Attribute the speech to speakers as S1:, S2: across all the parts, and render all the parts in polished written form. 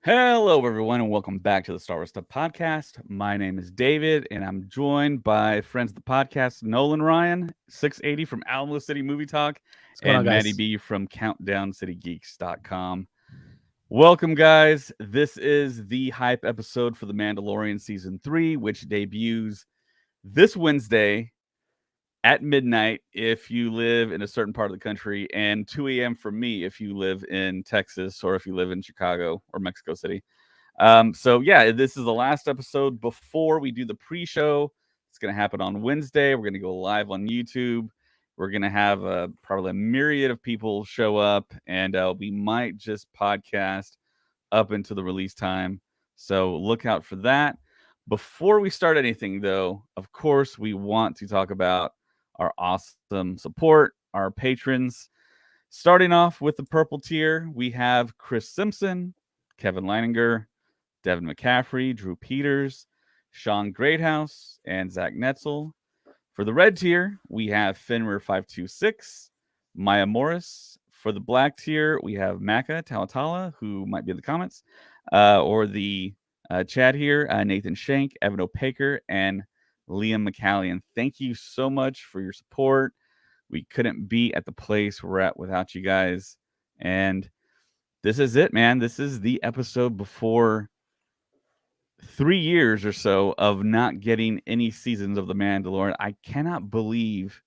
S1: Hello, everyone, and welcome back to the Star Wars Stuff Podcast. My name is David, and I'm joined by friends of the podcast, Nolan Ryan, 680 from Alamo City Movie Talk,
S2: What's going on,
S1: and Maddie
S2: guys?
S1: B from CountdownCityGeeks.com. Welcome, guys. This is the hype episode for The Mandalorian Season 3, which debuts this Wednesday at midnight if you live in a certain part of the country, and 2 a.m. for me if you live in Texas or if you live in Chicago or Mexico City. So yeah, this is the last episode before we do the pre-show. It's going to happen on Wednesday. We're going to go live on YouTube. We're going to have probably a myriad of people show up, and we might just podcast up into the release time. So look out for that. Before we start anything, though, of course, we want to talk about our awesome support, our patrons. Starting off with the purple tier, we have Chris Simpson, Kevin Leininger, Devin McCaffrey, Drew Peters, Sean Greathouse, and Zach Netzel. For the red tier, we have Finmer526, Maya Morris. For the black tier, we have Maka Talatala, who might be in the comments, or the chat here, Nathan Shank, Evan O'Paker, and Liam McCallion. Thank you so much for your support. We couldn't be at the place we're at without you guys. And this is it, man. This is the episode before 3 years or so of not getting any seasons of The Mandalorian. I cannot believe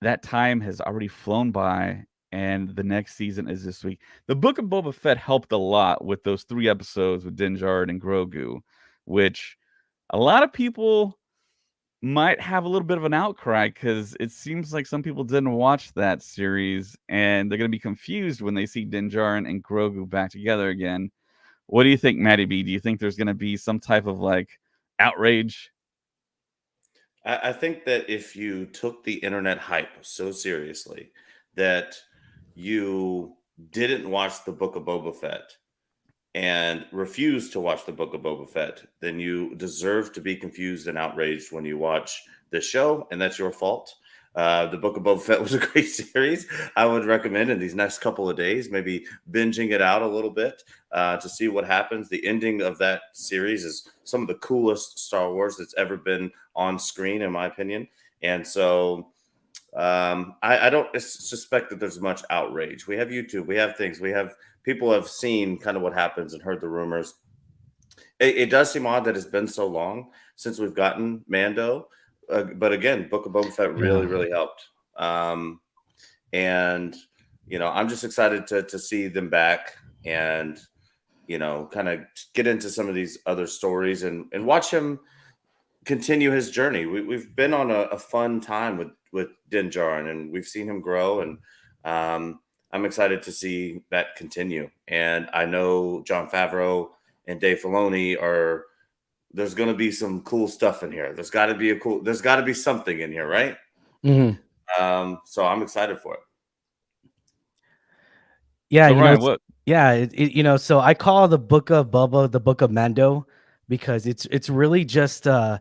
S1: that time has already flown by, and the next season is this week. The Book of Boba Fett helped a lot with those 3 episodes with Din Djarin and Grogu, which a lot of people might have a little bit of an outcry because it seems like some people didn't watch that series, and they're going to be confused when they see Din Djarin and Grogu back together again. What do you think, Maddie B? Do you think there's going to be some type of outrage?
S3: I think that if you took the internet hype so seriously that you didn't watch the Book of Boba Fett and refused to watch the Book of Boba Fett, then you deserve to be confused and outraged when you watch this show, and that's your fault. The Book of Boba Fett was a great series. I would recommend in these next couple of days, maybe binging it out a little bit to see what happens. The ending of that series is some of the coolest Star Wars that's ever been on screen, in my opinion. And so I don't suspect that there's much outrage. We have YouTube. We have things. People have seen kind of what happens and heard the rumors. It does seem odd that it's been so long since we've gotten Mando. But again, Book of Boba Fett really helped. And, I'm just excited to see them back and, kind of get into some of these other stories and watch him continue his journey. We've been on a fun time with Din Djarin, and we've seen him grow, and I'm excited to see that continue. And I know Jon Favreau and Dave Filoni there's going to be some cool stuff in here. There's got to be something in here, right?
S2: Mm-hmm.
S3: So I'm excited for it.
S2: Yeah,
S1: so Ryan, what?
S2: Yeah, so I call the Book of Bubba the Book of Mando because it's really just I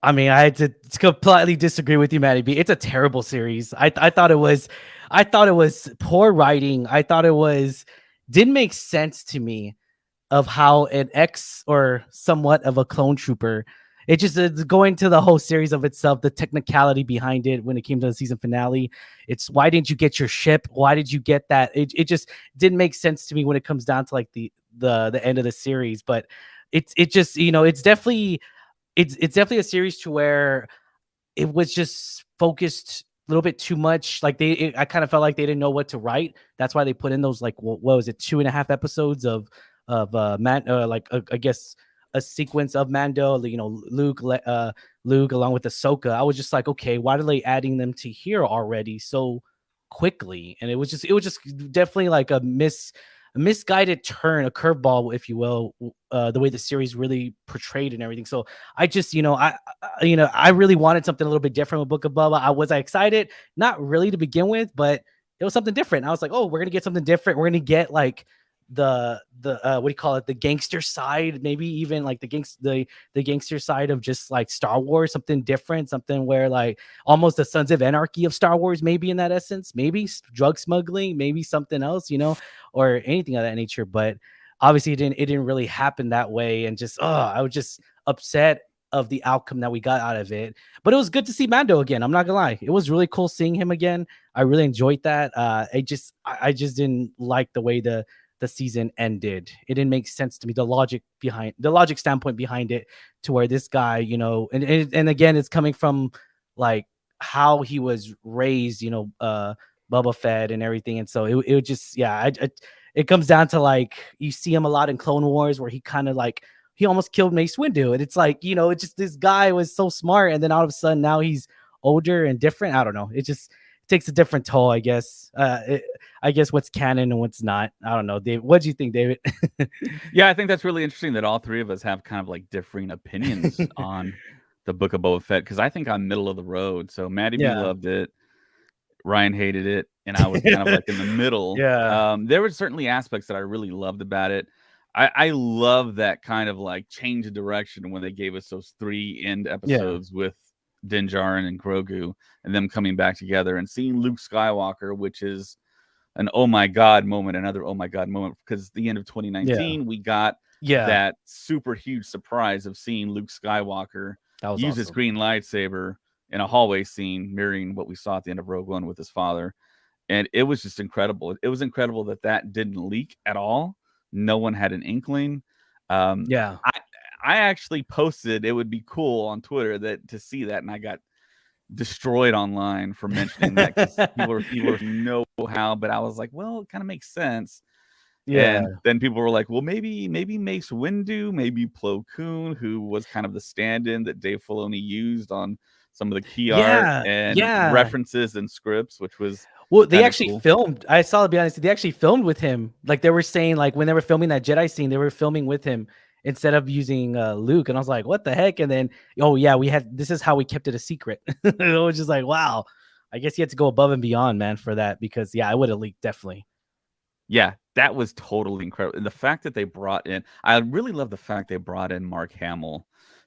S2: had to completely disagree with you, Matty B. It's a terrible series. I thought it was poor writing. I thought it didn't make sense to me of how an ex or somewhat of a clone trooper, it's going to the whole series of itself, the technicality behind it when it came to the season finale. It's why didn't you get your ship? Why did you get that? It just didn't make sense to me when it comes down to the end of the series. But it's definitely a series to where it was just focused a little bit too much. I kind of felt like they didn't know what to write. That's why they put in those what was it, 2.5 episodes of I guess a sequence of Mando, Luke along with Ahsoka. I was just like, okay, why are they adding them to here already so quickly? And it was just definitely like a misguided turn, a curveball, if you will, the way the series really portrayed and everything. So I just, I really wanted something a little bit different with Book of Boba. Was I excited? Not really to begin with, but it was something different. I was like, oh, we're gonna get something different. We're gonna get what do you call it, the gangster side, maybe even like the gangster side of just like Star Wars, something different, something where like almost the Sons of Anarchy of Star Wars, maybe in that essence, maybe drug smuggling, maybe something else, or anything of that nature. But obviously it didn't really happen that way, and just I was just upset of the outcome that we got out of it. But it was good to see Mando again. I'm not gonna lie, it was really cool seeing him again. I really enjoyed that. I just didn't like the way the season ended. It didn't make sense to me. The logic standpoint behind it, to where this guy, and again, it's coming from like how he was raised, Bubba Fett and everything. And so it would just, it comes down to like, you see him a lot in Clone Wars where he kind of like, he almost killed Mace Windu. And it's like, it's just, this guy was so smart. And then all of a sudden now he's older and different. I don't know. It just takes a different toll, I guess. I guess what's canon and what's not. I don't know. Dave, what do you think, David?
S1: Yeah, I think that's really interesting that all three of us have kind of like differing opinions on the Book of Boba Fett, because I think I'm middle of the road. So Maddie B loved it, Ryan hated it, and I was kind of like in the middle. There were certainly aspects that I really loved about it. I love that kind of like change of direction when they gave us those 3 end episodes with Din Djarin and Grogu, and them coming back together and seeing Luke Skywalker, which is an oh my god moment, another oh my god moment, because the end of 2019 we got that super huge surprise of seeing Luke Skywalker use his green lightsaber in a hallway scene, mirroring what we saw at the end of Rogue One with his father. And it was just incredible. It was incredible that didn't leak at all. No one had an inkling. I actually posted it would be cool on Twitter to see that, and I got destroyed online for mentioning that, because people know how, but I was like, well, it kind of makes sense. And then people were like, well, maybe Mace Windu, maybe Plo Koon, who was kind of the stand-in that Dave Filoni used on some of the key art and references and scripts, which was
S2: they actually filmed. I saw, to be honest, they actually filmed with him. Like they were saying, like when they were filming that Jedi scene, they were filming with him instead of using Luke. And I was like, what the heck? And then, this is how we kept it a secret. It was just like, wow, I guess you had to go above and beyond, man, for that, because I would have leaked, definitely.
S1: Yeah, that was totally incredible. And the fact that they brought in, I really love the fact they brought in Mark Hamill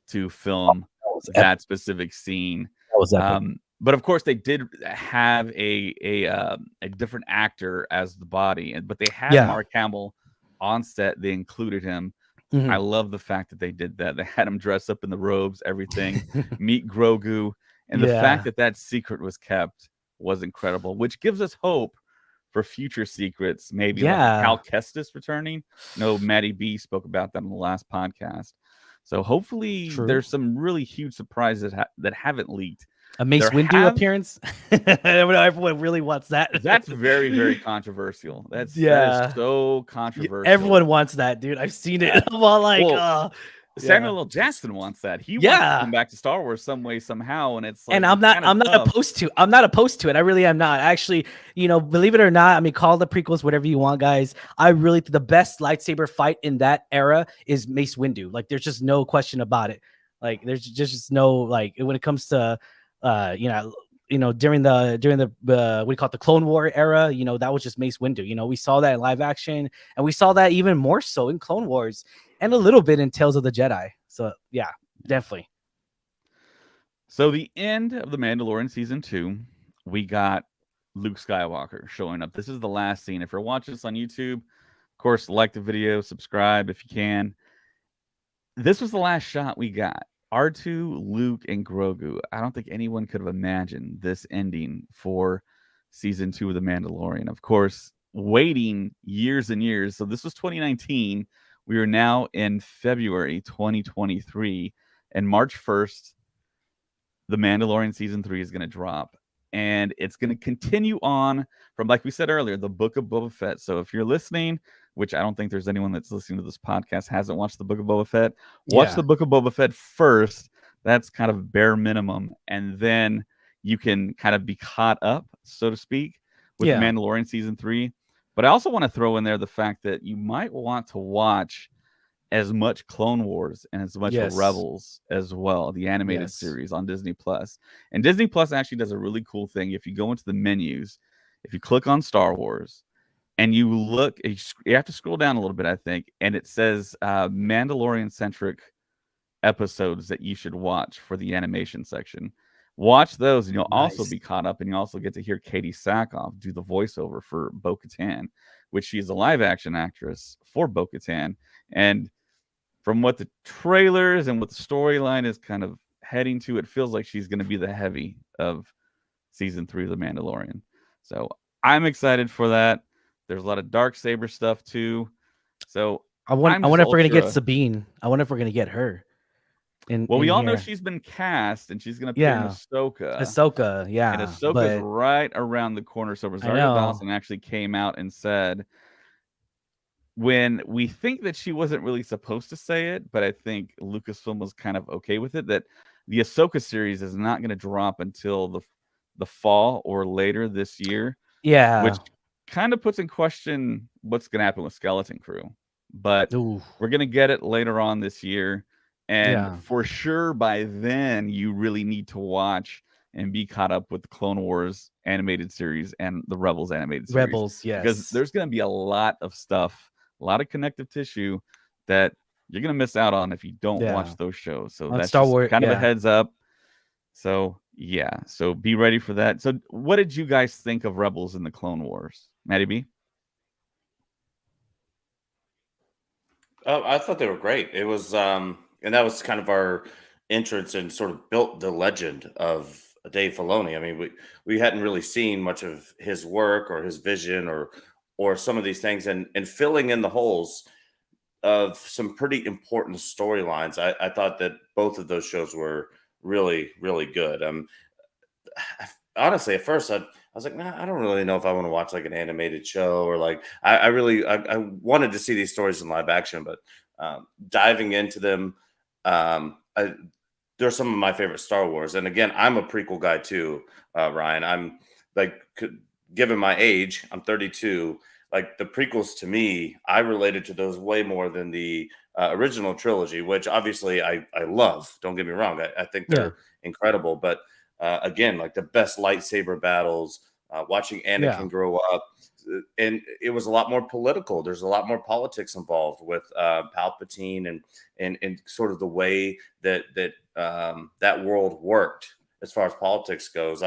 S1: to film that specific scene.
S2: That was epic.
S1: But of course, they did have a different actor as the body, but they had Mark Hamill on set. They included him. Mm-hmm. I love the fact that they did that. They had him dress up in the robes, everything, meet Grogu, and the fact that secret was kept was incredible, which gives us hope for future secrets. Maybe like Cal Kestis returning. No, Maddie B spoke about that on the last podcast. So hopefully there's some really huge surprises that haven't leaked.
S2: A Mace Windu appearance. Everyone really wants that.
S1: That's very, very controversial. That is so controversial.
S2: Everyone wants that, dude. I've seen it. I'm all like,
S1: Samuel L. Jackson wants that. He wants to come back to Star Wars some way, somehow, and it's like,
S2: and I'm not opposed to. I'm not opposed to it. I really am not. Actually, believe it or not, I mean, call the prequels whatever you want, guys. I really think the best lightsaber fight in that era is Mace Windu. Like, there's just no question about it. Like, there's just no, like, when it comes to during the what we call it, the Clone War era, that was just Mace Windu. We saw that in live action, and we saw that even more so in Clone Wars, and a little bit in Tales of the Jedi. So yeah, definitely.
S1: So the end of the Mandalorian season 2, we got Luke Skywalker showing up. This is the last scene. If you're watching this on YouTube, of course, like the video, subscribe if you can. This was the last shot we got. R2, Luke, and Grogu. I don't think anyone could have imagined this ending for season 2 of The Mandalorian. Of course, waiting years and years. So this was 2019. We are now in February 2023. And March 1st, The Mandalorian season 3 is going to drop. And it's going to continue on from, like we said earlier, the Book of Boba Fett. So if you're listening, which I don't think there's anyone that's listening to this podcast hasn't watched the Book of Boba Fett, watch the Book of Boba Fett first. That's kind of bare minimum. And then you can kind of be caught up, so to speak, with Mandalorian season 3. But I also want to throw in there the fact that you might want to watch as much Clone Wars and as much Rebels as well, the animated series on Disney Plus. And Disney Plus actually does a really cool thing. If you go into the menus, if you click on Star Wars, and you look, you have to scroll down a little bit, I think, and it says Mandalorian centric episodes that you should watch for the animation section. Watch those, and you'll also
S2: Nice.
S1: be caught up, and you also get to hear Katie Sackhoff do the voiceover for Bo-Katan, which she's a live action actress for Bo-Katan. And from what the trailers and what the storyline is kind of heading to, it feels like she's going to be the heavy of season 3 of The Mandalorian. So I'm excited for that. There's a lot of dark saber stuff too. So
S2: I wonder if we're gonna get
S1: ultra.
S2: Sabine. I wonder if we're gonna get her.
S1: Well, we
S2: in
S1: all know
S2: here.
S1: she's been cast, and she's going to appear in
S2: Yeah,
S1: Ahsoka.
S2: Ahsoka.
S1: And
S2: Yeah,
S1: Ahsoka's
S2: but
S1: right around the corner. So
S2: I
S1: Rosario
S2: know.
S1: Dawson actually came out and said, when we think that she wasn't really supposed to say it, but I think Lucasfilm was kind of okay with it, that the Ahsoka series is not going to drop until the fall or later this year,
S2: Yeah.
S1: which kind of puts in question what's going to happen with Skeleton Crew. But
S2: Ooh.
S1: we're going to get it later on this year. And
S2: Yeah.
S1: for sure, by then, you really need to watch and be caught up with the Clone Wars animated series and the Rebels animated series.
S2: Rebels.
S1: Because
S2: Yes.
S1: there's going to be a lot of stuff, a lot of connective tissue that you're going to miss out on if you don't
S2: Yeah.
S1: watch those shows. So
S2: On
S1: that's
S2: Star
S1: just
S2: Wars.
S1: kind of a
S2: Yeah.
S1: heads up. So, yeah. So be ready for that. So what did you guys think of Rebels in the Clone Wars? Maddie B?
S3: I thought they were great. It was, and that was kind of our entrance and sort of built the legend of Dave Filoni. I mean, we hadn't really seen much of his work or his vision or some of these things, and filling in the holes of some pretty important storylines. I thought that both of those shows were really, really good. Honestly, at first I was like, nah, I don't really know if I want to watch like an animated show or like I wanted to see these stories in live action, but diving into them, they're some of my favorite Star Wars. And again, I'm a prequel guy too, Ryan. I'm like, given my age, I'm 32. Like the prequels to me, I related to those way more than the original trilogy, which obviously I love. Don't get me wrong. I think they're incredible, but again, like the best lightsaber battles, watching Anakin grow up, and it was a lot more political. There's a lot more politics involved with Palpatine and sort of the way that world worked as far as politics goes.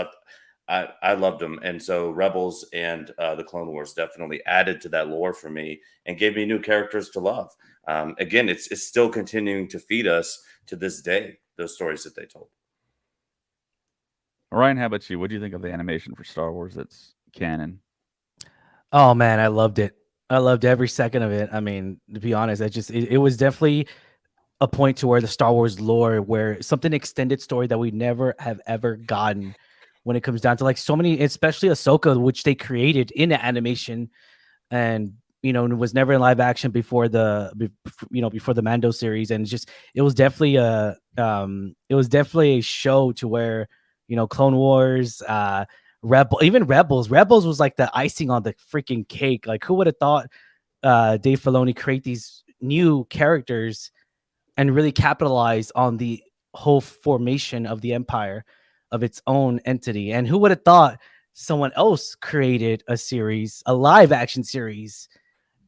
S3: I loved them, and so Rebels and the Clone Wars definitely added to that lore for me and gave me new characters to love. Again, it's still continuing to feed us to this day, those stories that they told.
S1: Ryan, how about you? What do you think of the animation for Star Wars that's canon?
S2: Oh man, I loved it. I loved every second of it. I mean, to be honest, it was definitely a point to where the Star Wars lore, where something extended story that we never have ever gotten when it comes down to like so many, especially Ahsoka, which they created in the animation, and it was never in live action before before the Mando series, and it was definitely a show to where Clone Wars, Rebels was like the icing on the freaking cake. Like who would have thought Dave Filoni create these new characters and really capitalize on the whole formation of the Empire of its own entity? And who would have thought someone else created a live action series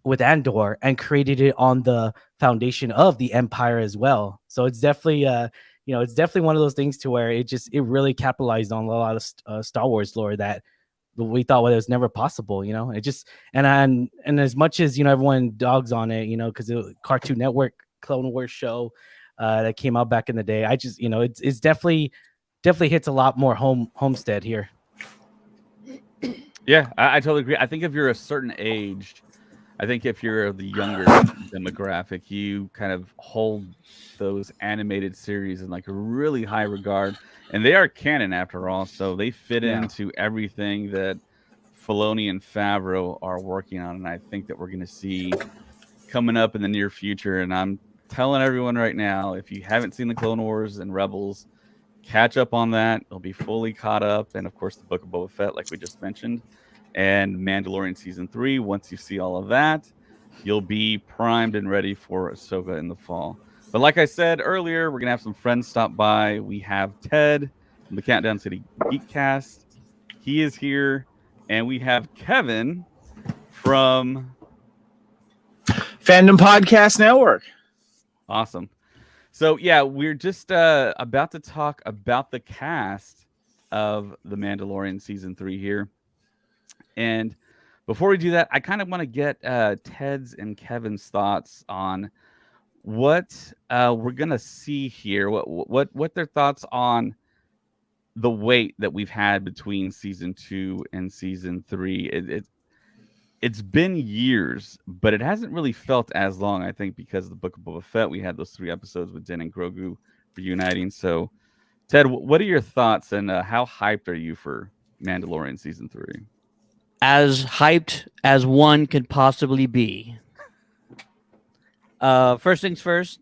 S2: with Andor and created it on the foundation of the Empire as well? So it's definitely it's definitely one of those things to where it really capitalized on a lot of Star Wars lore that we thought was never possible. It just and as much as everyone dogs on it, because the Cartoon Network Clone Wars show that came out back in the day, I just it's definitely hits a lot more homestead here.
S1: Yeah, I totally agree. I think if you're a certain age, I think if you're the younger demographic, you kind of hold those animated series in like a really high regard, and they are canon after all, so they fit into everything that Filoni and Favreau are working on, and I think that we're going to see coming up in the near future. And I'm telling everyone right now, if you haven't seen the Clone Wars and Rebels, catch up on that. It'll be fully caught up, and of course, the Book of Boba Fett, like we just mentioned, and Mandalorian season 3. Once you see all of that, you'll be primed and ready for Ahsoka in the fall. But like I said earlier, we're gonna have some friends stop by. We have Ted from the Countdown City Geekcast. He is here, and we have Kevin from
S4: Fandom Podcast Network.
S1: Awesome. So yeah, we're just about to talk about the cast of The Mandalorian season 3 here. And before we do that, I kind of want to get Ted's and Kevin's thoughts on what we're gonna see here. What their thoughts on the wait that we've had between season 2 and season 3. It's been years, but it hasn't really felt as long, I think, because of the Book of Boba Fett. We had those 3 episodes with Din and Grogu reuniting. So, Ted, what are your thoughts, and how hyped are you for Mandalorian season 3?
S5: As hyped as one could possibly be. First things first,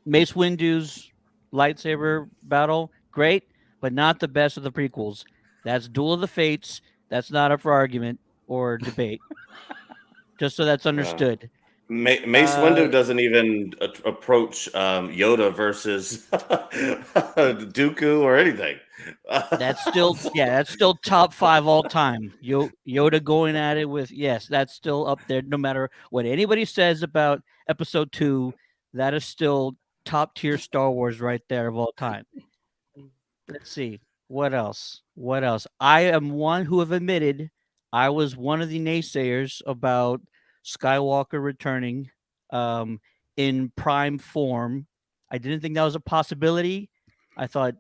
S5: Mace Windu's lightsaber battle, great, but not the best of the prequels. That's Duel of the Fates. That's not up for argument or debate. Just so that's understood.
S3: Mace Windu doesn't even approach Yoda versus Dooku or anything.
S5: That's still top 5 all time. Yoda going at it with, yes, that's still up there. No matter what anybody says about Episode 2, that is still top tier Star Wars right there of all time. Let's see. What else? I am one who have admitted I was one of the naysayers about Skywalker returning in prime form. I didn't think that was a possibility. I thought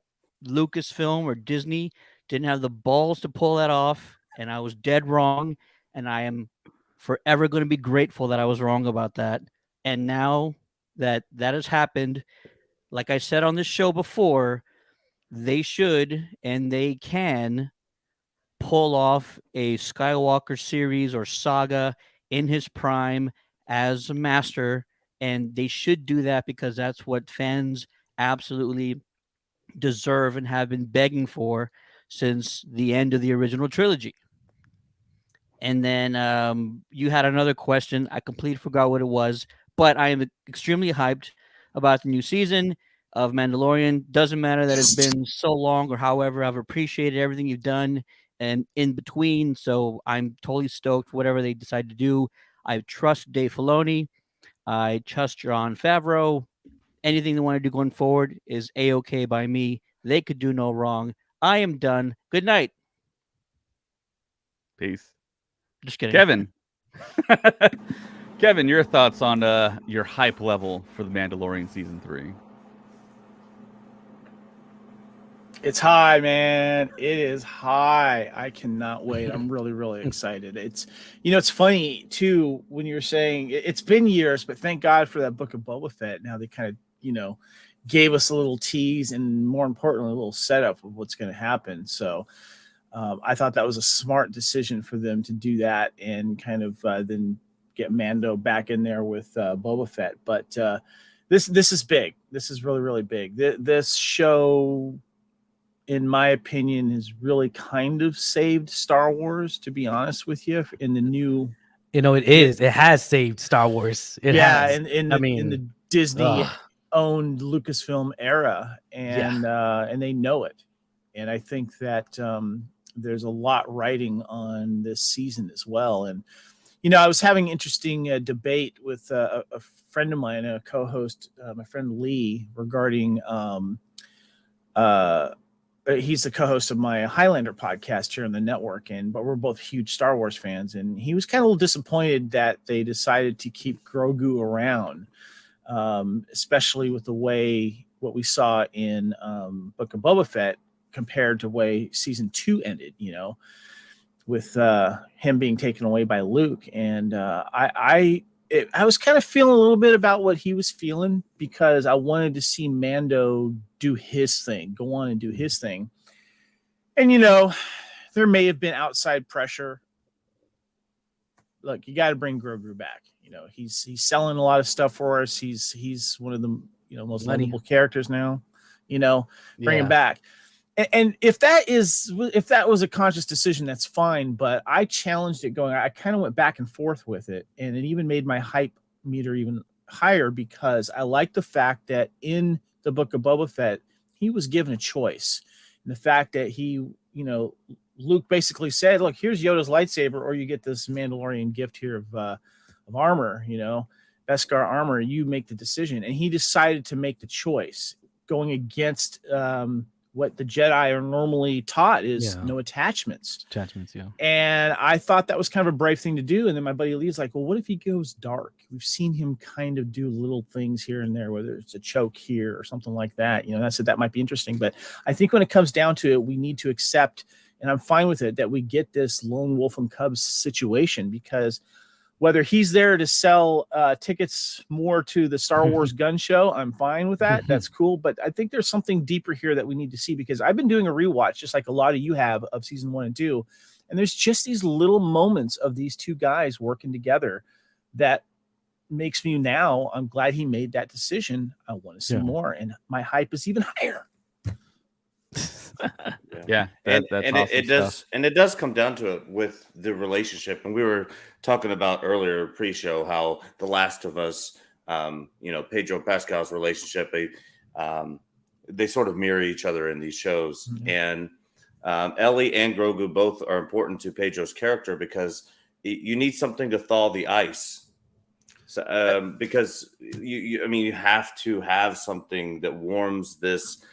S5: Lucasfilm or Disney didn't have the balls to pull that off, and I was dead wrong. And I am forever going to be grateful that I was wrong about that. And now that has happened, like I said on this show before, they should and they can pull off a Skywalker series or saga in his prime as a master, and they should do that because that's what fans absolutely deserve and have been begging for since the end of the original trilogy. And then you had another question. I completely forgot what it was, but I am extremely hyped about the new season of Mandalorian. Doesn't matter that it's been so long or however, I've appreciated everything you've done and in between. So I'm totally stoked for whatever they decide to do. I trust Dave Filoni. I trust Jon Favreau. Anything they want to do going forward is A-okay by me. They could do no wrong. I am done. Good night.
S1: Peace.
S5: Just kidding.
S1: Kevin. Kevin, your thoughts on your hype level for The Mandalorian season 3?
S4: It's high, man. It is high. I cannot wait. I'm really, really excited. It's funny too when you're saying it's been years, but thank God for that Book of Boba Fett. Now they kind of, gave us a little tease and more importantly, a little setup of what's going to happen. So I thought that was a smart decision for them to do that and kind of then get Mando back in there with Boba Fett. But this is big. This is really, really big. This show, in my opinion, has really kind of saved Star Wars, to be honest with you, in the new...
S2: It has saved Star Wars. It has.
S4: In the Disney-owned Lucasfilm era, and they know it. And I think that there's a lot riding on this season as well. And, I was having interesting debate with a friend of mine, a co-host, my friend Lee, regarding... he's the co-host of my Highlander podcast here on the network, but we're both huge Star Wars fans, and he was kind of a little disappointed that they decided to keep Grogu around, especially with what we saw in Book of Boba Fett compared to the way season 2 ended, with him being taken away by Luke. And I was kind of feeling a little bit about what he was feeling, because I wanted to see Mando do his thing, go on and do his thing. And, there may have been outside pressure. Look, you got to bring Grogu back. He's selling a lot of stuff for us. He's one of the, most lovable characters now, bring him back. And if that was a conscious decision, that's fine. But I challenged it I kind of went back and forth with it. And it even made my hype meter even higher, because I like the fact that in the Book of Boba Fett, he was given a choice. And the fact that he Luke basically said, look, here's Yoda's lightsaber, or you get this Mandalorian gift here of armor, Beskar armor. You make the decision. And he decided to make the choice, going against what the Jedi are normally taught is no attachments.
S2: Attachments, yeah.
S4: And I thought that was kind of a brave thing to do. And then my buddy Lee's like, well, what if he goes dark? We've seen him kind of do little things here and there, whether it's a choke here or something like that. I said that might be interesting. But I think when it comes down to it, we need to accept, and I'm fine with it, that we get this lone wolf and cubs situation, because whether he's there to sell tickets more to the Star Wars gun show, I'm fine with that. That's cool. But I think there's something deeper here that we need to see, because I've been doing a rewatch, just like a lot of you have, of season 1 and 2. And there's just these little moments of these two guys working together that makes me now, I'm glad he made that decision. I want to see more. And my hype is even higher.
S3: It does come down to it with the relationship. And we were talking about earlier pre-show how The Last of Us, Pedro Pascal's relationship, they sort of mirror each other in these shows. Mm-hmm. And Ellie and Grogu both are important to Pedro's character, because you need something to thaw the ice. So, because you have to have something that warms this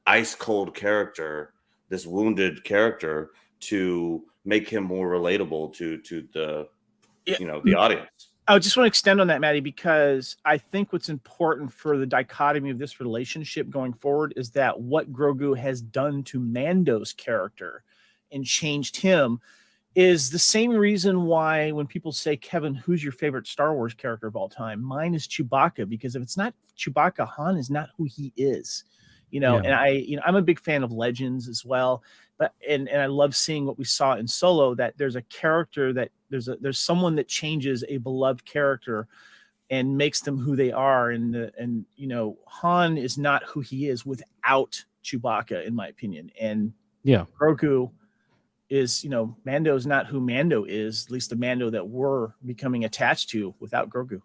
S3: ice cold character, this wounded character, to make him more relatable to the the audience.
S4: I just want to extend on that, Maddie, because I think what's important for the dichotomy of this relationship going forward is that what Grogu has done to Mando's character and changed him is the same reason why when people say, Kevin, who's your favorite Star Wars character of all time? Mine is Chewbacca, because if it's not Chewbacca, Han is not who he is. And I'm a big fan of Legends as well, but and I love seeing what we saw in Solo, that there's a character that there's someone that changes a beloved character and makes them who they are. And Han is not who he is without Chewbacca, in my opinion. And Grogu is, Mando is not who Mando is, at least the Mando that we're becoming attached to, without Grogu.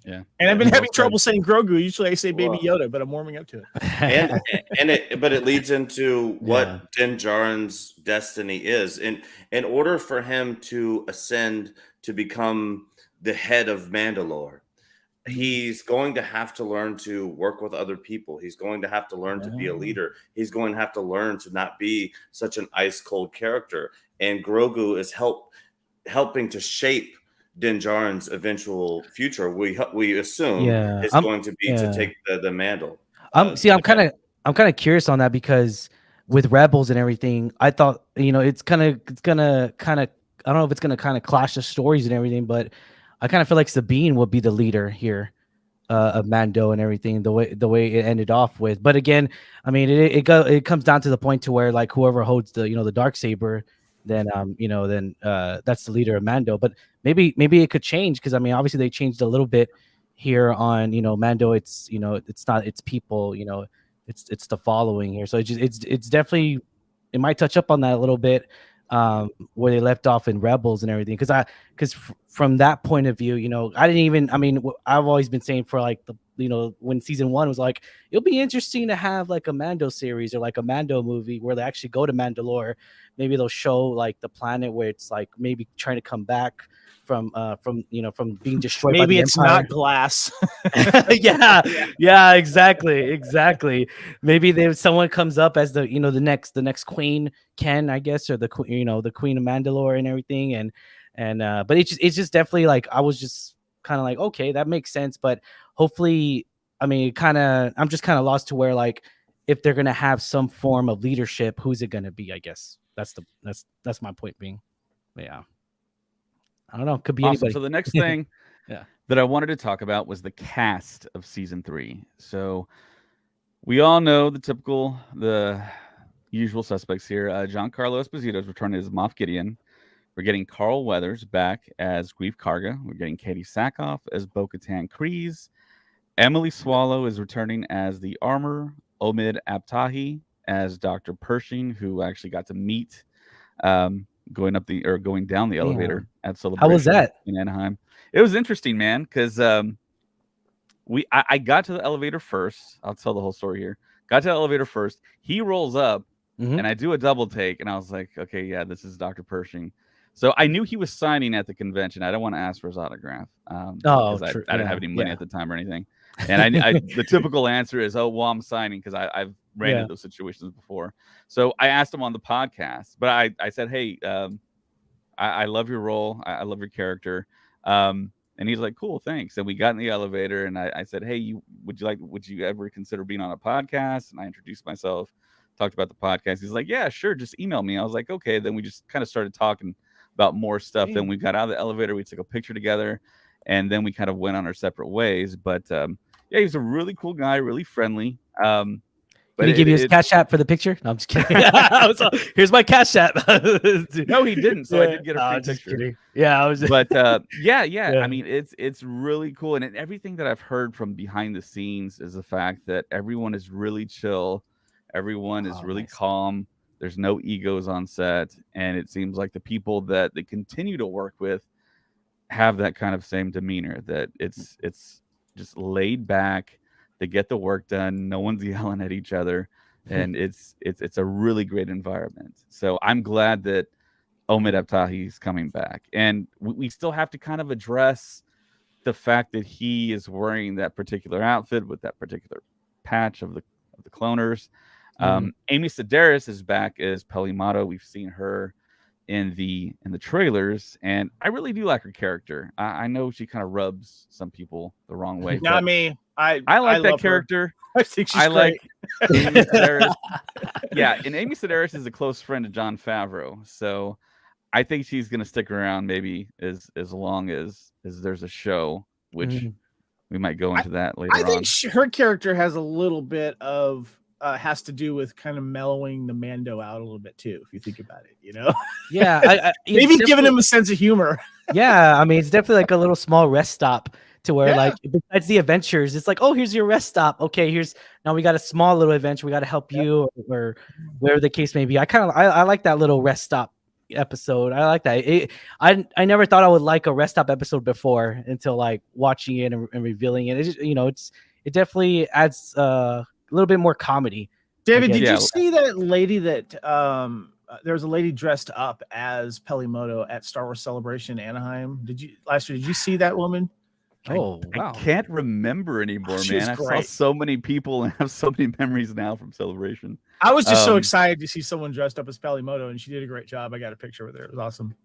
S1: Yeah,
S4: and I've been having trouble saying Grogu. Usually I say Baby Yoda, but I'm warming up to
S3: it. But it leads into what Din Djarin's destiny is. In order for him to ascend to become the head of Mandalore, he's going to have to learn to work with other people. He's going to have to learn to be a leader. He's going to have to learn to not be such an ice cold character. And Grogu is helping to shape Din Djarin's eventual future. We assume is going to be to take the mantle.
S2: I'm kind of curious on that, because with Rebels and everything, I thought it's gonna kind of, I don't know if it's gonna kind of clash the stories and everything, but I kind of feel like Sabine would be the leader here of Mando and everything, the way it ended off with. But again, I mean, it comes down to the point to where, like, whoever holds the the Darksaber, then that's the leader of Mando. But maybe it could change, because I mean, obviously they changed a little bit here on Mando. It's it's not its people, it's the following here. So it's definitely, it might touch up on that a little bit, where they left off in Rebels and everything. Because from that point of view, I didn't even, I mean, I've always been saying for like the when season 1 was like, it'll be interesting to have like a Mando series or like a Mando movie where they actually go to Mandalore. Maybe they'll show like the planet where it's like maybe trying to come back from being destroyed.
S4: Maybe
S2: by the
S4: it's
S2: Empire.
S4: not glass.
S2: yeah, exactly. Maybe someone comes up as the the next Queen Ken, I guess, or the Queen of Mandalore and everything. And but it's just definitely like, I was just kind of like, okay, that makes sense. But hopefully, I mean, I'm just kind of lost to where, like, if they're gonna have some form of leadership, who's it gonna be? I guess that's my point being. But yeah, I don't know. Could be anybody.
S1: So the next thing that I wanted to talk about was the cast of season 3. So we all know the usual suspects here. Giancarlo Esposito is returning as Moff Gideon. We're getting Carl Weathers back as Greef Karga. We're getting Katie Sackhoff as Bo-Katan Kryze. Emily Swallow is returning as the Armor. Omid Abtahi as Dr. Pershing, who actually got to meet going down the elevator at Celebration.
S2: How was that
S1: in Anaheim? It was interesting, man, because I got to the elevator first. I'll tell the whole story here. Got to the elevator first. He rolls up and I do a double take, and I was like, okay, yeah, this is Dr. Pershing. So I knew he was signing at the convention. I don't want to ask for his autograph because I didn't have any money at the time or anything. And the typical answer is, oh, well, I'm signing because I've ran into those situations before. So I asked him on the podcast, but I said, hey, I love your role. I love your character. And he's like, cool, thanks. And we got in the elevator, and I said, hey, would you ever consider being on a podcast? And I introduced myself, talked about the podcast. He's like, yeah, sure, just email me. I was like, okay. Then we just kind of started talking about more stuff. Then we got out of the elevator, we took a picture together, and then we kind of went on our separate ways. But yeah, he's a really cool guy, really friendly.
S2: Did he give you his Cash App for the picture? No, I'm just kidding. Here's my Cash App.
S1: No, he didn't. So I did get a free picture.
S2: Kidding. Yeah, I was.
S1: But yeah. I mean, it's really cool, and everything that I've heard from behind the scenes is the fact that everyone is really chill, everyone is really calm. There's no egos on set, and it seems like the people that they continue to work with have that kind of same demeanor. That it's just laid back. They get the work done. No one's yelling at each other, and it's a really great environment. So I'm glad that Omid Abtahi is coming back, and we still have to kind of address the fact that he is wearing that particular outfit with that particular patch of the cloners. Amy Sedaris is back as Pelimato. We've seen her in the trailers, and I really do like her character. I know she kind of rubs some people the wrong way.
S4: Not me. I
S1: like that character.
S4: Her. I think she's
S1: I
S4: great.
S1: like Amy Sedaris. Yeah, and Amy Sedaris is a close friend of Jon Favreau, so I think she's gonna stick around maybe as long as there's a show, which we might go into that later on.
S4: I think her character has a little bit of has to do with kind of mellowing the Mando out a little bit too, if you think about it, you know?
S2: Yeah.
S4: Maybe giving him a sense of humor.
S2: Yeah, I mean, it's definitely like a little small rest stop to where like besides the adventures, it's like, oh, here's your rest stop. Okay, now we got a small little adventure. We got to help you or whatever the case may be. I like that little rest stop episode. I like that. I never thought I would like a rest stop episode before until like watching it and revealing it. It's just, it definitely adds a little bit more comedy.
S4: David, did you see that lady that there was a lady dressed up as Pelimoto at Star Wars Celebration Anaheim? Last year? Did you see that woman?
S2: Oh, wow.
S1: I can't remember anymore, man. I saw so many people and have so many memories now from Celebration.
S4: I was just so excited to see someone dressed up as Pelimoto, and she did a great job. I got a picture with her. It was awesome.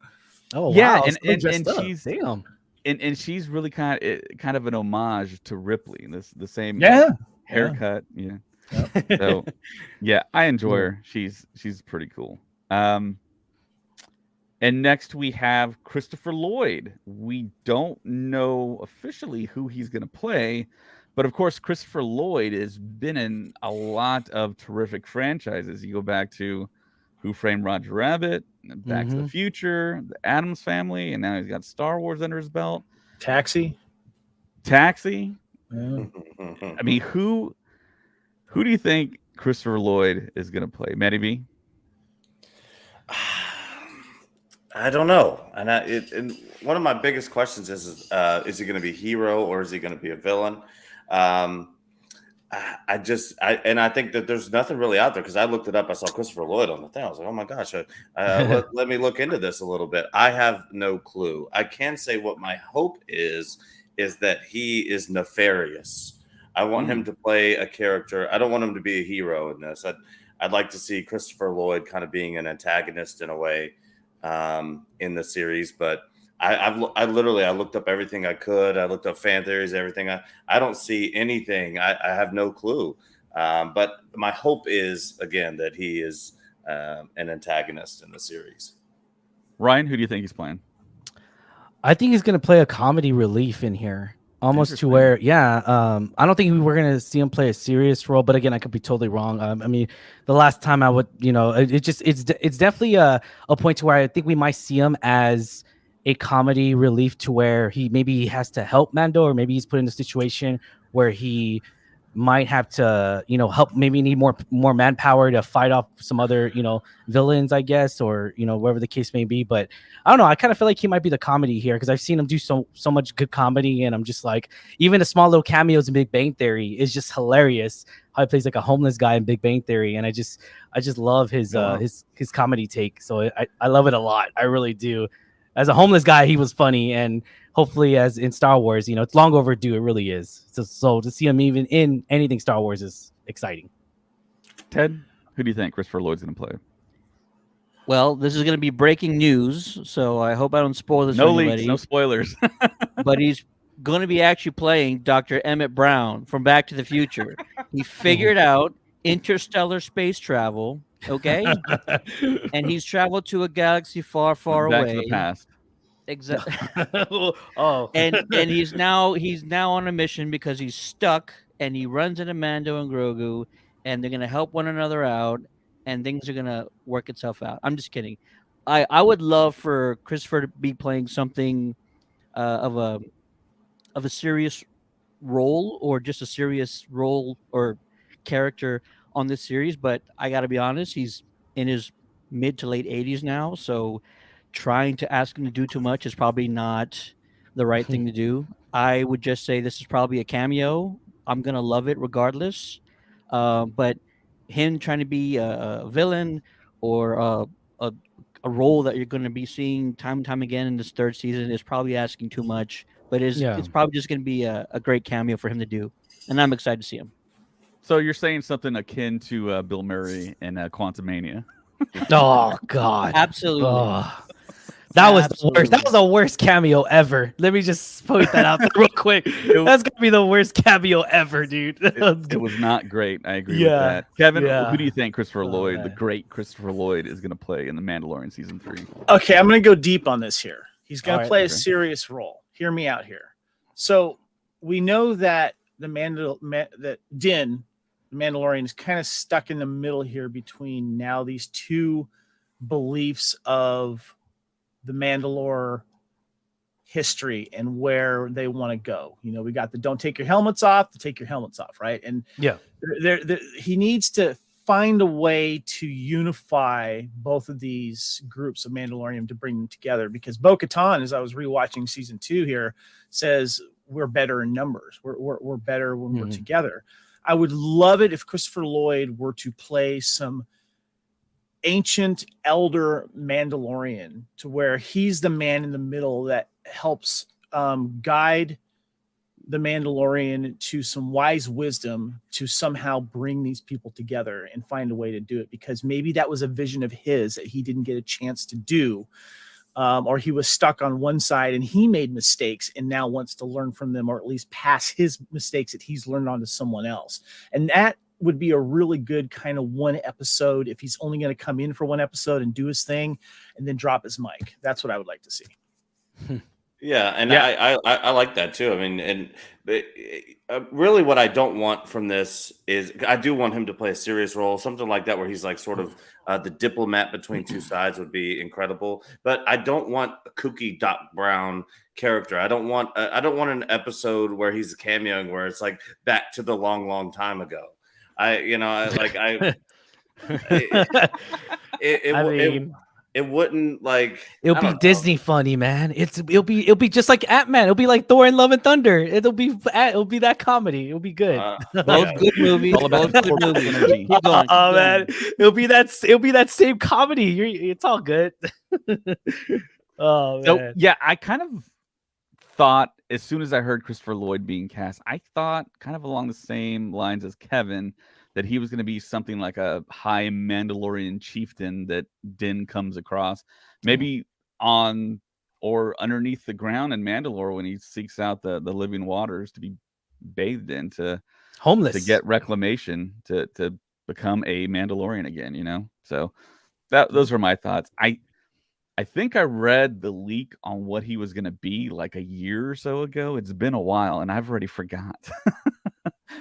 S2: Oh,
S1: yeah,
S2: wow.
S1: and she's damn. And she's really kind of an homage to Ripley. The same haircut. Yeah. Yep. So yeah, I enjoy her. She's pretty cool. And next we have Christopher Lloyd. We don't know officially who he's going to play, but of course Christopher Lloyd has been in a lot of terrific franchises. You go back to Who Framed Roger Rabbit, Back to the Future, The Addams Family, and now he's got Star Wars under his belt.
S4: Taxi.
S1: Yeah. I mean, who do you think Christopher Lloyd is going to play? Matty B?
S3: I don't know. And one of my biggest questions is he going to be a hero or is he going to be a villain? I think that there's nothing really out there because I looked it up. I saw Christopher Lloyd on the thing. I was like, oh my gosh, let me look into this a little bit. I have no clue. I can say what my hope is that he is nefarious. I want him to play a character. I don't want him to be a hero in this. I'd like to see Christopher Lloyd kind of being an antagonist in a way in the series, but I looked up everything I could. I looked up fan theories, everything. I don't see anything. I have no clue. But my hope is again that he is an antagonist in the series.
S1: Ryan, who do you think he's playing?
S2: I think he's going to play a comedy relief in here. Almost to where, I don't think we were going to see him play a serious role, but again, I could be totally wrong. I mean, the last time I would, it's definitely a point to where I think we might see him as a comedy relief to where he maybe has to help Mando, or maybe he's put in a situation where he might have to, help, maybe need more manpower to fight off some other, villains, I guess, or, whatever the case may be. But I don't know. I kind of feel like he might be the comedy here because I've seen him do so much good comedy. And I'm just like, even the small little cameos in Big Bang Theory is just hilarious. How he plays like a homeless guy in Big Bang Theory. And I just love his his comedy take. So I love it a lot. I really do. As a homeless guy, he was funny, and hopefully, as in Star Wars, it's long overdue. It really is. So to see him even in anything Star Wars is exciting.
S1: Ted, who do you think Christopher Lloyd's going to play?
S5: Well, this is going to be breaking news, so I hope I don't spoil this.
S1: No
S5: for
S1: leaks,
S5: anybody,
S1: no spoilers.
S5: but he's going to be actually playing Dr. Emmett Brown from Back to the Future. He figured out interstellar space travel. Okay, and he's traveled to a galaxy far, far
S1: Back
S5: away.
S1: to the past.
S5: Exactly.
S2: Oh,
S5: and he's now on a mission because he's stuck, and he runs into Mando and Grogu, and they're gonna help one another out, and things are gonna work itself out. I'm just kidding. I would love for Christopher to be playing something of a serious role, or just a serious role or character on this series, but I got to be honest, he's in his mid to late 80s now, so trying to ask him to do too much is probably not the right thing to do. I would just say this is probably a cameo. I'm gonna love it regardless, but him trying to be a villain or a role that you're going to be seeing time and time again in this third season is probably asking too much, but it's probably just going to be a great cameo for him to do, and I'm excited to see him.
S1: So you're saying something akin to Bill Murray in Quantumania?
S2: Oh God!
S5: Absolutely.
S2: Oh. That was the worst. That was the worst cameo ever. Let me just point that out there real quick. That's gonna be the worst cameo ever, dude.
S1: It was not great. I agree with that. Kevin, who do you think Christopher Lloyd, the great Christopher Lloyd, is going to play in The Mandalorian season 3?
S4: Okay, I'm going to go deep on this here. He's going to play a serious role. Hear me out here. So we know that Din, the Mandalorian, is kind of stuck in the middle here between now these two beliefs of the Mandalore history and where they want to go. We got the don't take your helmets off, to take your helmets off, right? And he needs to find a way to unify both of these groups of Mandalorian to bring them together, because Bo-Katan, as I was rewatching season 2 here, says we're better in numbers. We're better when we're together. I would love it if Christopher Lloyd were to play some ancient elder Mandalorian, to where he's the man in the middle that helps guide the Mandalorian to some wise wisdom to somehow bring these people together and find a way to do it, because maybe that was a vision of his that he didn't get a chance to do, or he was stuck on one side and he made mistakes and now wants to learn from them, or at least pass his mistakes that he's learned on to someone else. And that would be a really good kind of one episode, if he's only going to come in for one episode and do his thing and then drop his mic. That's what I would like to see.
S3: Yeah, and I like that too. I mean, and really what I don't want from this is, I do want him to play a serious role, something like that, where he's like sort of the diplomat between two sides would be incredible. But I don't want a kooky Doc Brown character. I don't want an episode where he's cameoing where it's like back to the long time ago. It wouldn't, like,
S2: it'll be Disney funny, man. It'll be just like Ant-Man. It'll be like Thor and Love and Thunder. It'll be that comedy. It'll be good.
S5: Both good movies. Both good movies. Keep going.
S2: Oh man, it'll be that same comedy. It's all good. Oh man.
S1: So yeah, I kind of thought, as soon as I heard Christopher Lloyd being cast, I thought kind of along the same lines as Kevin, that he was going to be something like a high Mandalorian chieftain that Din comes across, maybe on or underneath the ground in Mandalore when he seeks out the living waters to be bathed in, to get reclamation, to become a Mandalorian again, So those are my thoughts. I think I read the leak on what he was going to be like a year or so ago. It's been a while, and I've already forgot.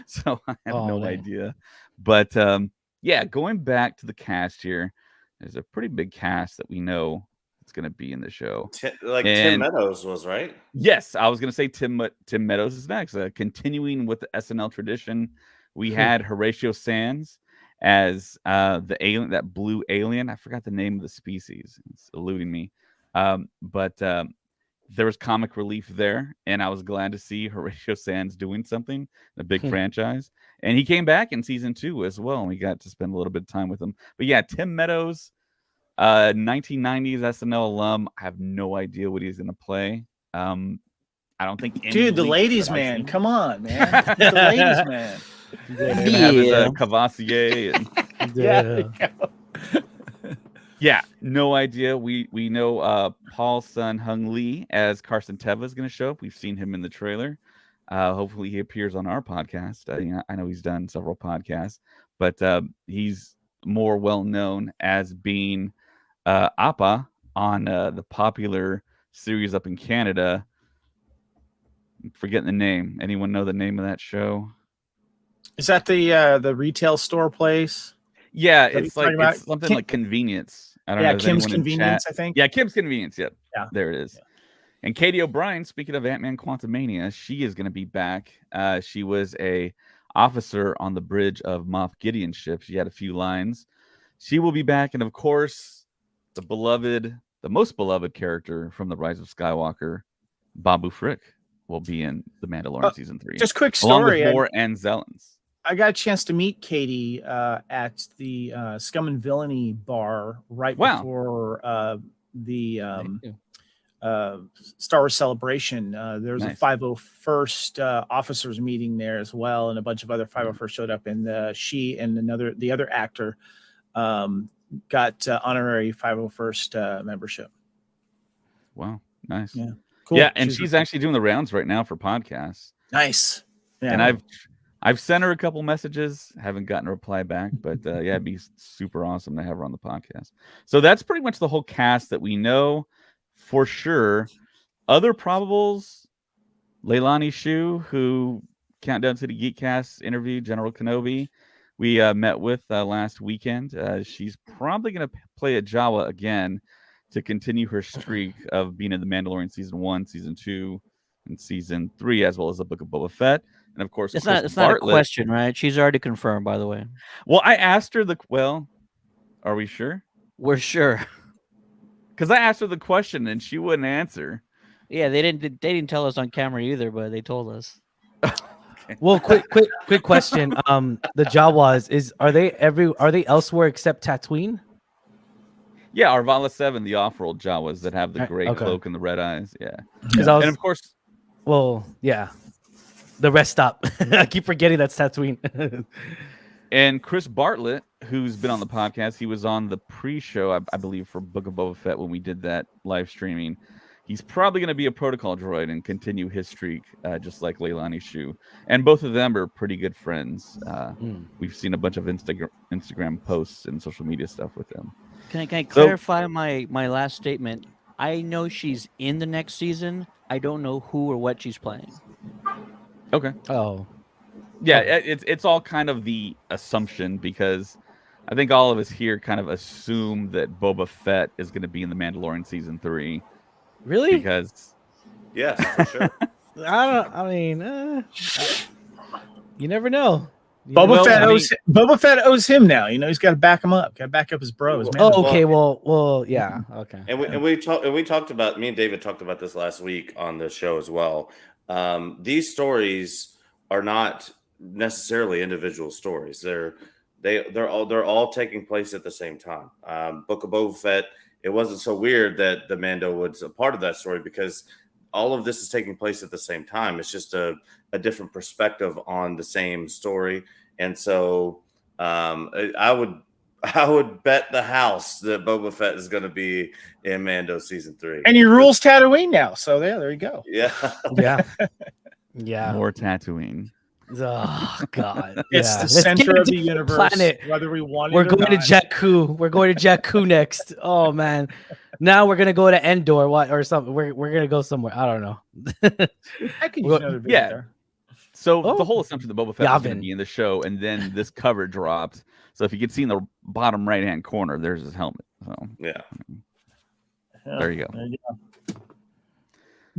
S1: So I have no idea. But going back to the cast here, there's a pretty big cast that we know it's going to be in the show.
S3: Tim Meadows was, right?
S1: Yes, I was going to say Tim Meadows is next. Continuing with the SNL tradition We had Horatio Sands as the alien, that blue alien. I forgot the name of the species. It's eluding me. But there was comic relief there, and I was glad to see Horatio Sands doing something, a big franchise. And he came back in season 2 as well, and we got to spend a little bit of time with him. But yeah, Tim Meadows, 1990s SNL alum. I have no idea what he's going to play. I don't think any
S4: Dude, the
S1: leaks
S4: ladies
S1: that I've
S4: man.
S1: seen.
S4: Come on, man. The ladies man.
S1: He's gonna have his
S5: Yeah.
S1: Cavassier and yeah, no idea. We know Paul Sun Hung Lee as Carson Teva is going to show up. We've seen him in the trailer. Hopefully he appears on our podcast. I know he's done several podcasts, but he's more well known as being Appa on the popular series up in Canada. I'm forgetting the name. Anyone know the name of that show?
S4: Is that the retail store place?
S1: Yeah,
S4: What are you
S1: it's like
S4: talking about?
S1: it's something
S4: Kim-
S1: like convenience. I don't
S4: Yeah,
S1: know. Is
S4: Kim's
S1: anyone in chat?
S4: Convenience, I think.
S1: Yeah, Kim's Convenience. Yep.
S4: Yeah.
S1: There it is. And Katie O'Brien, speaking of Ant-Man Quantumania, she is going to be back. She was a officer on the bridge of Moff Gideon's ship. She had a few lines. She will be back. And of course, the most beloved character from The Rise of Skywalker, Babu Frick, will be in The Mandalorian Season 3.
S4: Just quick
S1: along with
S4: story.
S1: Moore and Zellens.
S4: I got a chance to meet Katie at the Scum and Villainy bar right before the Star Wars Celebration. There was a 501st officers meeting there as well, and a bunch of other 501st showed up, and she and the other actor got honorary 501st membership.
S1: Wow, nice.
S4: Yeah, cool.
S1: Yeah, and she's actually doing the rounds right now for podcasts.
S4: Nice. Yeah.
S1: And I've sent her a couple messages, haven't gotten a reply back, but yeah, it'd be super awesome to have her on the podcast. So that's pretty much the whole cast that we know for sure. Other probables, Leilani Shu, who Countdown to the Geekcast interviewed General Kenobi, we met with last weekend. She's probably going to play a Jawa again to continue her streak of being in The Mandalorian Season 1, Season 2, and Season 3, as well as the Book of Boba Fett. And of course,
S5: it's not a question, right? She's already confirmed, by the way.
S1: Well, I asked her are we sure?
S5: We're sure.
S1: Because I asked her the question and she wouldn't answer.
S5: Yeah, they didn't tell us on camera either, but they told us.
S1: Okay.
S2: Well, quick question. The Jawas are they elsewhere except Tatooine?
S1: Yeah, Arvala 7, the off-world Jawas that have the gray cloak and the red eyes. Yeah. And of course,
S2: well, yeah. The rest stop. I keep forgetting that's Tatooine.
S1: And Chris Bartlett, who's been on the podcast, he was on the pre-show, I believe, for Book of Boba Fett when we did that live streaming. He's probably going to be a protocol droid and continue his streak, just like Leilani Shu. And both of them are pretty good friends. We've seen a bunch of Instagram posts and social media stuff with them.
S5: Can I clarify my last statement? I know she's in the next season. I don't know who or what she's playing.
S1: Okay.
S2: Oh.
S1: Yeah, it's all kind of the assumption, because I think all of us here kind of assume that Boba Fett is going to be in The Mandalorian Season 3.
S2: Really?
S1: Because
S3: yes, for sure.
S2: You never know.
S4: Boba Fett owes him now. You know, he's got to back him up. Got to back up his bros. Man.
S2: Oh, okay. Well, yeah. Okay.
S3: And we talked about, me and David talked about this last week on the show as well. These stories are not necessarily individual stories. They're all taking place at the same time. Book of Boba Fett, it wasn't so weird that the Mando was a part of that story, because all of this is taking place at the same time. It's just a different perspective on the same story. And so I would bet the house that Boba Fett is going to be in Mando Season 3.
S4: And he rules Tatooine now. So there you go.
S3: Yeah.
S2: Yeah. Yeah.
S1: more Tatooine.
S2: Oh God.
S4: It's
S2: Yeah.
S4: the
S2: Let's
S4: center
S2: get
S4: of the
S2: into
S4: universe,
S2: planet.
S4: whether we want it
S2: We're
S4: or
S2: going to
S4: not.
S2: Jakku. We're going to Jakku next. Oh man. Now we're gonna go to Endor or something. We're gonna go somewhere. I don't know.
S4: I could use another visit
S1: yeah.
S4: there.
S1: So the whole assumption that Boba Fett was going
S2: Yavin.
S1: to be in the show, and then this cover dropped. So if you can see in the bottom right-hand corner, there's his helmet. So
S3: Yeah.
S1: there you go.
S4: There you go.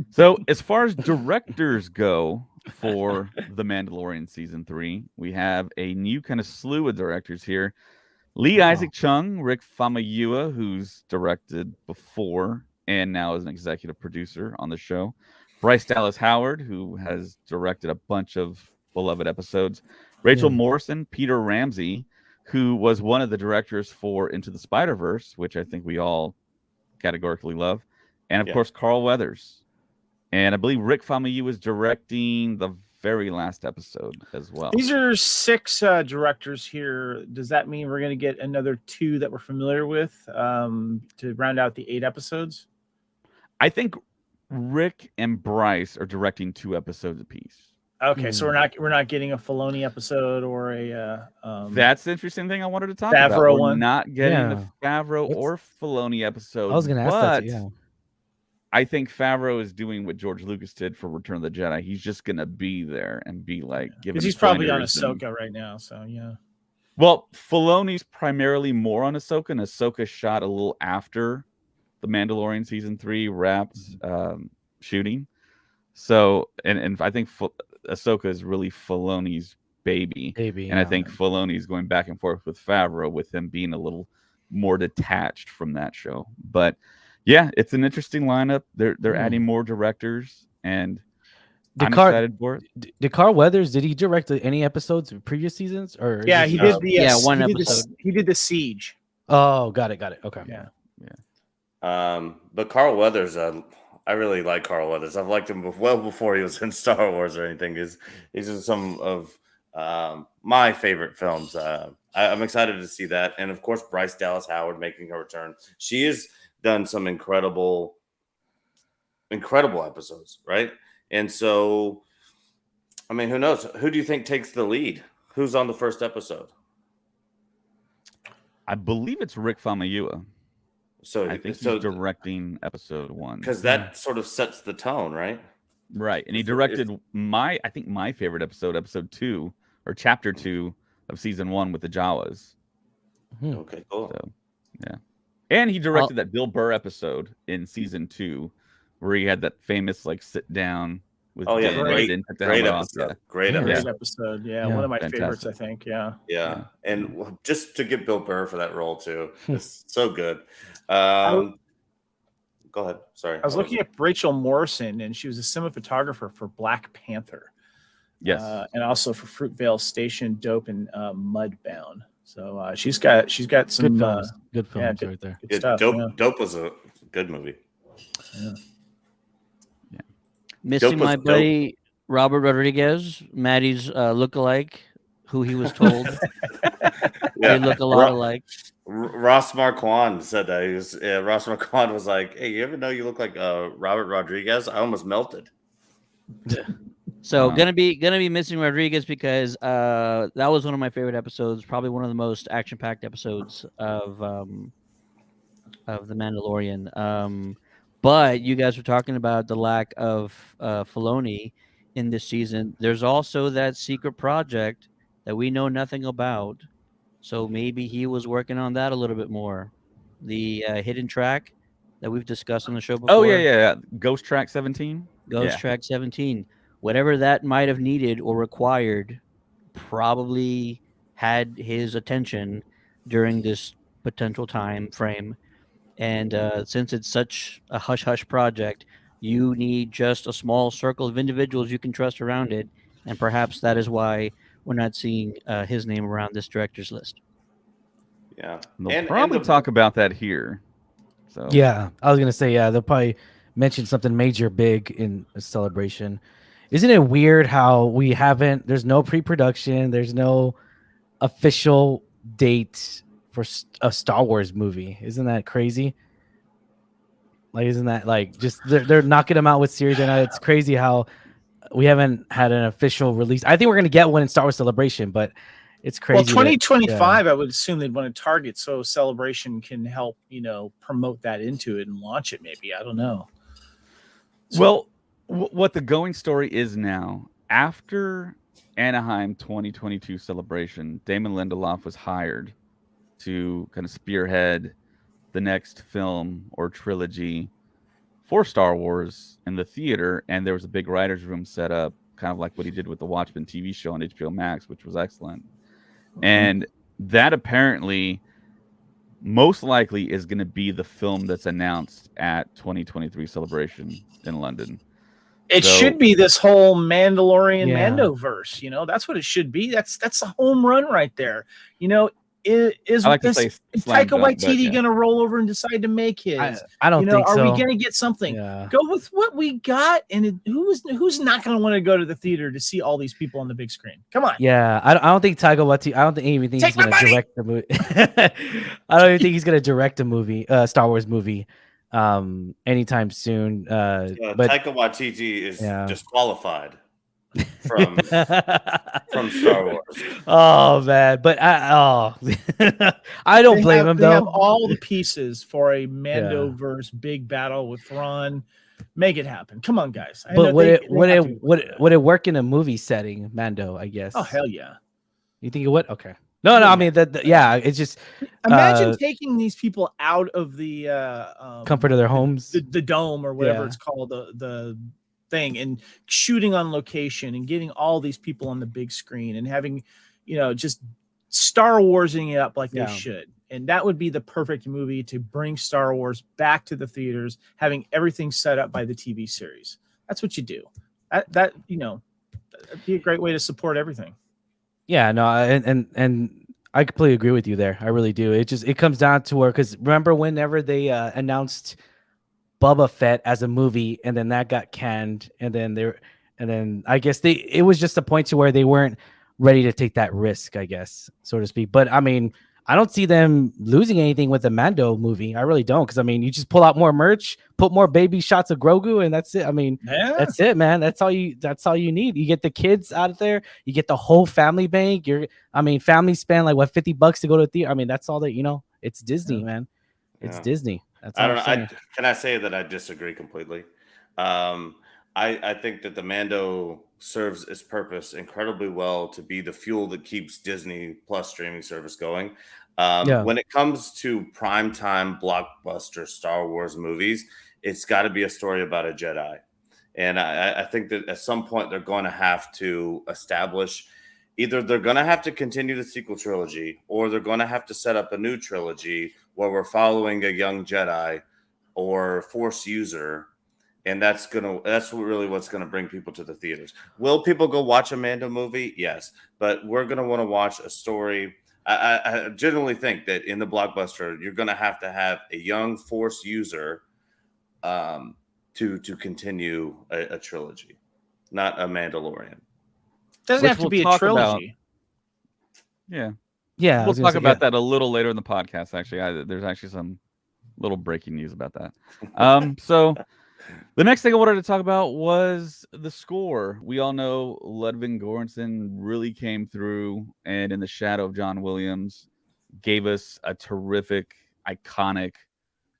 S1: So as far as directors go for The Mandalorian Season 3. We have a new kind of slew of directors here. Lee Isaac Chung, Rick Famuyiwa, who's directed before and now is an executive producer on the show. Bryce Dallas Howard, who has directed a bunch of beloved episodes. Rachel Morrison, Peter Ramsey, who was one of the directors for Into the Spider-Verse, which I think we all categorically love. And, of course, Carl Weathers. And I believe Rick Famuyiwa was directing the very last episode as well.
S4: These are 6 directors here. Does that mean we're going to get another 2 that we're familiar with to round out the 8 episodes?
S1: I think Rick and Bryce are directing 2 episodes apiece.
S4: Okay, so we're not getting a Filoni episode or a.
S1: That's the interesting thing I wanted to talk
S4: Favreau
S1: about. We're
S4: one.
S1: not getting the Favreau or Filoni episode.
S2: I was going to ask that too,
S1: I think Favreau is doing what George Lucas did for Return of the Jedi. He's just going to be there and be like,
S4: because he's probably on Ahsoka right now. So, yeah.
S1: Well, Filoni's primarily more on Ahsoka, and Ahsoka shot a little after The Mandalorian Season 3 wrapped shooting. So, and I think Ahsoka is really Filoni's baby. And I think Filoni's going back and forth with Favreau, with him being a little more detached from that show. But yeah, it's an interesting lineup. They're adding more directors, and I'm excited for it.
S2: Did Carl Weathers, did he direct any episodes of previous seasons? Or
S4: yeah, he did
S5: one episode.
S4: He did the Siege.
S2: Oh, got it. Okay.
S4: Yeah.
S3: But Carl Weathers, I really like Carl Weathers. I've liked him well before he was in Star Wars or anything. He's in some of my favorite films. I'm excited to see that. And of course, Bryce Dallas Howard making her return. She has done some incredible episodes, right? And so, I mean, who knows? Who do you think takes the lead? Who's on the first episode?
S1: I believe it's Rick Famuyiwa.
S3: So
S1: I think he's directing episode 1.
S3: Because that sort of sets the tone, right?
S1: Right. And he directed my favorite episode 2, or chapter 2 of season 1 with the Jawas.
S3: Okay, cool.
S1: So, yeah. And he directed that Bill Burr episode in season 2 where he had that famous sit down with
S3: great episode. Great
S4: episode. Yeah, one of my favorites, I think. Yeah. And
S3: just to get Bill Burr for that role too, it's so good. Go ahead. Sorry.
S4: I was looking at Rachel Morrison, and she was a cinematographer for Black Panther.
S1: Yes.
S4: And also for Fruitvale Station, Dope, and Mudbound. So she's got some
S2: good films right there.
S4: Good stuff,
S3: Dope was a good movie.
S4: Yeah.
S5: Missing my buddy Robert Rodriguez, Maddie's lookalike, who he was told they look a lot alike.
S3: Ross Marquand said that. Ross Marquand was like, "Hey, you ever know you look like Robert Rodriguez?" I almost melted.
S5: So gonna be missing Rodriguez because that was one of my favorite episodes, probably one of the most action-packed episodes of The Mandalorian. But you guys were talking about the lack of Filoni in this season. There's also that secret project that we know nothing about. So maybe he was working on that a little bit more. The hidden track that we've discussed on the show before.
S1: Oh, yeah. Ghost Track 17?
S5: Track 17. Whatever that might have needed or required probably had his attention during this potential time frame. And since it's such a hush-hush project, you need just a small circle of individuals you can trust around it. And perhaps that is why we're not seeing his name around this director's list.
S3: Yeah.
S1: They'll probably talk about that here. So
S2: yeah, I was going to say, they'll probably mention something major big in a celebration. Isn't it weird how there's no pre-production, there's no official date for a Star Wars movie? Isn't that crazy? Isn't that just they're knocking them out with series, and it's crazy how we haven't had an official release. I think we're gonna get one in Star Wars Celebration, but it's crazy.
S4: Well, 2025, I would assume they'd want to target so Celebration can help promote that into it and launch it. Maybe, I don't know.
S1: Well, what the going story is now, after Anaheim 2022 Celebration, Damon Lindelof was hired to kind of spearhead the next film or trilogy for Star Wars in the theater, and there was a big writer's room set up kind of like what he did with the Watchmen TV show on HBO Max, which was excellent. And that apparently most likely is going to be the film that's announced at 2023 Celebration in London.
S4: It
S1: So-
S4: should be this whole Mandalorian
S2: Yeah.
S4: Mandoverse. You know, that's what it should be. That's a home run right there. You know, is
S1: I like to
S4: this,
S1: say
S4: is
S1: slam
S4: Taika
S1: dunk, but
S4: Waititi
S1: yeah.
S4: going to roll over and decide to make his?
S2: I don't
S4: you know,
S2: think
S4: are
S2: so.
S4: we going to get something?
S2: Yeah.
S4: Go with what we got, and who's not going to want to go to the theater to see all these people on the big screen? Come on.
S2: Yeah, I don't think Taika Waititi. I don't think even think
S4: Take
S2: he's
S4: my
S2: gonna
S4: money!
S2: direct the movie. I don't even think he's gonna direct a movie, Star Wars movie, anytime soon. But
S3: Taika Waititi is
S2: Yeah.
S3: disqualified from Star Wars.
S2: Oh man, but I don't
S4: They
S2: blame
S4: have,
S2: him
S4: they have
S2: though.
S4: all the pieces for a Mandoverse big battle with Thrawn. Make it happen. Come on, guys. I know
S2: But would
S4: they
S2: it
S4: have
S2: would
S4: to
S2: it
S4: do
S2: would
S4: that.
S2: would it work in a movie setting, Mando? I guess.
S4: Oh hell yeah!
S2: You think it would? Okay. No, I mean yeah, it's just
S4: Imagine taking these people out of the
S2: comfort of their homes.
S4: the dome or whatever
S2: Yeah.
S4: it's called, the thing, and shooting on location and getting all these people on the big screen and having, you know, just Star Warsing it up like
S2: Yeah.
S4: they should. And that would be the perfect movie to bring Star Wars back to the theaters, having everything set up by the TV series. That's what you do. That you know, that'd be a great way to support everything.
S2: Yeah, no, and I completely agree with you there. I really do. It comes down to where, because remember whenever they announced Boba Fett as a movie, and then that got canned, and then I guess it was just a point to where they weren't ready to take that risk, I guess, so to speak. But I mean, I don't see them losing anything with the Mando movie. I really don't, because I mean, you just pull out more merch, put more baby shots of Grogu, and that's it. I mean,
S4: Yeah.
S2: that's it, man. That's all you need. You get the kids out of there, you get the whole family bank. Families spend like what, $50 to go to a theater. I mean, that's all that, you know, it's Disney, man. It's
S3: Yeah.
S2: Disney. That's
S3: I
S2: all
S3: don't
S2: I'm
S3: know.
S2: saying.
S3: Can I say that I disagree completely? I think that the Mando serves its purpose incredibly well to be the fuel that keeps Disney Plus streaming service going.
S2: Yeah.
S3: When it comes to primetime blockbuster Star Wars movies, it's got to be a story about a Jedi. And I think that at some point they're going to have to establish, either they're going to have to continue the sequel trilogy, or they're going to have to set up a new trilogy where we're following a young Jedi or Force user. And that's really what's going to bring people to the theaters. Will people go watch a Mando movie? Yes. But we're going to want to watch a story. I generally think that in the blockbuster, you're going to have a young Force user to continue a trilogy, not a Mandalorian.
S4: Doesn't
S1: Which
S4: have to
S1: we'll
S4: be a
S1: talk about.
S4: trilogy.
S1: Yeah.
S2: Yeah, I
S1: We'll
S2: was gonna
S1: talk
S2: say,
S1: about
S2: yeah.
S1: that a little later in the podcast. Actually, there's actually some little breaking news about that. So the next thing I wanted to talk about was the score. We all know Ludwig Göransson really came through, and in the shadow of John Williams, gave us a terrific, iconic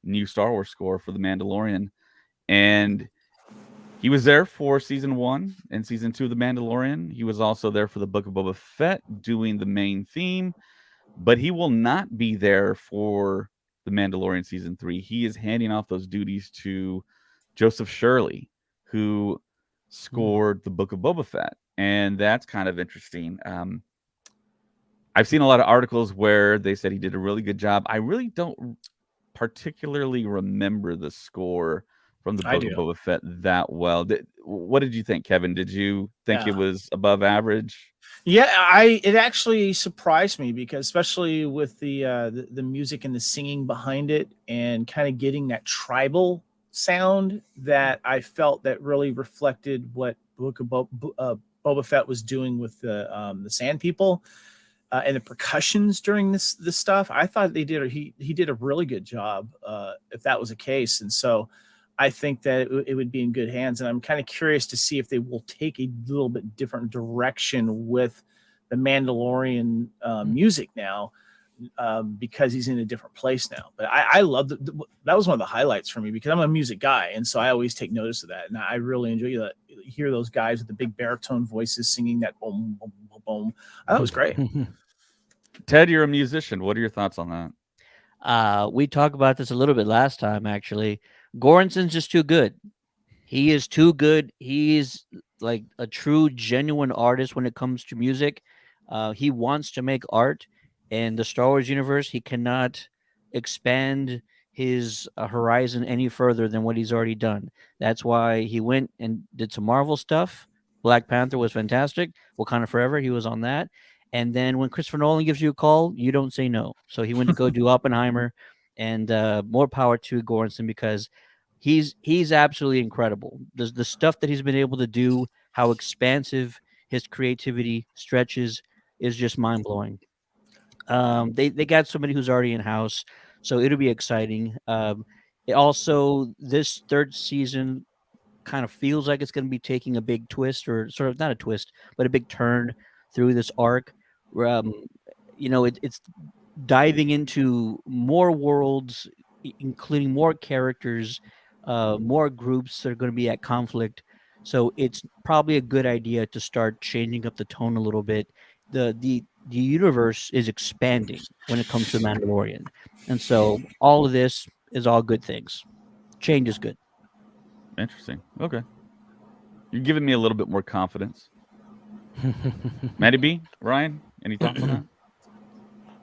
S1: new Star Wars score for The Mandalorian. And he was there for season 1 and season 2 of The Mandalorian. He was also there for the Book of Boba Fett doing the main theme, but he will not be there for The Mandalorian season 3. He is handing off those duties to Joseph Shirley, who scored the Book of Boba Fett. And that's kind of interesting. I've seen a lot of articles where they said he did a really good job. I really don't particularly remember the score from the
S4: I
S1: Book of
S4: do.
S1: Boba Fett that well. What did you think, Kevin? Did you think
S4: Yeah.
S1: it was above average?
S4: Yeah, it actually surprised me, because especially with the music and the singing behind it, and kind of getting that tribal sound that I felt that really reflected what Book of Boba Fett was doing with the Sand People, and the percussions during this stuff. I thought he did a really good job, if that was the case. And so I think that it would be in good hands. And I'm kind of curious to see if they will take a little bit different direction with the Mandalorian music now, because he's in a different place now. But I love that was one of the highlights for me, because I'm a music guy, and so I always take notice of that. And I really enjoy that. Hear those guys with the big baritone voices singing that boom, boom, boom, boom. That was great.
S1: Ted, you're a musician. What are your thoughts on that?
S5: We talked about this a little bit last time, actually. Goranson's just too good. He is too good. He's like a true genuine artist when it comes to music. He wants to make art, and the Star Wars universe, he cannot expand his horizon any further than what he's already done. That's why he went and did some Marvel stuff. Black Panther was fantastic. Wakanda Forever, he was on that. And then when Christopher Nolan gives you a call, you don't say no. So he went to go do Oppenheimer, and more power to Goranson, because he's absolutely incredible. The stuff that he's been able to do, how expansive his creativity stretches, is just mind blowing. They got somebody who's already in house, so it'll be exciting. Also, this third season kind of feels like it's going to be taking a big twist, or sort of not a twist, but a big turn through this arc. Where, it's diving into more worlds, including more characters, more groups that are going to be at conflict. So it's probably a good idea to start changing up the tone a little bit. The universe is expanding when it comes to the Mandalorian, and so all of this is all good things. Change is good.
S1: Interesting. Okay. You're giving me a little bit more confidence. Matty B, Ryan, any thoughts on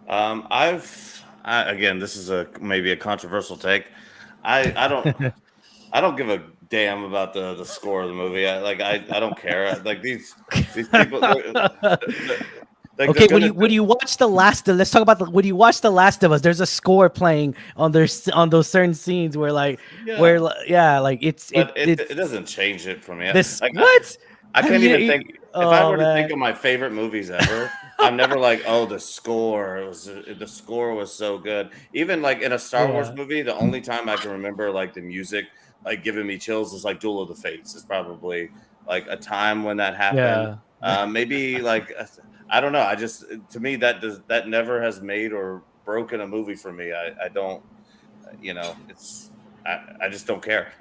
S1: that?
S3: Again, this is maybe a controversial take. I don't give a damn about the score of the movie. I don't care. Like these people.
S2: Okay, when you watch the last, let's talk about when you watch The Last of Us. There's a score playing on those certain scenes where like
S3: it doesn't change it for me.
S2: This
S3: Like,
S2: what?
S3: I can't even think. If I
S2: Oh,
S3: were to
S2: man.
S3: think of my favorite movies ever, I'm never like, oh, the score was so good. Even like in a Star Wars
S2: Yeah.
S3: movie, the only time I can remember like the music like giving me chills is like Duel of the Fates. Is probably like a time when that happened. Maybe like I don't know. I just, to me, that never has made or broken a movie for me. I don't, I just don't care.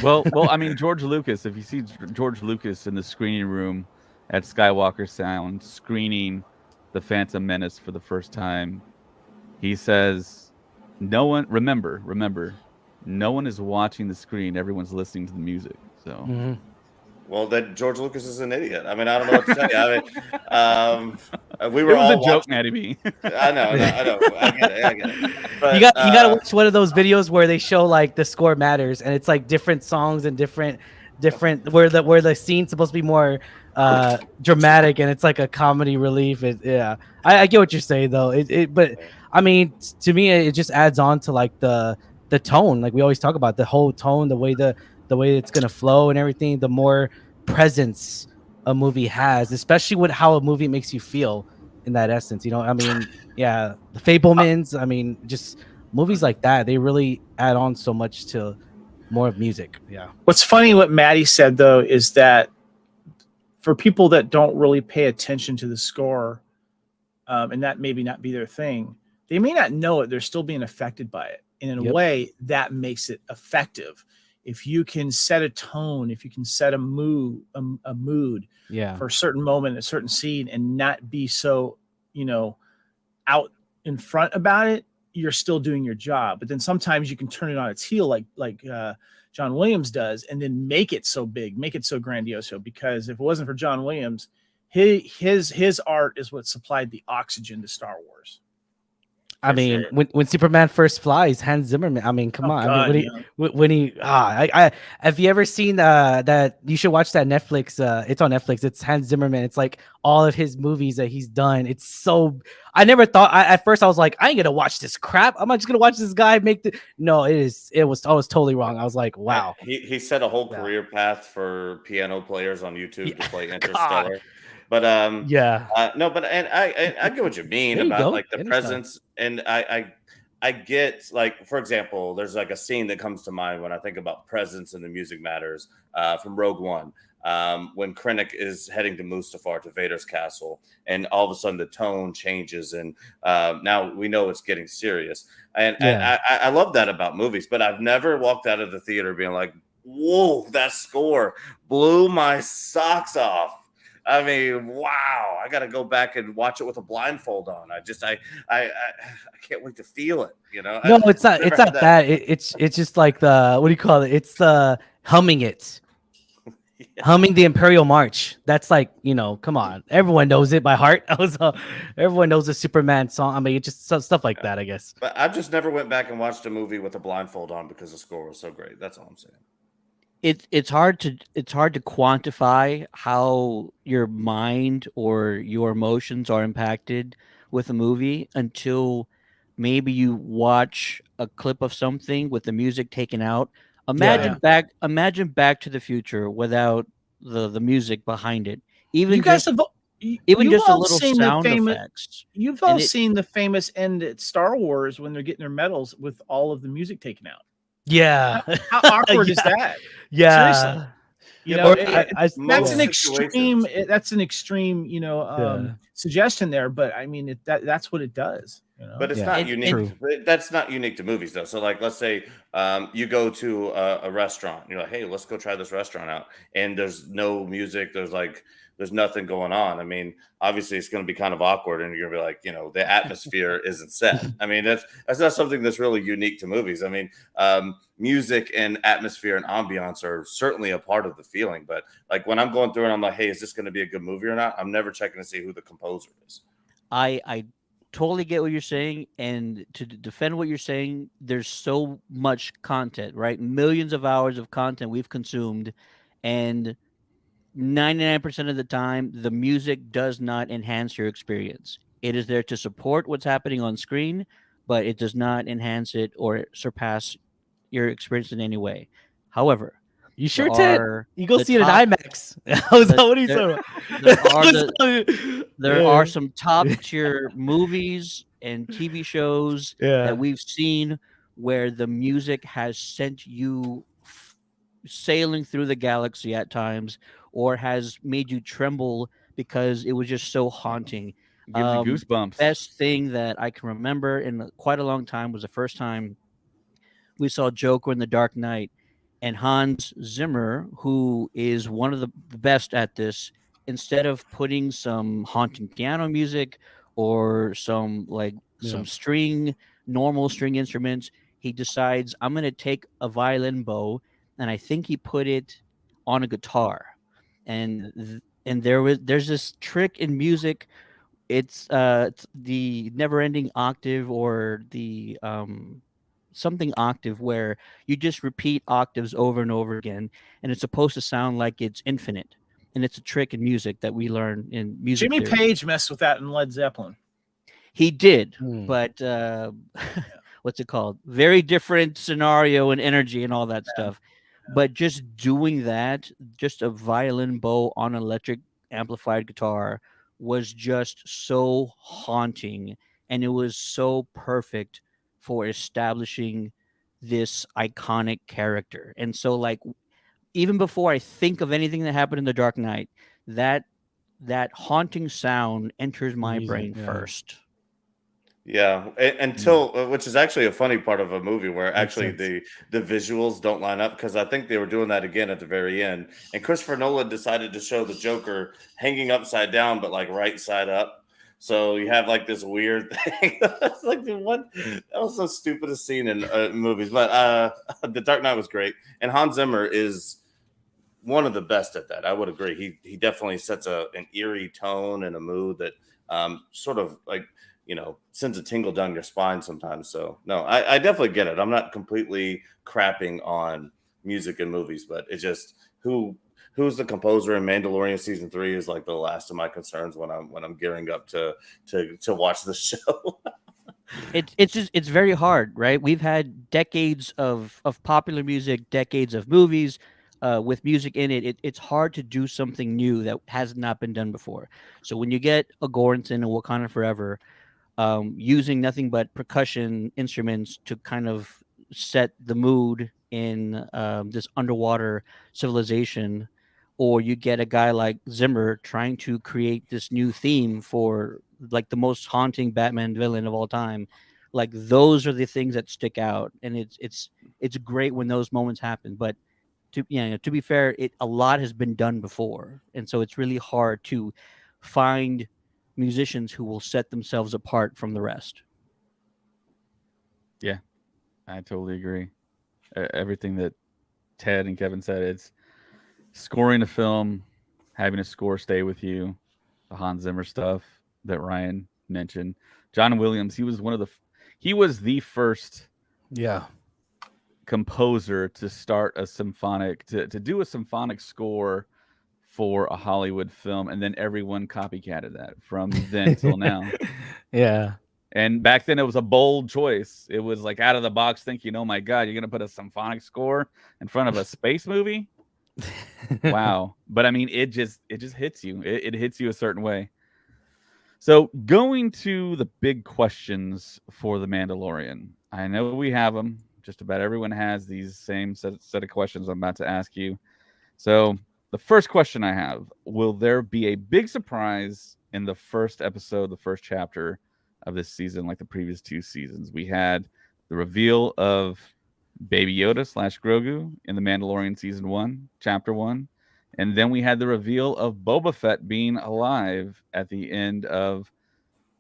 S1: Well, I mean, George Lucas. If you see George Lucas in the screening room at Skywalker Sound screening The Phantom Menace for the first time, he says, "No one, remember, no one is watching the screen. Everyone's listening to the music." So,
S2: Mhm.
S3: Well, then George Lucas is an idiot. I mean, I don't know what to tell you. We
S1: it
S3: were
S1: was a
S3: all
S1: joke,
S3: watching.
S1: Matty B.
S3: I know. I get it. But
S2: You gotta watch one of those videos where they show like the score matters, and it's like different songs and different where the scene's supposed to be more dramatic, and it's like a comedy relief. I get what you're saying though. But I mean, to me, it just adds on to like the tone. Like we always talk about the whole tone, the way it's gonna flow and everything. The more presence a movie has, especially with how a movie makes you feel in that essence. I mean, yeah, the Fablemans. I mean, just movies like that, they really add on so much to more of music. Yeah.
S4: What's funny, what Maddie said though, is that for people that don't really pay attention to the score, and that maybe not be their thing, they may not know it. They're still being affected by it. And in a way, that makes it effective. If you can set a tone, if you can set a mood, for a certain moment, a certain scene, and not be so, out in front about it, you're still doing your job. But then sometimes you can turn it on its heel, like John Williams does, and then make it so big, make it so grandiose. Because if it wasn't for John Williams, his art is what supplied the oxygen to Star Wars.
S2: I mean, when Superman first flies, Hans Zimmerman. I mean, come on.
S4: God,
S2: I mean, when he have you ever seen that? You should watch that Netflix. It's on Netflix. It's Hans Zimmerman. It's like all of his movies that he's done. It's so. I never thought. At first, I was like, I ain't gonna watch this crap. I'm not just gonna watch this guy make the. No, it is. It was. I was totally wrong. I was like, wow.
S3: He set a whole career path for piano players on YouTube to play
S2: God.
S3: Interstellar. But no, but and I get what you mean about like the presence, and I get, like, for example, there's like a scene that comes to mind when I think about presence and the music matters from Rogue One, when Krennic is heading to Mustafar, to Vader's castle, and all of a sudden the tone changes, and now we know it's getting serious, and I love that about movies, but I've never walked out of the theater being like, whoa, that score blew my socks off. I mean, wow! I got to go back and watch it with a blindfold on. I can't wait to feel it.
S2: No, it's not. It's not that. It's just like the, what do you call it? It's the humming it. humming the Imperial March. That's like, come on, everyone knows it by heart. Everyone knows the Superman song. I mean, it's just stuff like that, I guess.
S3: But I've just never went back and watched a movie with a blindfold on because the score was so great. That's all I'm saying.
S5: It's hard to quantify how your mind or your emotions are impacted with a movie until maybe you watch a clip of something with the music taken out.
S2: Yeah.
S5: Imagine Back to the Future without the music behind it.
S4: You guys have
S5: Even
S4: you've
S5: just a
S4: all
S5: little
S4: seen the
S5: sound
S4: famous
S5: effects.
S4: you've
S5: And
S4: all
S5: it,
S4: seen the famous end at Star Wars when they're getting their medals with all of the music taken out.
S2: Yeah.
S4: How awkward is
S2: Yeah.
S4: that?
S2: Yeah.
S4: Seriously.
S3: Yeah,
S2: Or
S3: but
S4: That's
S3: most
S4: an extreme.
S3: situations,
S4: That's an extreme,
S2: Yeah.
S4: suggestion there. But I mean, that's what it does.
S3: but it's
S2: Yeah.
S3: not
S5: and,
S3: unique.
S5: and
S2: True.
S3: That's not unique to movies, though. So, like, let's say you go to a restaurant. You're like, "Hey, let's go try this restaurant out," and there's no music. There's nothing going on. I mean, obviously, it's going to be kind of awkward, and you're going to be like, the atmosphere isn't set. I mean, that's not something that's really unique to movies. I mean, music and atmosphere and ambiance are certainly a part of the feeling. But like when I'm going through and I'm like, "Hey, is this going to be a good movie or not?" I'm never checking to see who the composer is.
S5: I totally get what you're saying, and to defend what you're saying, there's so much content, right? Millions of hours of content we've consumed, and 99% of the time, the music does not enhance your experience. It is there to support what's happening on screen, but it does not enhance it or surpass your experience in any way. However,
S2: You
S5: there
S2: sure, Ted?
S5: are
S2: You go
S5: the
S2: see it in
S5: top
S2: IMAX. I was
S5: the
S2: what are you
S5: there
S2: talking
S5: there are
S2: about?
S5: there are some top tier movies and TV shows that
S2: Yeah.
S5: we've seen where the music has sent you sailing through the galaxy at times or has made you tremble because it was just so haunting.
S1: Gives you
S5: The
S1: goosebumps.
S5: best thing that I can remember in quite a long time was the first time we saw Joker in the Dark Knight, and Hans Zimmer, who is one of the best at this, instead of putting some haunting piano music or
S2: Yeah.
S5: some normal string instruments, he decides I'm going to take a violin bow, and I think he put it on a guitar, and there's this trick in music. It's the never ending octave or the something octave where you just repeat octaves over and over again, and it's supposed to sound like it's infinite. And it's a trick in music that we learn in music
S4: Jimmy
S5: theory.
S4: Page messed with that in Led Zeppelin.
S5: He did,
S2: Hmm.
S5: but what's it called? Very different scenario and energy and all that stuff. But just doing that, just a violin bow on an electric amplified guitar was just so haunting, and it was so perfect for establishing this iconic character. And so like even before I think of anything that happened in The Dark Knight, that that haunting sound enters
S2: The
S5: my
S2: music,
S5: brain
S2: yeah.
S5: first.
S3: Yeah, until which is actually a funny part of a movie where
S2: Makes
S3: actually
S2: sense.
S3: the visuals don't line up because I think they were doing that again at the very end, and Christopher Nolan decided to show the Joker hanging upside down but like right side up. So you have like this weird thing. It's like that was the stupidest scene in movies. But The Dark Knight was great, and Hans Zimmer is one of the best at that. I would agree. He definitely sets an eerie tone and a mood that sort of like sends a tingle down your spine sometimes. So no, I definitely get it. I'm not completely crapping on music and movies, but it's just who's the composer in Mandalorian season 3 is like the last of my concerns when I'm gearing up to watch the show.
S5: It's very hard, right? We've had decades of popular music, decades of movies with music in it. It's hard to do something new that has not been done before. So when you get a Goranson and Wakanda Forever, using nothing but percussion instruments to kind of set the mood in this underwater civilization, or you get a guy like Zimmer trying to create this new theme for like the most haunting Batman villain of all time. Like those are the things that stick out, and it's great when those moments happen. But to be fair, a lot has been done before, and so it's really hard to find musicians who will set themselves apart from the rest.
S1: Yeah, I totally agree. Everything that Ted and Kevin said, scoring a film, having a score stay with you, the Hans Zimmer stuff that Ryan mentioned. John Williams, he was he was the first
S2: Yeah.
S1: composer to start a to do a symphonic score for a Hollywood film, and then everyone copycatted that from then till now.
S2: Yeah.
S1: And back then it was a bold choice. It was like out of the box thinking, oh my God, you're going to put a symphonic score in front of a space movie? Wow. But I mean, it just hits you. It hits you a certain way. So going to the big questions for The Mandalorian. I know we have them. Just about everyone has these same set of questions I'm about to ask you. So the first question I have, will there be a big surprise in the first episode, the first chapter of this season, like the previous 2 seasons? We had the reveal of Baby Yoda / Grogu in The Mandalorian season 1, chapter 1. And then we had the reveal of Boba Fett being alive at the end of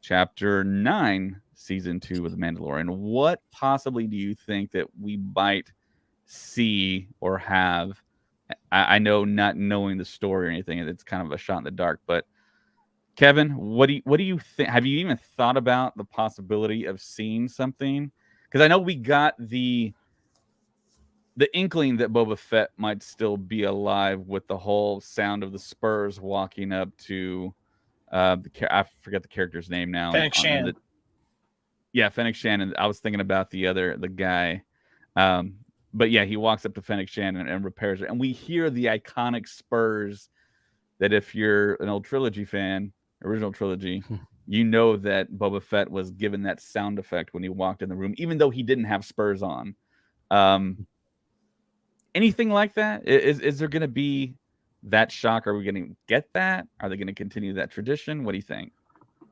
S1: chapter 9, season 2 of The Mandalorian. What possibly do you think that we might see or have? I know, not knowing the story or anything, it's kind of a shot in the dark. But Kevin, what do you think? Have you even thought about the possibility of seeing something? Because I know we got the inkling that Boba Fett might still be alive with the whole sound of the Spurs walking up to I forget the character's name now.
S4: Fennec Shand.
S1: Yeah, Fennec Shand. And I was thinking about the guy. But yeah, he walks up to Fennec Shand and repairs it. And we hear the iconic Spurs that if you're an old trilogy fan, original trilogy, you know that Boba Fett was given that sound effect when he walked in the room, even though he didn't have Spurs on. Anything like that? Is there going to be that shock? Are we going to get that? Are they going to continue that tradition? What do you think?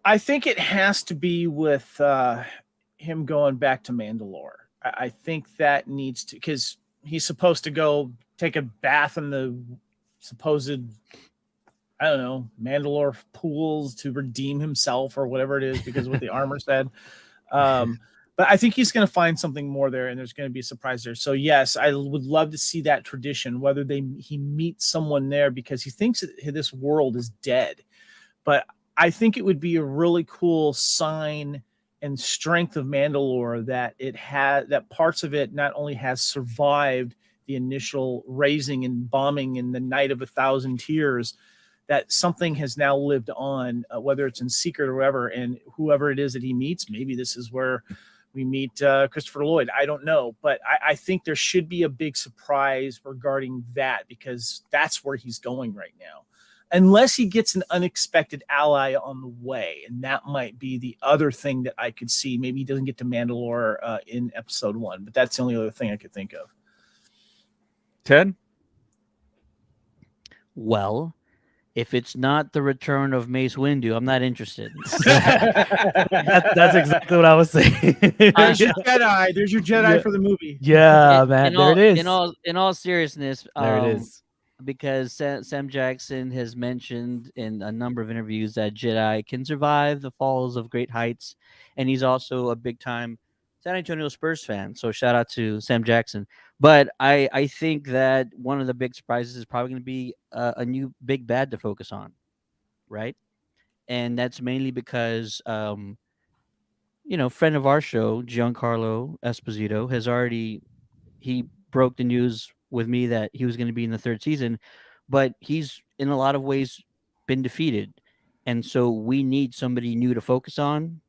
S4: I think it has to be with him going back to Mandalore. I think that needs to, because he's supposed to go take a bath in the supposed, I don't know, Mandalore pools to redeem himself or whatever it is because of what the armor said. But I think he's going to find something more there, and there's going to be a surprise there. So yes, I would love to see that tradition, whether he meets someone there because he thinks that this world is dead. But I think it would be a really cool sign and strength of Mandalore that that parts of it not only has survived the initial raising and bombing in the Night of 1,000 Tears, that something has now lived on, whether it's in secret or whatever, and whoever it is that he meets, maybe this is where we meet Christopher Lloyd. I don't know, but I think there should be a big surprise regarding that because that's where he's going right now. Unless he gets an unexpected ally on the way. And that might be the other thing that I could see. Maybe he doesn't get to Mandalore in episode 1, but that's the only other thing I could think of.
S1: Ted?
S5: Well, if it's not the return of Mace Windu, I'm not interested.
S2: That's exactly what I was saying.
S4: There's your Jedi. There's your Jedi for the movie.
S2: Yeah, man. There it is.
S5: In all seriousness,
S2: There it is.
S5: Because Sam Jackson has mentioned in a number of interviews that Jedi can survive the falls of great heights, and he's also a big-time San Antonio Spurs fan. So shout out to Sam Jackson. But I think that one of the big surprises is probably going to be a new big bad to focus on, right? And that's mainly because, friend of our show, Giancarlo Esposito, he broke the news with me that he was going to be in the 3rd season, but he's in a lot of ways been defeated. And so we need somebody new to focus on,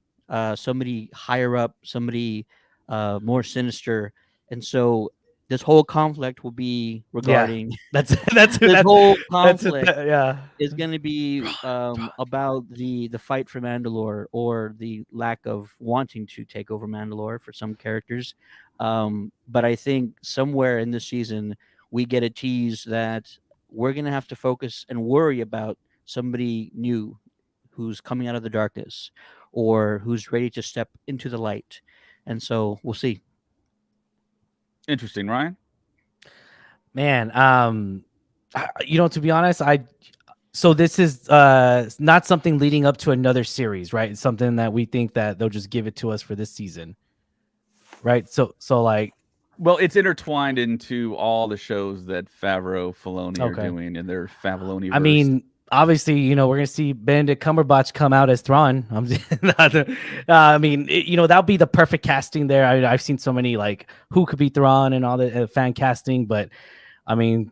S5: somebody higher up, somebody more sinister. And so this whole conflict will be regarding
S2: That's
S5: whole conflict
S2: yeah.
S5: is going to be about the fight for Mandalore or the lack of wanting to take over Mandalore for some characters. But I think somewhere in this season, we get a tease that we're going to have to focus and worry about somebody new who's coming out of the darkness or who's ready to step into the light. And so we'll see.
S1: Interesting, Ryan?
S2: Man, to be honest, so this is not something leading up to another series, right? It's something that we think that they'll just give it to us for this season. Right? So like
S1: Well, it's intertwined into all the shows that Favreau, Filoni are
S2: Okay.
S1: doing in their Favloni.
S2: I mean, obviously, you know, we're gonna see Benedict Cumberbatch come out as Thrawn. I mean, that would be the perfect casting there. I've seen so many like who could be Thrawn and all the fan casting, but I mean,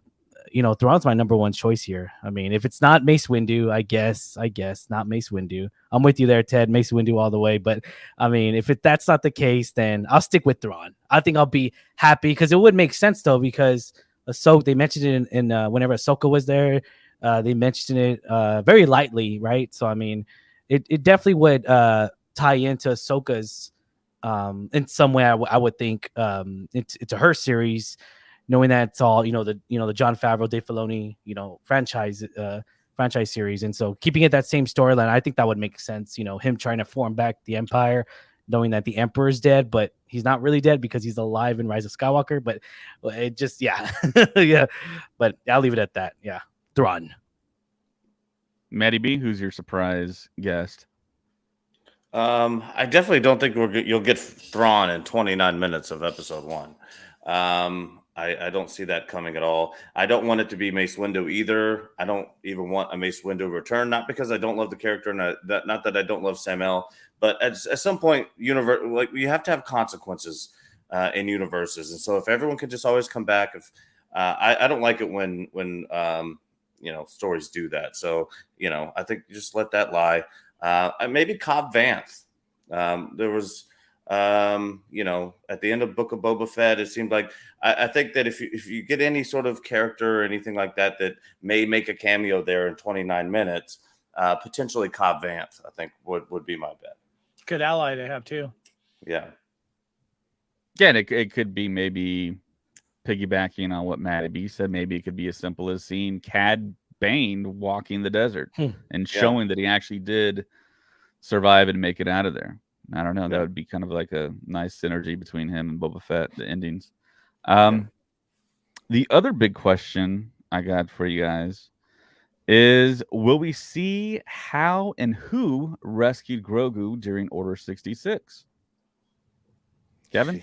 S2: Thrawn's my number one choice here. I mean, if it's not Mace Windu, I guess not Mace Windu. I'm with you there, Ted. Mace Windu all the way. But I mean, if that's not the case, then I'll stick with Thrawn. I think I'll be happy because it would make sense though, because Ahsoka, they mentioned it in whenever Ahsoka was there, they mentioned it very lightly, right? So I mean, it definitely would tie into Ahsoka's in some way. I would think into her series, knowing that it's all the Jon Favreau, Dave Filoni franchise series, and so keeping it that same storyline, I think that would make sense. Him trying to form back the Empire, knowing that the Emperor is dead, but he's not really dead because he's alive in Rise of Skywalker. But it just yeah. But I'll leave it at that. Yeah, Thrawn.
S3: Maddie
S1: B, who's your surprise guest?
S3: I definitely don't think you'll get Thrawn in 29 minutes of episode 1. I don't see that coming at all. I don't want it to be Mace Windu either. I don't even want a Mace Windu return, not because I don't love the character, not that I don't love Sam-El, but at some point, you have to have consequences in universes. And so if everyone could just always come back, I don't like it when stories do that. So, I think just let that lie. Maybe Cobb Vanth. There was, at the end of Book of Boba Fett, it seemed like I think that if you get any sort of character or anything like that may make a cameo there in 29 minutes, potentially Cobb Vanth, I think would be my bet.
S4: Good ally to have too.
S3: Yeah.
S1: Again, it could be maybe piggybacking on what Maddie B said. Maybe it could be as simple as seeing Cad Bane walking the desert and showing that he actually did survive and make it out of there. I don't know. Yeah. That would be kind of like a nice synergy between him and Boba Fett, the endings. The other big question I got for you guys is, will we see how and who rescued Grogu during Order 66? Kevin?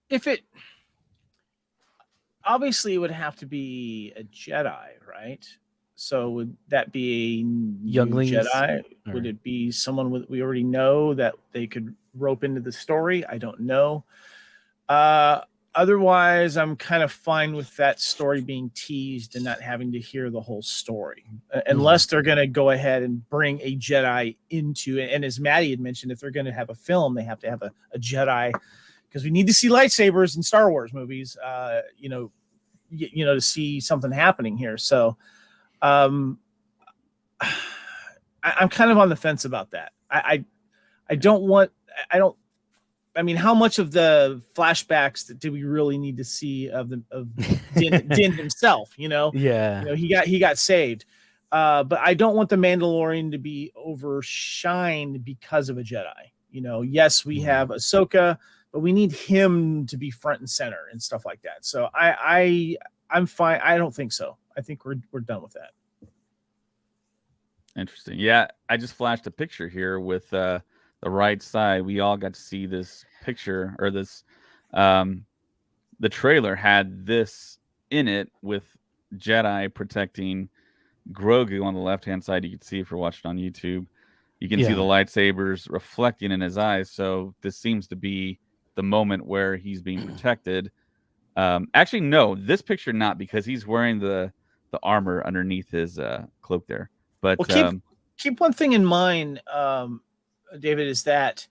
S4: If it obviously it would have to be a Jedi, right? So would that be a
S2: youngling
S4: Jedi? Or would it be someone we already know that they could rope into the story? I don't know. Otherwise, I'm kind of fine with that story being teased and not having to hear the whole story, unless they're going to go ahead and bring a Jedi into it. And as Maddie had mentioned, if they're going to have a film, they have to have a Jedi, because we need to see lightsabers in Star Wars movies, to see something happening here. So I'm kind of on the fence about that. I mean, how much of the flashbacks do we really need to see of Din himself?
S2: Yeah.
S4: He got saved, but I don't want the Mandalorian to be overshined because of a Jedi. Yes, we have Ahsoka, but we need him to be front and center and stuff like that. So I'm fine. I don't think so. I think we're done with that.
S1: Interesting. Yeah, I just flashed a picture here with the right side. We all got to see this picture, or this the trailer had this in it with Jedi protecting Grogu on the left-hand side. You can see if you're watching on YouTube. You can see the lightsabers reflecting in his eyes. So this seems to be the moment where he's being protected. Actually, no, this picture not, because he's wearing the armor underneath his cloak there. But
S4: keep one thing in mind, David, is that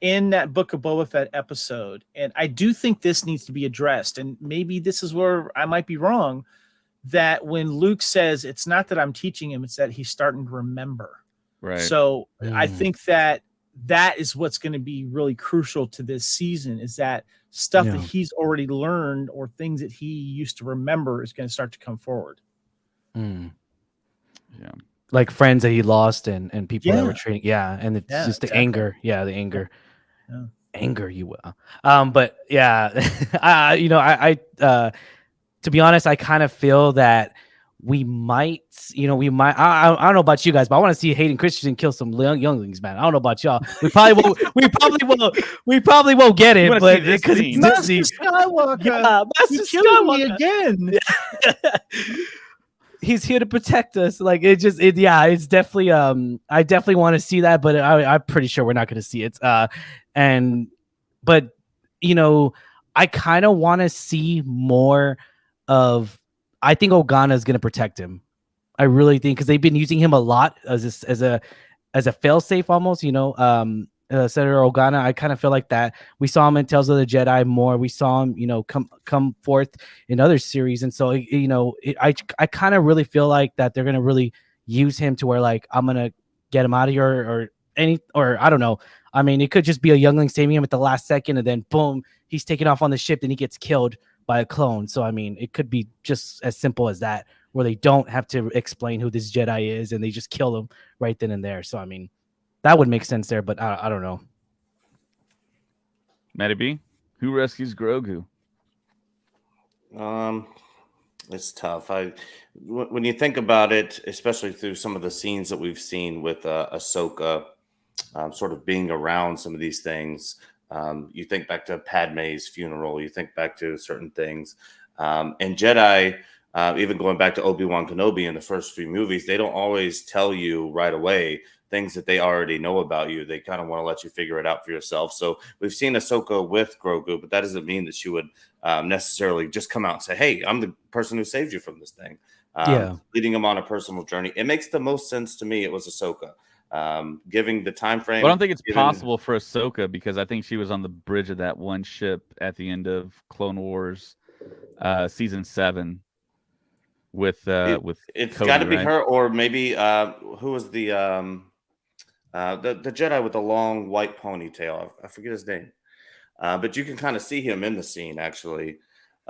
S4: in that Book of Boba Fett episode, and I do think this needs to be addressed, and maybe this is where I might be wrong, that when Luke says it's not that I'm teaching him, it's that he's starting to remember.
S1: Right.
S4: So I think that is what's going to be really crucial to this season, is that stuff that he's already learned or things that he used to remember is going to start to come forward.
S2: Yeah. Like friends that he lost and people that were treating. Yeah. And it's just the anger. Yeah. The anger. Yeah. Anger, you will. But yeah, I to be honest, I kind of feel that we might, I don't know about you guys, but I want to see Hayden Christensen kill some younglings, man. I don't know about y'all. We probably won't. We probably won't get it,
S1: wanna
S2: but
S1: see this
S2: because
S1: scene.
S2: it's
S4: Master
S2: Disney.
S4: Skywalker,
S2: Yeah, Master
S4: you're killing me
S2: Skywalker.
S4: again.
S2: He's here to protect us. Like it's definitely I definitely want to see that, but I'm pretty sure we're not going to see it. But I kind of want to see more of. I think Ogana is going to protect him. I really think because they've been using him a lot as a failsafe almost. Senator Ogana. I kind of feel like that. We saw him in Tales of the Jedi more. We saw him, come forth in other series, and so I kind of really feel like that they're gonna really use him to where like I'm gonna get him out of here or I don't know. I mean, it could just be a youngling saving him at the last second, and then boom, he's taken off on the ship, and he gets killed by a clone. So I mean, it could be just as simple as that, where they don't have to explain who this Jedi is, and they just kill him right then and there. So I mean. That would make sense there, but I don't know.
S1: Matty B, who rescues Grogu?
S3: It's tough. When you think about it, especially through some of the scenes that we've seen with Ahsoka, sort of being around some of these things, you think back to Padme's funeral, you think back to certain things, and Jedi. Even going back to Obi-Wan Kenobi in the first few movies, they don't always tell you right away things that they already know about you. They kind of want to let you figure it out for yourself. So we've seen Ahsoka with Grogu, but that doesn't mean that she would necessarily just come out and say, hey, I'm the person who saved you from this thing. Leading him on a personal journey. It makes the most sense to me. It was Ahsoka. Giving the time frame.
S1: Well, I don't think it's possible for Ahsoka because I think she was on the bridge of that one ship at the end of Clone Wars season 7. It's
S3: got to be her, or maybe who was the Jedi with the long white ponytail? I forget his name, but you can kind of see him in the scene actually.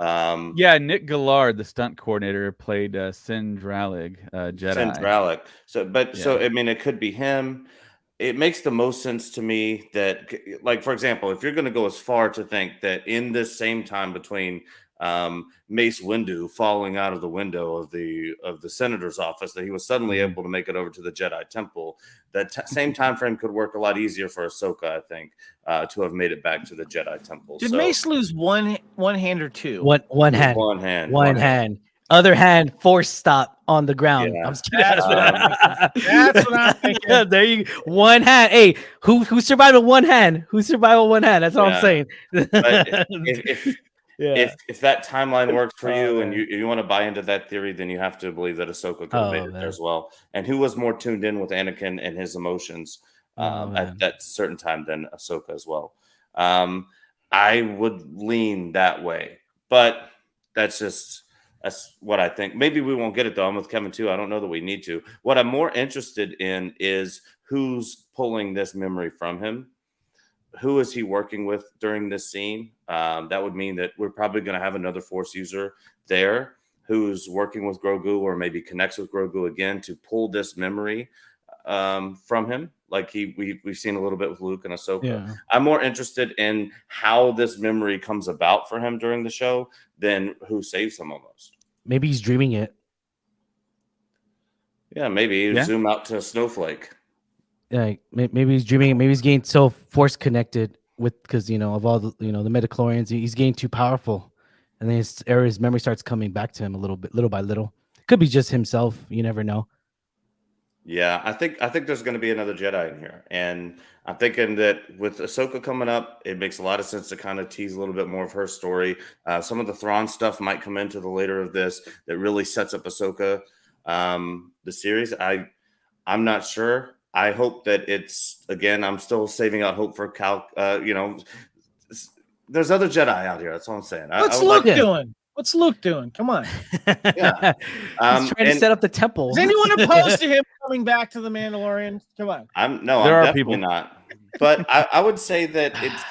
S1: Nick Gillard, the stunt coordinator, played Sin Dralig, Jedi.
S3: Sin Dralig. So I mean, it could be him. It makes the most sense to me that, like, for example, if you're going to go as far to think that in this same time between Mace Windu falling out of the window of the senator's office, that he was suddenly able to make it over to the Jedi Temple. That same time frame could work a lot easier for Ahsoka, I think, to have made it back to the Jedi Temple.
S4: Did Mace lose one hand or two?
S2: One hand. One hand. Other hand, force stop on the ground.
S3: Yeah.
S2: I'm just kidding.
S4: That's what I'm thinking.
S2: There you go. One hand. Hey, who survived with one hand? Who survived with one hand? That's all I'm saying.
S3: But if that timeline works for you and you want to buy into that theory, then you have to believe that Ahsoka could have made it there as well. And who was more tuned in with Anakin and his emotions at that certain time than Ahsoka as well? I would lean that way, but that's what I think. Maybe we won't get it though. I'm with Kevin too. I don't know that we need to. What I'm more interested in is who's pulling this memory from him. Who is he working with during this scene? That would mean that we're probably going to have another Force user there who's working with Grogu or maybe connects with Grogu again to pull this memory from him. Like we've seen a little bit with Luke and Ahsoka.
S2: Yeah.
S3: I'm more interested in how this memory comes about for him during the show than who saves him almost.
S2: Maybe he's dreaming it.
S3: Yeah, maybe zoom out to Snowflake.
S2: Yeah, maybe he's dreaming it. Maybe he's getting so force connected with because of all the the midichlorians. He's getting too powerful, and then his memory starts coming back to him a little by little. Could be just himself. You never know.
S3: Yeah, I think there's going to be another Jedi in here, and I'm thinking that with Ahsoka coming up, it makes a lot of sense to kind of tease a little bit more of her story. Some of the Thrawn stuff might come into the later of this that really sets up Ahsoka, the series. I'm not sure. I hope that it's again. I'm still saving out hope for Cal. There's other Jedi out here. That's all I'm saying.
S4: What's Luke doing? What's Luke doing? Come on.
S3: Yeah.
S2: He's trying to set up the temple.
S4: Is anyone opposed to him coming back to the Mandalorian? Come on.
S3: I'm definitely not. But I would say that it's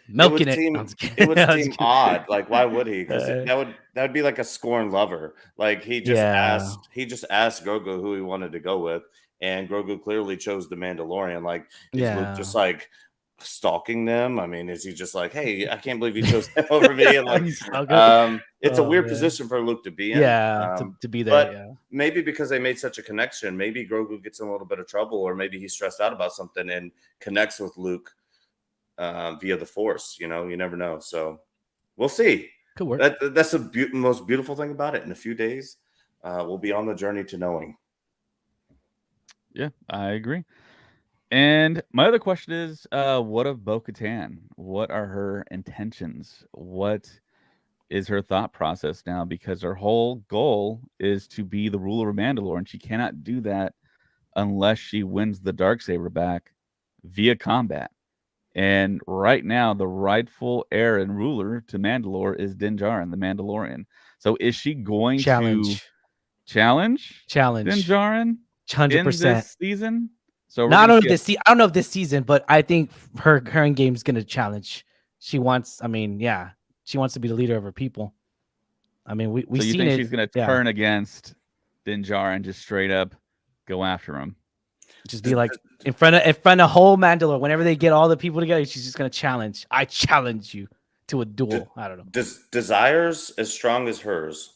S2: milking it.
S3: It would seem odd. Like, why would he? Because that would be like a scorned lover. Like he just asked Grogu who he wanted to go with, and Grogu clearly chose the Mandalorian. Like, is Luke just like stalking them? I mean, is he just like, hey, I can't believe you chose him over me? And like, it's a
S2: Oh,
S3: weird
S2: man.
S3: position for Luke to be in.
S2: Yeah, to be there.
S3: but
S2: Yeah.
S3: maybe because they made such a connection, maybe Grogu gets in a little bit of trouble, or maybe he's stressed out about something and connects with Luke via the Force. You never know. So we'll see.
S2: Could work.
S3: That's the most beautiful thing about it. In a few days, we'll be on the journey to knowing.
S1: Yeah, I agree. And my other question is, what of Bo-Katan? What are her intentions? What is her thought process now? Because her whole goal is to be the ruler of Mandalore, and she cannot do that unless she wins the Darksaber back via combat. And right now, the rightful heir and ruler to Mandalore is Din Djarin, the Mandalorian. So is she going to challenge Din Djarin in
S2: 100%.
S1: this season? So
S2: I don't know if this season, but I think her current game is gonna challenge. She wants. I mean, yeah, she wants to be the leader of her people. I mean, we
S1: So you
S2: seen
S1: think
S2: it.
S1: she's gonna turn against Din Djarin, just straight up go after him?
S2: Just be like in front of whole Mandalore. Whenever they get all the people together, she's just gonna challenge. I challenge you to a duel. I don't know.
S3: Desires as strong as hers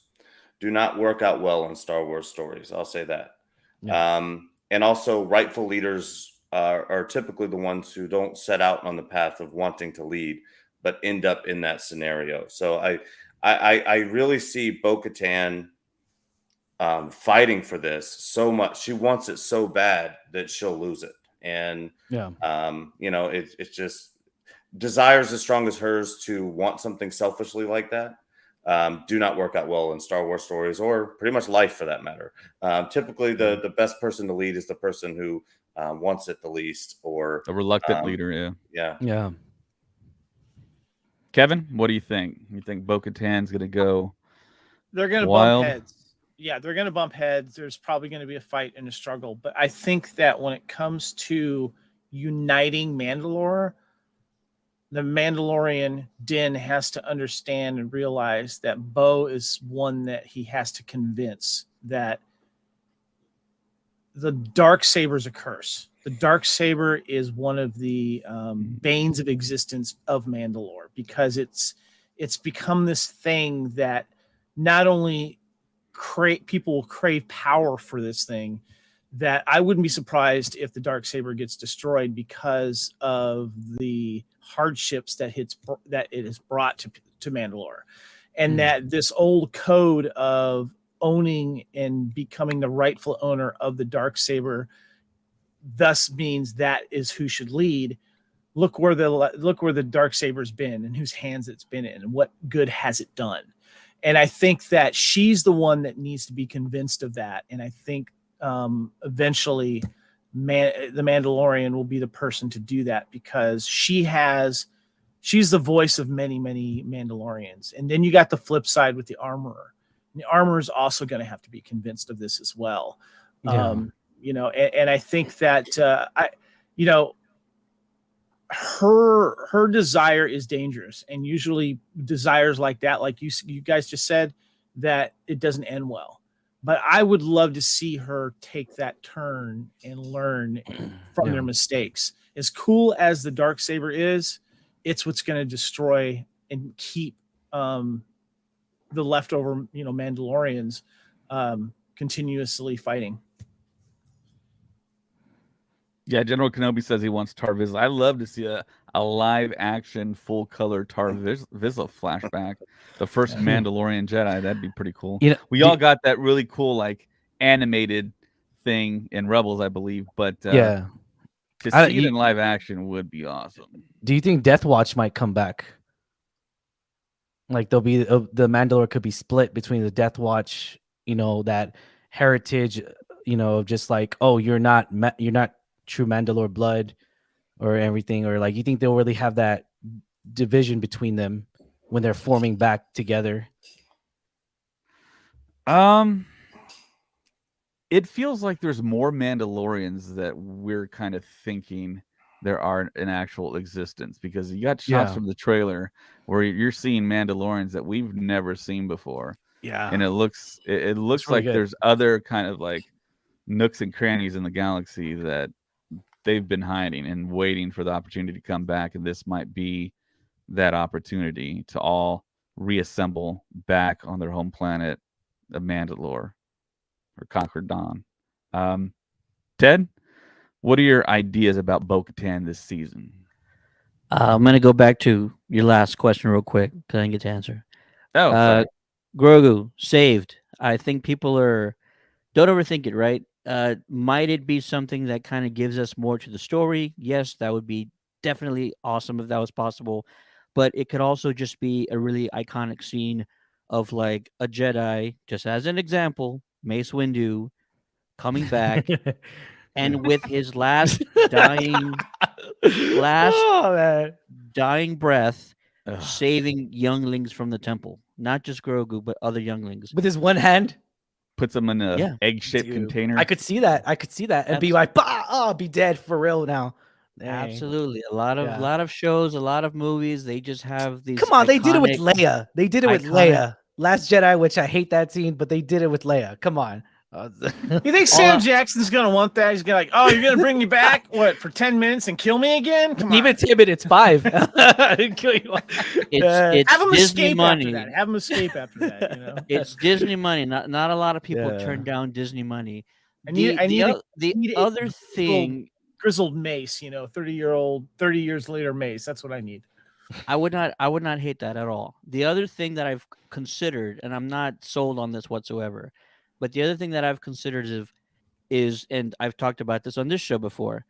S3: do not work out well in Star Wars stories. I'll say that.
S2: Yeah.
S3: And also, rightful leaders are typically the ones who don't set out on the path of wanting to lead, but end up in that scenario. So I really see Bo-Katan fighting for this so much. She wants it so bad that she'll lose it. And it's just desires as strong as hers to want something selfishly like that do not work out well in Star Wars stories, or pretty much life for that matter. Typically, the best person to lead is the person who wants it the least, or
S1: a reluctant leader.
S3: Yeah.
S1: Kevin, what do you think? You think Bo-Katan's going to go?
S4: They're going to bump heads. Yeah, they're going to bump heads. There's probably going to be a fight and a struggle. But I think that when it comes to uniting Mandalore, the Mandalorian Din has to understand and realize that Bo is one that he has to convince that the Darksaber is a curse. The Darksaber is one of the banes of existence of Mandalore, because it's become this thing that not only people will crave power for this thing, that I wouldn't be surprised if the Darksaber gets destroyed because of the hardships that it has brought to Mandalore. And that this old code of owning and becoming the rightful owner of the Darksaber thus means that is who should lead. Look where the Darksaber's been and whose hands it's been in and what good has it done. And I think that she's the one that needs to be convinced of that. And I think eventually the Mandalorian will be the person to do that, because she's the voice of many, many Mandalorians. And then you got the flip side with the Armorer. And the Armorer is also going to have to be convinced of this as well.
S2: Yeah.
S4: And I think that her desire is dangerous, and usually desires like that, like you guys just said, that it doesn't end well. But I would love to see her take that turn and learn from their mistakes. As cool as the Darksaber is, it's what's going to destroy and keep the leftover, Mandalorians continuously fighting.
S1: Yeah, General Kenobi says he wants Tar Vizsla. I love to see a live action, full color Tar Vizsla flashback. The first Mandalorian Jedi. That'd be pretty cool. We all got that really cool, like, animated thing in Rebels, I believe. But to see it in live action would be awesome.
S2: Do you think Death Watch might come back? Like, there'll be the Mandalore could be split between the Death Watch, that heritage, just like, oh, you're not true Mandalore blood or everything, or like, you think they'll really have that division between them when they're forming back together?
S1: It feels like there's more Mandalorians that we're kind of thinking there are in actual existence, because you got shots from the trailer where you're seeing Mandalorians that we've never seen before.
S2: Yeah.
S1: And it looks really like good. There's other kind of like nooks and crannies in the galaxy that they've been hiding and waiting for the opportunity to come back, and this might be that opportunity to all reassemble back on their home planet of Mandalore or Conquer Dawn. Ted, what are your ideas about Bo-Katan this season?
S5: I'm gonna go back to your last question real quick because I didn't get to answer.
S1: Oh, sorry.
S5: Grogu saved. I think people don't overthink it, right? Might it be something that kind of gives us more to the story? Yes, that would be definitely awesome if that was possible. But it could also just be a really iconic scene of like a Jedi, just as an example, Mace Windu coming back and with his last
S2: Oh man.
S5: dying breath,
S1: Ugh.
S5: saving younglings from the temple. Not just Grogu, but other younglings.
S2: With his one hand.
S1: Puts them in a
S5: Yeah.
S1: egg-shaped
S2: Dude,
S1: container.
S2: I could see that. I could see that and be like, bah, oh, be dead for real now. Dang.
S5: Absolutely. A lot
S2: Yeah.
S5: of shows, a lot of movies, they just have these
S2: Come on, they did it with
S5: iconic-
S2: Leia. They did it with
S5: iconic-
S2: Leia. Last Jedi, which I hate that scene, but they did it with Leia. Come on.
S4: You think
S5: All
S4: Sam
S5: I-
S4: Jackson's gonna want that? He's gonna like, oh, you're gonna bring me back? What, for 10 minutes and kill me again? Come on.
S2: Even timid, it's 5. Kill you.
S5: It's
S4: Have him
S5: Disney
S4: escape
S5: money.
S4: after that. Have him escape after that. You know.
S5: It's Disney money. Not a lot of people
S2: Yeah.
S5: turn down Disney money.
S4: I need
S5: The
S4: a
S5: other
S4: grizzled-
S5: thing
S4: grizzled Mace. You know, 30 years later Mace. That's what I need.
S5: I would not hate that at all. The other thing that I've considered, and I'm not sold on this whatsoever, but the other thing that I've considered is, and I've talked about this on this show before,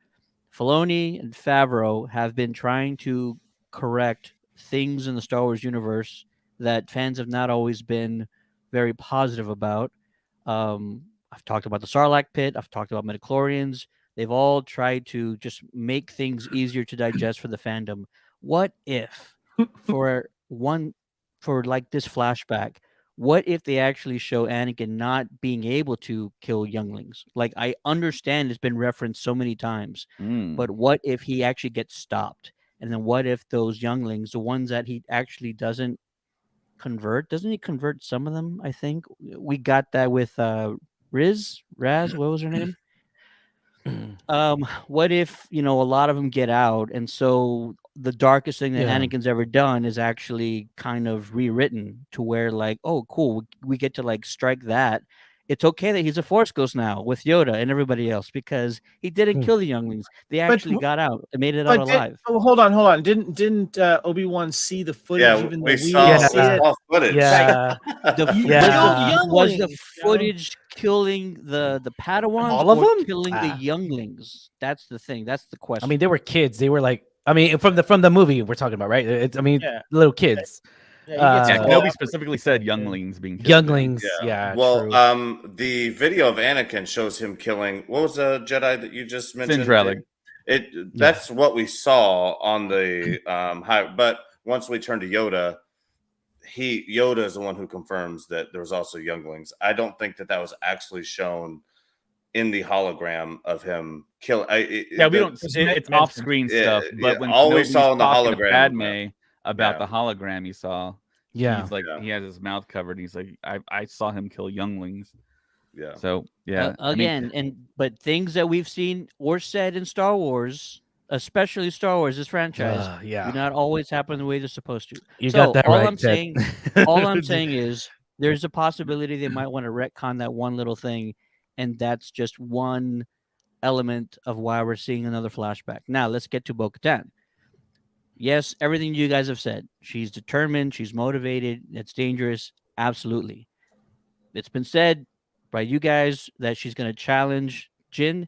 S5: Filoni and Favreau have been trying to correct things in the Star Wars universe that fans have not always been very positive about. I've talked about the Sarlacc pit. I've talked about midichlorians. They've all tried to just make things easier to digest for the fandom. What if, for like this flashback, what if they actually show Anakin not being able to kill younglings? Like, I understand it's been referenced so many times, but what if he actually gets stopped? And then what if those younglings, the ones that he actually doesn't he convert some of them? I think we got that with Raz, what was her name? What if, a lot of them get out, and so the darkest thing that
S2: Yeah.
S5: Anakin's ever done is actually kind of rewritten to where, like, oh, cool, we get to like strike that. It's okay that he's a Force ghost now with Yoda and everybody else because he didn't kill the younglings. They
S4: But-
S5: actually got out and made it out
S4: But
S5: alive.
S4: hold on. Didn't Obi-Wan see the footage?
S3: Yeah,
S4: even
S3: we
S4: though
S3: saw,
S2: Yeah.
S3: saw footage.
S2: Yeah.
S5: The,
S2: Yeah.
S5: was the
S4: younglings,
S5: footage killing the Padawans
S2: All of
S5: or
S2: them?
S5: killing the
S2: Ah.
S5: younglings? That's the thing. That's the question.
S2: I mean, they were kids. They were like, I mean, from the movie we're talking about, right? It's, I mean,
S4: Yeah.
S2: little kids,
S4: Yeah, he gets
S1: Yeah,
S2: Uh,
S1: Kenobi
S4: caught.
S1: specifically said younglings being killed.
S2: younglings. Yeah.
S3: Well,
S2: True.
S3: the video of Anakin shows him killing. What was the Jedi that you just mentioned?
S1: Sindralig.
S3: That's what we saw on the high. But once we turn to Yoda, Yoda is the one who confirms that there was also younglings. I don't think that was actually shown in the hologram of him killing.
S1: Yeah, we don't. It's off-screen stuff. But when
S3: all we
S1: Kenobi's
S3: saw in the
S1: talking to
S3: hologram,
S1: Padme about
S3: yeah.
S1: the hologram he saw,
S2: Yeah.
S1: he's like,
S3: Yeah.
S1: he has his mouth covered. And he's like, I saw him kill younglings.
S3: Yeah.
S1: So yeah,
S5: Again, but things that we've seen or said in Star Wars, especially Star Wars, this franchise,
S2: Yeah.
S5: do not always happen the way they're supposed to.
S2: You
S5: So
S2: got that
S5: all
S2: right.
S5: I'm
S2: Ted.
S5: saying, all I'm saying is there's a possibility they might want to retcon that one little thing, and that's just one element of why we're seeing another flashback. Now let's get to Bo-Katan. Yes, everything you guys have said. She's determined. She's motivated. It's dangerous. Absolutely. It's been said by you guys that she's going to challenge Jin.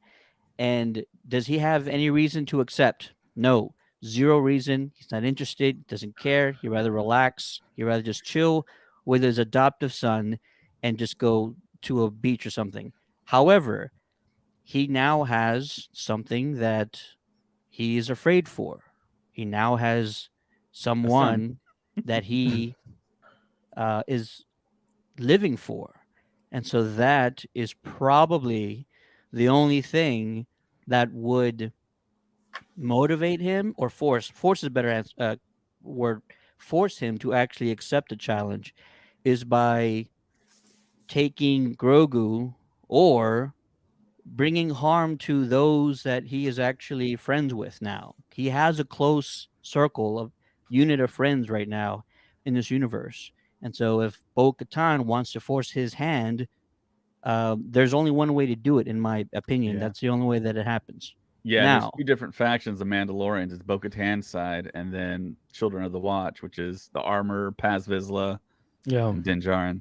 S5: And does he have any reason to accept? No. Zero reason. He's not interested. Doesn't care. He'd rather relax. He'd rather just chill with his adoptive son and just go to a beach or something. However, he now has something that he is afraid for. He now has someone that he is living for. And so that is probably the only thing that would motivate him or force is a better word, force him to actually accept a challenge is by taking Grogu or bringing harm to those that he is actually friends with now. He has a close circle of unit of friends right now, in this universe. And so if Bo-Katan wants to force his hand, there's only one way to do it, in my opinion.
S1: Yeah.
S5: That's the only way that it happens.
S1: Yeah,
S5: Now-
S1: there's two different factions of Mandalorians. It's Bo-Katan's side, and then Children of the Watch, which is the Armor, Paz Vizsla,
S2: Yeah.
S1: and Din Djarin.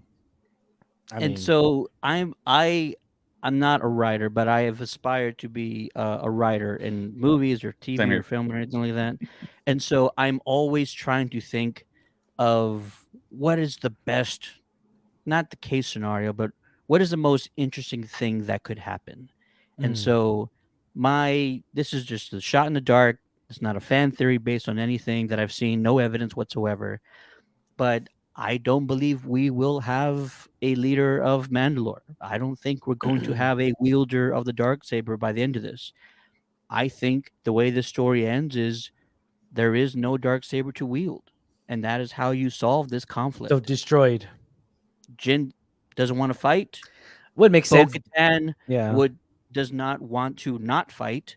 S5: So I'm not a writer, but I have aspired to be a writer in movies or TV
S1: Same here.
S5: or film or anything like that. And so I'm always trying to think of what is the best, not the case scenario, but what is the most interesting thing that could happen. And
S2: Mm.
S5: so this is just a shot in the dark. It's not a fan theory based on anything that I've seen, no evidence whatsoever. But I don't believe we will have a leader of Mandalore. I don't think we're going to have a wielder of the Darksaber by the end of this. I think the way this story ends is there is no Darksaber to wield. And that is how you solve this conflict.
S2: So destroyed.
S5: Jin doesn't want to fight.
S2: Would make sense.
S5: Bo-Katan
S2: Yeah.
S5: does not want to not fight.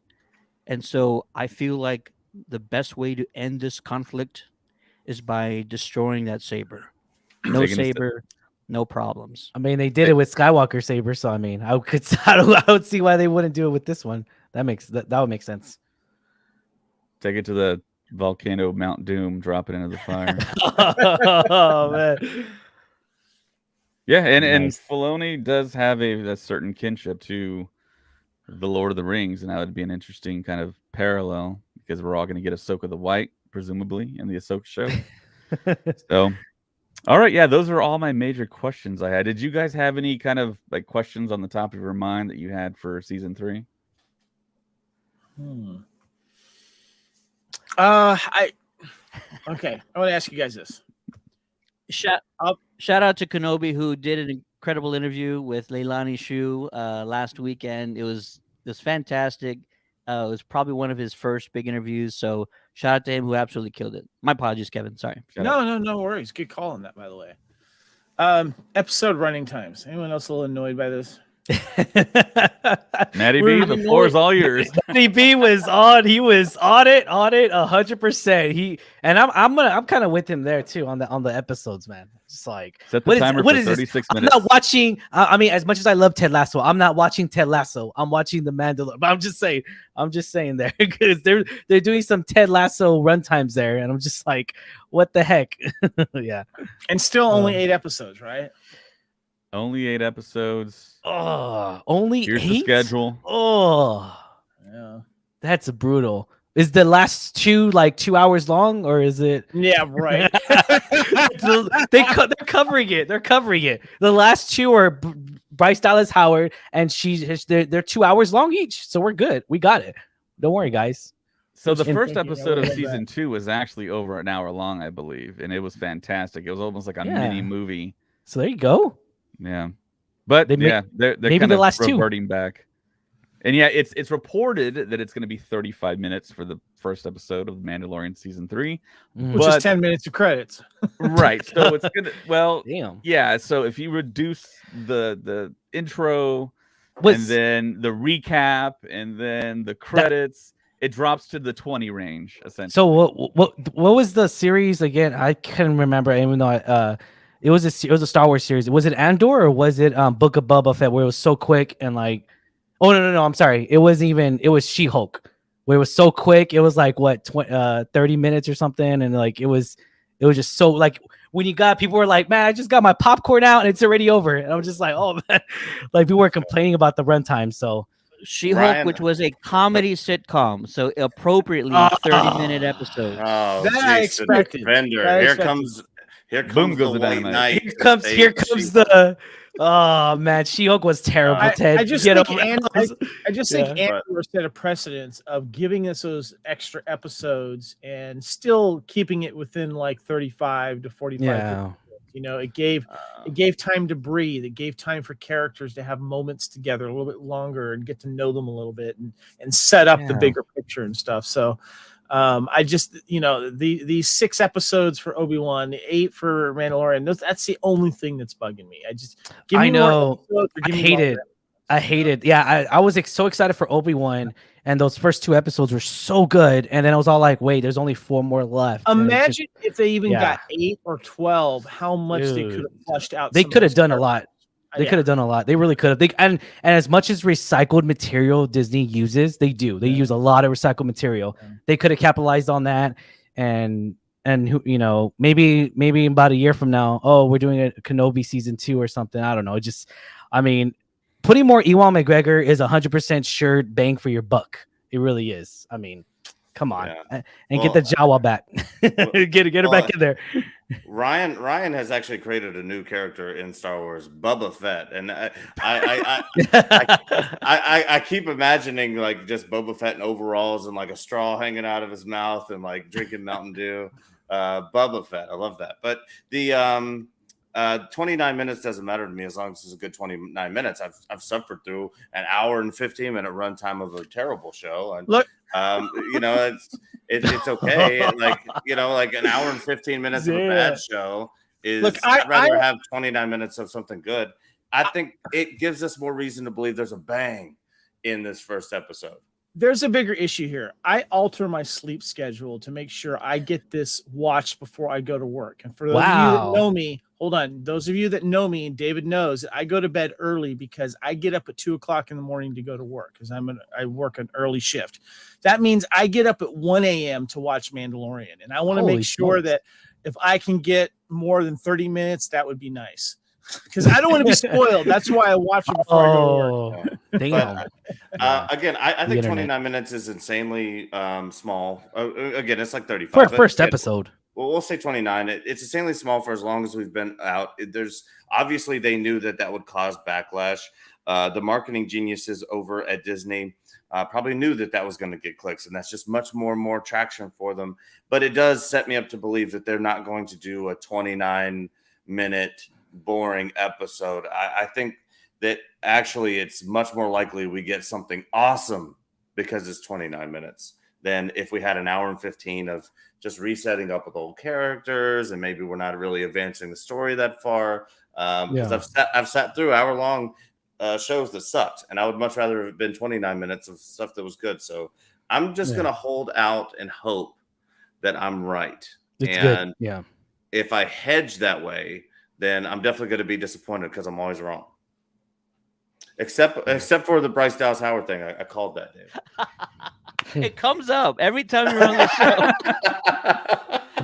S5: And so I feel like the best way to end this conflict is by destroying that saber. No
S1: Taking a step-
S5: saber, no problems.
S2: I mean, they did it with Skywalker saber, so I mean, I would see why they wouldn't do it with this one. That would make sense.
S1: Take it to the volcano Mount Doom, drop it into the fire.
S2: Oh man.
S1: Yeah, and
S2: Nice.
S1: Filoni does have a certain kinship to the Lord of the Rings, and that would be an interesting kind of parallel because we're all going to get Ahsoka the White, presumably, in the Ahsoka show. So, all right, yeah, those are all my major questions I had. Did you guys have any kind of like questions on the top of your mind that you had for season 3?
S4: Okay. I want to ask you guys this.
S5: Shout out to Kenobi, who did an incredible interview with Leilani Shu last weekend. It was fantastic. It was probably one of his first big interviews. So shout out to him, who absolutely killed it. My apologies, Kevin. Sorry.
S4: No worries. Good call on that, by the way. Episode running times. Anyone else a little annoyed by this?
S1: Matty B, the floor is all yours.
S2: Matty B was on. He was on it 100%. I'm kind of with him there too on the episomes, man. It's like
S1: Set the timer for 36
S2: I'm
S1: minutes.
S2: not watching. I mean, as much as I love Ted Lasso, I'm not watching Ted Lasso. I'm watching The Mandalorian. But I'm just saying there because they're doing some Ted Lasso runtimes there, and I'm just like, what the heck? Yeah.
S4: And still only 8 episodes, right?
S1: Only 8 episodes.
S2: Oh, only
S1: Here's
S2: 8?
S1: the schedule.
S2: Oh,
S4: Yeah.
S2: that's brutal. Is the last 2 like 2 hours long, or is it?
S4: Yeah, right.
S2: They're covering it. They're covering it. The last 2 are Bryce Dallas Howard, and they're 2 hours long each. So we're good. We got it. Don't worry, guys.
S1: So the
S2: And
S1: first
S4: thinking,
S1: episode
S4: I
S1: of
S4: love
S1: season 2 was actually over an hour long, I believe, and it was fantastic. It was almost like a
S2: Yeah.
S1: mini movie.
S2: So there you go.
S1: Yeah, but
S2: They
S1: they're
S2: maybe
S1: kind
S2: the
S1: of
S2: last 2.
S1: reverting back. And yeah, it's reported that it's going to be 35 minutes for the first episode of Mandalorian season 3.
S2: Mm.
S4: Which
S1: But-
S4: is 10 minutes of credits.
S1: Right. So it's gonna
S2: Damn.
S1: yeah. So if you reduce the intro
S2: Was-
S1: and then the recap and then the credits, it drops to the 20 range essentially.
S2: So what was the series again? I can't remember. Even though it was a Star Wars series. Was it Andor or was it Book of Boba Fett, where it was so quick and like? Oh no! I'm sorry. It was She-Hulk, where it was so quick. It was like what 30 minutes or something, and like it was just so like when you got people were like, man, I just got my popcorn out and it's already over, and I'm just like, oh man, like people were complaining about the runtime. So
S5: She-Hulk,
S3: Ryan-
S5: which was a comedy sitcom, so appropriately 30-minute episode.
S3: Oh,
S4: That I
S3: Jason
S4: expected.
S3: Bender.
S4: That I
S3: Here
S4: expected.
S3: comes
S1: goes
S3: the
S1: the
S3: white
S1: dynamite.
S3: knight.
S2: here
S3: to
S2: comes
S3: save
S2: the oh man, She-Hulk was terrible. Ted,
S4: I just
S2: get
S4: think
S2: over it.
S4: I just think
S2: Yeah.
S4: Andor set a precedence of giving us those extra episodes and still keeping it within like 35 to 45
S2: Yeah.
S4: You know, it gave time to breathe. It gave time for characters to have moments together a little bit longer and get to know them a little bit and set up the
S2: Yeah.
S4: bigger picture and stuff. So I just, these 6 episodes for Obi-Wan, the 8 for Mandalorian, that's the only thing that's bugging me. I just give me
S2: I
S4: more
S2: know.
S4: episodes or
S2: I
S4: give me
S2: hate
S4: longer
S2: it. I hate it. Yeah, I was so excited for Obi-Wan, and those first 2 episodes were so good, and then I was all like, wait, there's only 4 more left. And it's
S4: Imagine
S2: just,
S4: if they even
S2: yeah.
S4: got 8 or 12, how much they could
S2: Dude,
S4: have flushed out.
S2: they
S4: some of
S2: could have
S4: those
S2: done a
S4: characters.
S2: lot. They
S4: Yeah.
S2: could have done a lot. They really could have. They and as much as recycled material Disney uses, they do. They use a lot of recycled material.
S4: Yeah.
S2: They could have capitalized on that, and who, you know, maybe in about a year from now, oh, we're doing a Kenobi season 2 or something. I don't know. Just, I mean, putting more Ewan McGregor is 100% sure bang for your buck. It really is. I mean, come on,
S3: Yeah.
S2: and get the Jawa back. Get her back in there.
S3: Ryan has actually created a new character in Star Wars, Bubba Fett, and I keep imagining like just Boba Fett in overalls and like a straw hanging out of his mouth and like drinking Mountain Dew. Bubba Fett, I love that. But the 29 minutes doesn't matter to me as long as it's a good 29 minutes. I've suffered through an hour and 15-minute runtime of a terrible show, and
S4: Look,
S3: you know, it's okay. Like, you know, like an hour and 15 minutes of a bad show is.
S4: Look,
S3: I'd rather have 29 minutes of something good. I think it gives us more reason to believe there's a bang in this first episode.
S4: there's a bigger issue here. I alter my sleep schedule to make sure I get this watched before I go to work. And for those of you that know me, hold on. Those of you that know me, and David knows, I go to bed early because I get up at 2:00 in the morning to go to work because I work an early shift. That means I get up at 1 a.m. to watch Mandalorian. And I want to make sure that if I can get more than 30 minutes, that would be nice. Because I don't want to be spoiled. That's why I watch it before I go to work.
S2: Damn.
S3: Again, I think 29 minutes is insanely small. Again, it's like 35.
S2: For first episode.
S3: Well, we'll say 29. It's insanely small for as long as we've been out. There's obviously they knew that would cause backlash. The marketing geniuses over at Disney probably knew that was going to get clicks, and that's just much more traction for them. But it does set me up to believe that they're not going to do a 29-minute boring episode. I think that actually it's much more likely we get something awesome because it's 29 minutes than if we had an hour and 15 of just resetting up with old characters and maybe we're not really advancing the story that far. Because I've sat through hour-long shows that sucked, and I would much rather have been 29 minutes of stuff that was good. So I'm just gonna hold out and hope that I'm right.
S2: It's
S3: and
S2: good. Yeah.
S3: If I hedge that way, then I'm definitely going to be disappointed because I'm always wrong. Except for the Bryce Dallas Howard thing. I called that, Dave.
S5: It comes up every time you're on the show.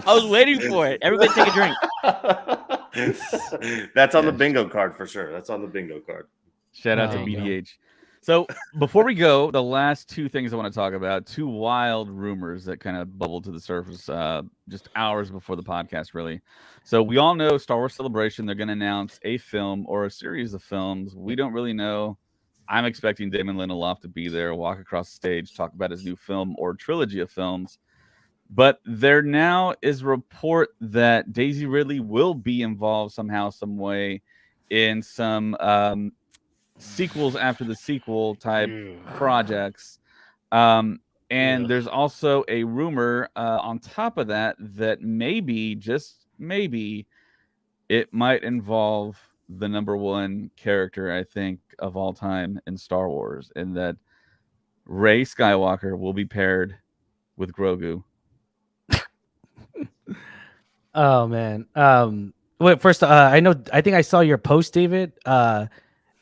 S5: I was waiting for it. Everybody take a drink.
S3: That's on the bingo card for sure. That's on the bingo card.
S1: Shout out to BDH. So before we go, the last two things I want to talk about, two wild rumors that kind of bubbled to the surface just hours before the podcast, really. So we all know Star Wars Celebration, they're going to announce a film or a series of films. We don't really know. I'm expecting Damon Lindelof to be there, walk across the stage, talk about his new film or trilogy of films. But there now is a report that Daisy Ridley will be involved somehow, some way in some sequels after the sequel type projects. And there's also a rumor on top of that maybe, just maybe, it might involve the number one character, I think, of all time in Star Wars, and that Rey Skywalker will be paired with Grogu.
S2: Oh man. Wait, first I think I saw your post, David.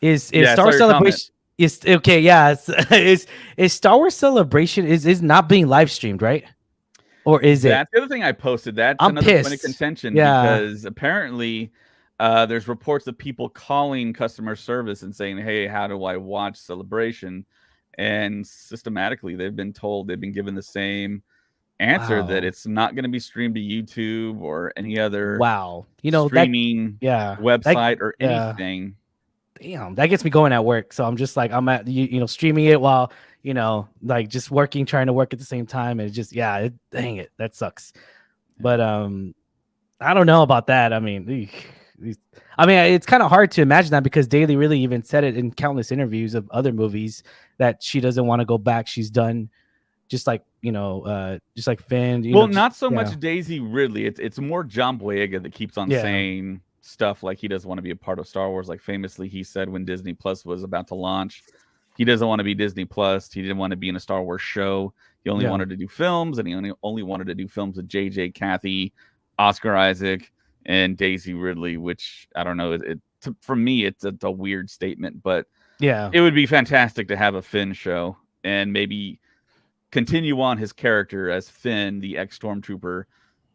S2: Is Star Wars Celebration is okay? Yeah, is Star Wars Celebration is not being live streamed, right? Or is it?
S1: That's the other thing I posted. That's
S2: I'm
S1: another
S2: pissed.
S1: point of contention
S2: because
S1: apparently there's reports of people calling customer service and saying, "Hey, how do I watch Celebration?" And systematically, they've been given the same answer that it's not going to be streamed to YouTube or any other streaming website or anything.
S2: Damn, that gets me going at work. So I'm just like, I'm at streaming it while like just trying to work at the same time, and dang it, that sucks. But I don't know about that. I mean, it's kind of hard to imagine that because Daly really even said it in countless interviews of other movies that she doesn't want to go back. She's done. Just like Finn.
S1: Not so much Daisy Ridley. It's more John Boyega that keeps on saying stuff like he doesn't want to be a part of Star Wars. Like famously, he said when Disney Plus was about to launch, he doesn't want to be Disney Plus. He didn't want to be in a Star Wars show. He only
S2: Yeah.
S1: wanted to do films, and he only wanted to do films with JJ, Kathy, Oscar Isaac, and Daisy Ridley. Which I don't know. For me, it's a weird statement, but
S2: Yeah.
S1: it would be fantastic to have a Finn show and maybe continue on his character as Finn, the ex-stormtrooper,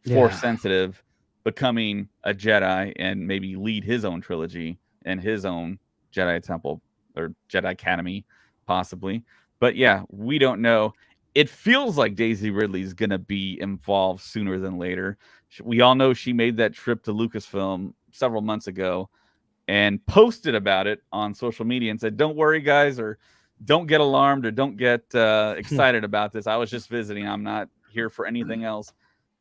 S1: force sensitive, becoming a Jedi, and maybe lead his own trilogy and his own Jedi Temple or Jedi Academy, possibly. But yeah, we don't know. It feels like Daisy Ridley's going to be involved sooner than later. We all know she made that trip to Lucasfilm several months ago and posted about it on social media and said, "Don't worry, guys," or "Don't get alarmed," or "Don't get excited about this. I was just visiting. I'm not here for anything else."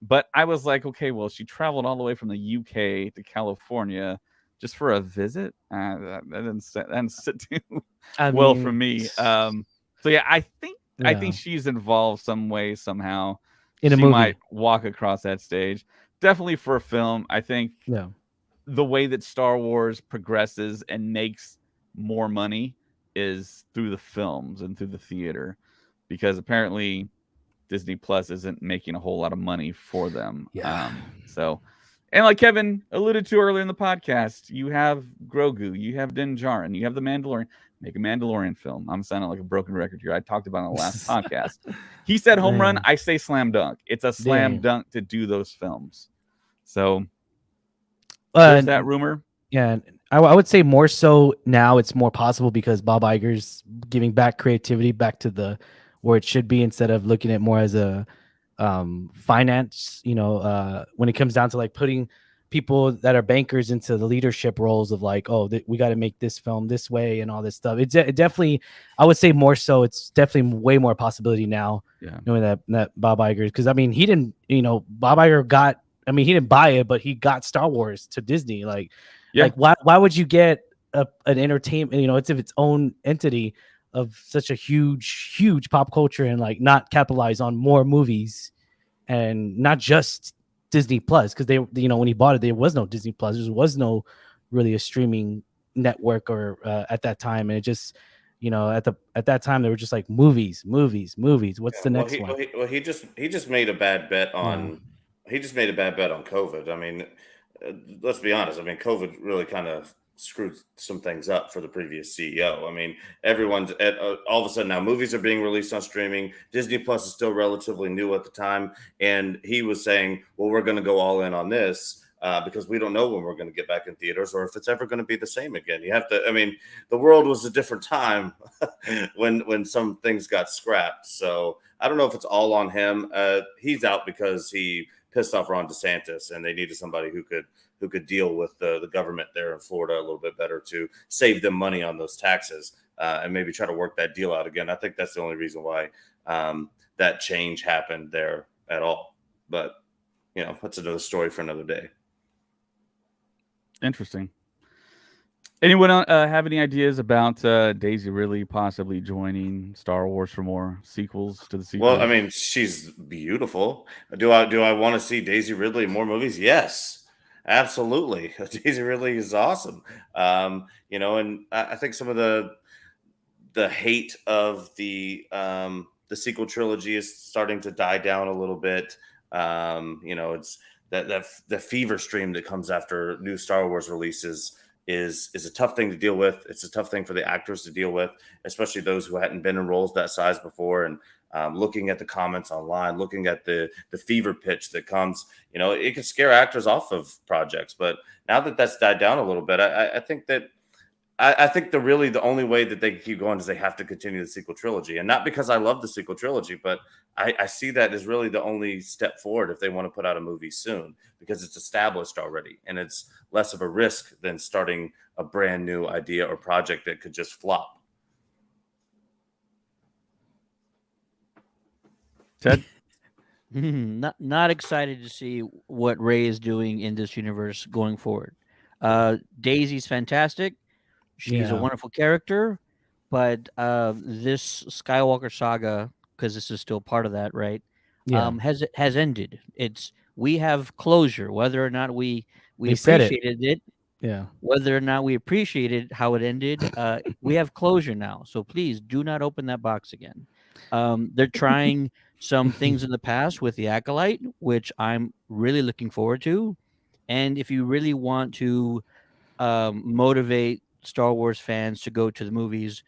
S1: But I was like, okay, well, she traveled all the way from the UK to California just for a visit. That didn't sit too well for me. So yeah, I think she's involved some way, somehow.
S2: In a
S1: she
S2: movie.
S1: might walk across that stage. Definitely for a film. I think the way that Star Wars progresses and makes more money is through the films and through the theater, because apparently Disney Plus isn't making a whole lot of money for them. So, and like Kevin alluded to earlier in the podcast, you have Grogu, you have Din Djarin, you have the Mandalorian. Make a Mandalorian film. I'm sounding like a broken record here. I talked about it in the last podcast. He said home run. I say slam dunk. It's a slam dunk to do those films. So there's that rumor.
S2: Yeah, I would say more so now it's more possible because Bob Iger's giving back creativity back to where it should be, instead of looking at more as a finance, when it comes down to like putting people that are bankers into the leadership roles of like, we got to make this film this way and all this stuff. It definitely, I would say more so, it's definitely way more possibility now, knowing that Bob Iger, because I mean, he didn't, Bob Iger he didn't buy it, but he got Star Wars to Disney. Like why would you get an entertainment, it's of its own entity of such a huge pop culture, and like not capitalize on more movies and not just Disney Plus, because they, when he bought it, there was no Disney Plus, there was no really a streaming network or at that time, and it just, at that time they were just like movies. What's the next one?
S3: Well, he just made a bad bet on COVID. I mean, let's be honest. I mean, COVID really kind of screwed some things up for the previous CEO. I mean, everyone's all of a sudden now movies are being released on streaming. Disney Plus is still relatively new at the time. And he was saying, well, we're going to go all in on this because we don't know when we're going to get back in theaters or if it's ever going to be the same again. You have to, I mean, the world was a different time when some things got scrapped. So I don't know if it's all on him. He's out because he pissed off Ron DeSantis and they needed somebody who could deal with the government there in Florida a little bit better to save them money on those taxes and maybe try to work that deal out again. I think that's the only reason why that change happened there at all. But, that's another story for another day.
S1: Interesting. Anyone have any ideas about Daisy Ridley possibly joining Star Wars for more sequels to the sequels?
S3: Well, I mean, she's beautiful. Do I want to see Daisy Ridley in more movies? Yes. Absolutely. Daisy Ridley is awesome. And I think some of the hate of the sequel trilogy is starting to die down a little bit. It's that the fever stream that comes after new Star Wars releases is a tough thing to deal with. It's a tough thing for the actors to deal with, especially those who hadn't been in roles that size before. And looking at the comments online, looking at the fever pitch that comes, it can scare actors off of projects. But now that that's died down a little bit, I think that the only way that they can keep going is they have to continue the sequel trilogy. And not because I love the sequel trilogy, but I see that as really the only step forward if they want to put out a movie soon, because it's established already and it's less of a risk than starting a brand new idea or project that could just flop.
S1: Ted?
S5: Not excited to see what Rey is doing in this universe going forward. Daisy's fantastic. She's a wonderful character, but this Skywalker saga, because this is still part of that, right? Has ended. We have closure, whether or not we appreciated it.
S2: Yeah.
S5: Whether or not we appreciated how it ended, we have closure now. So please do not open that box again. They're trying some things in the past with the Acolyte, which I'm really looking forward to. And if you really want to motivate Star Wars fans to go to the movies,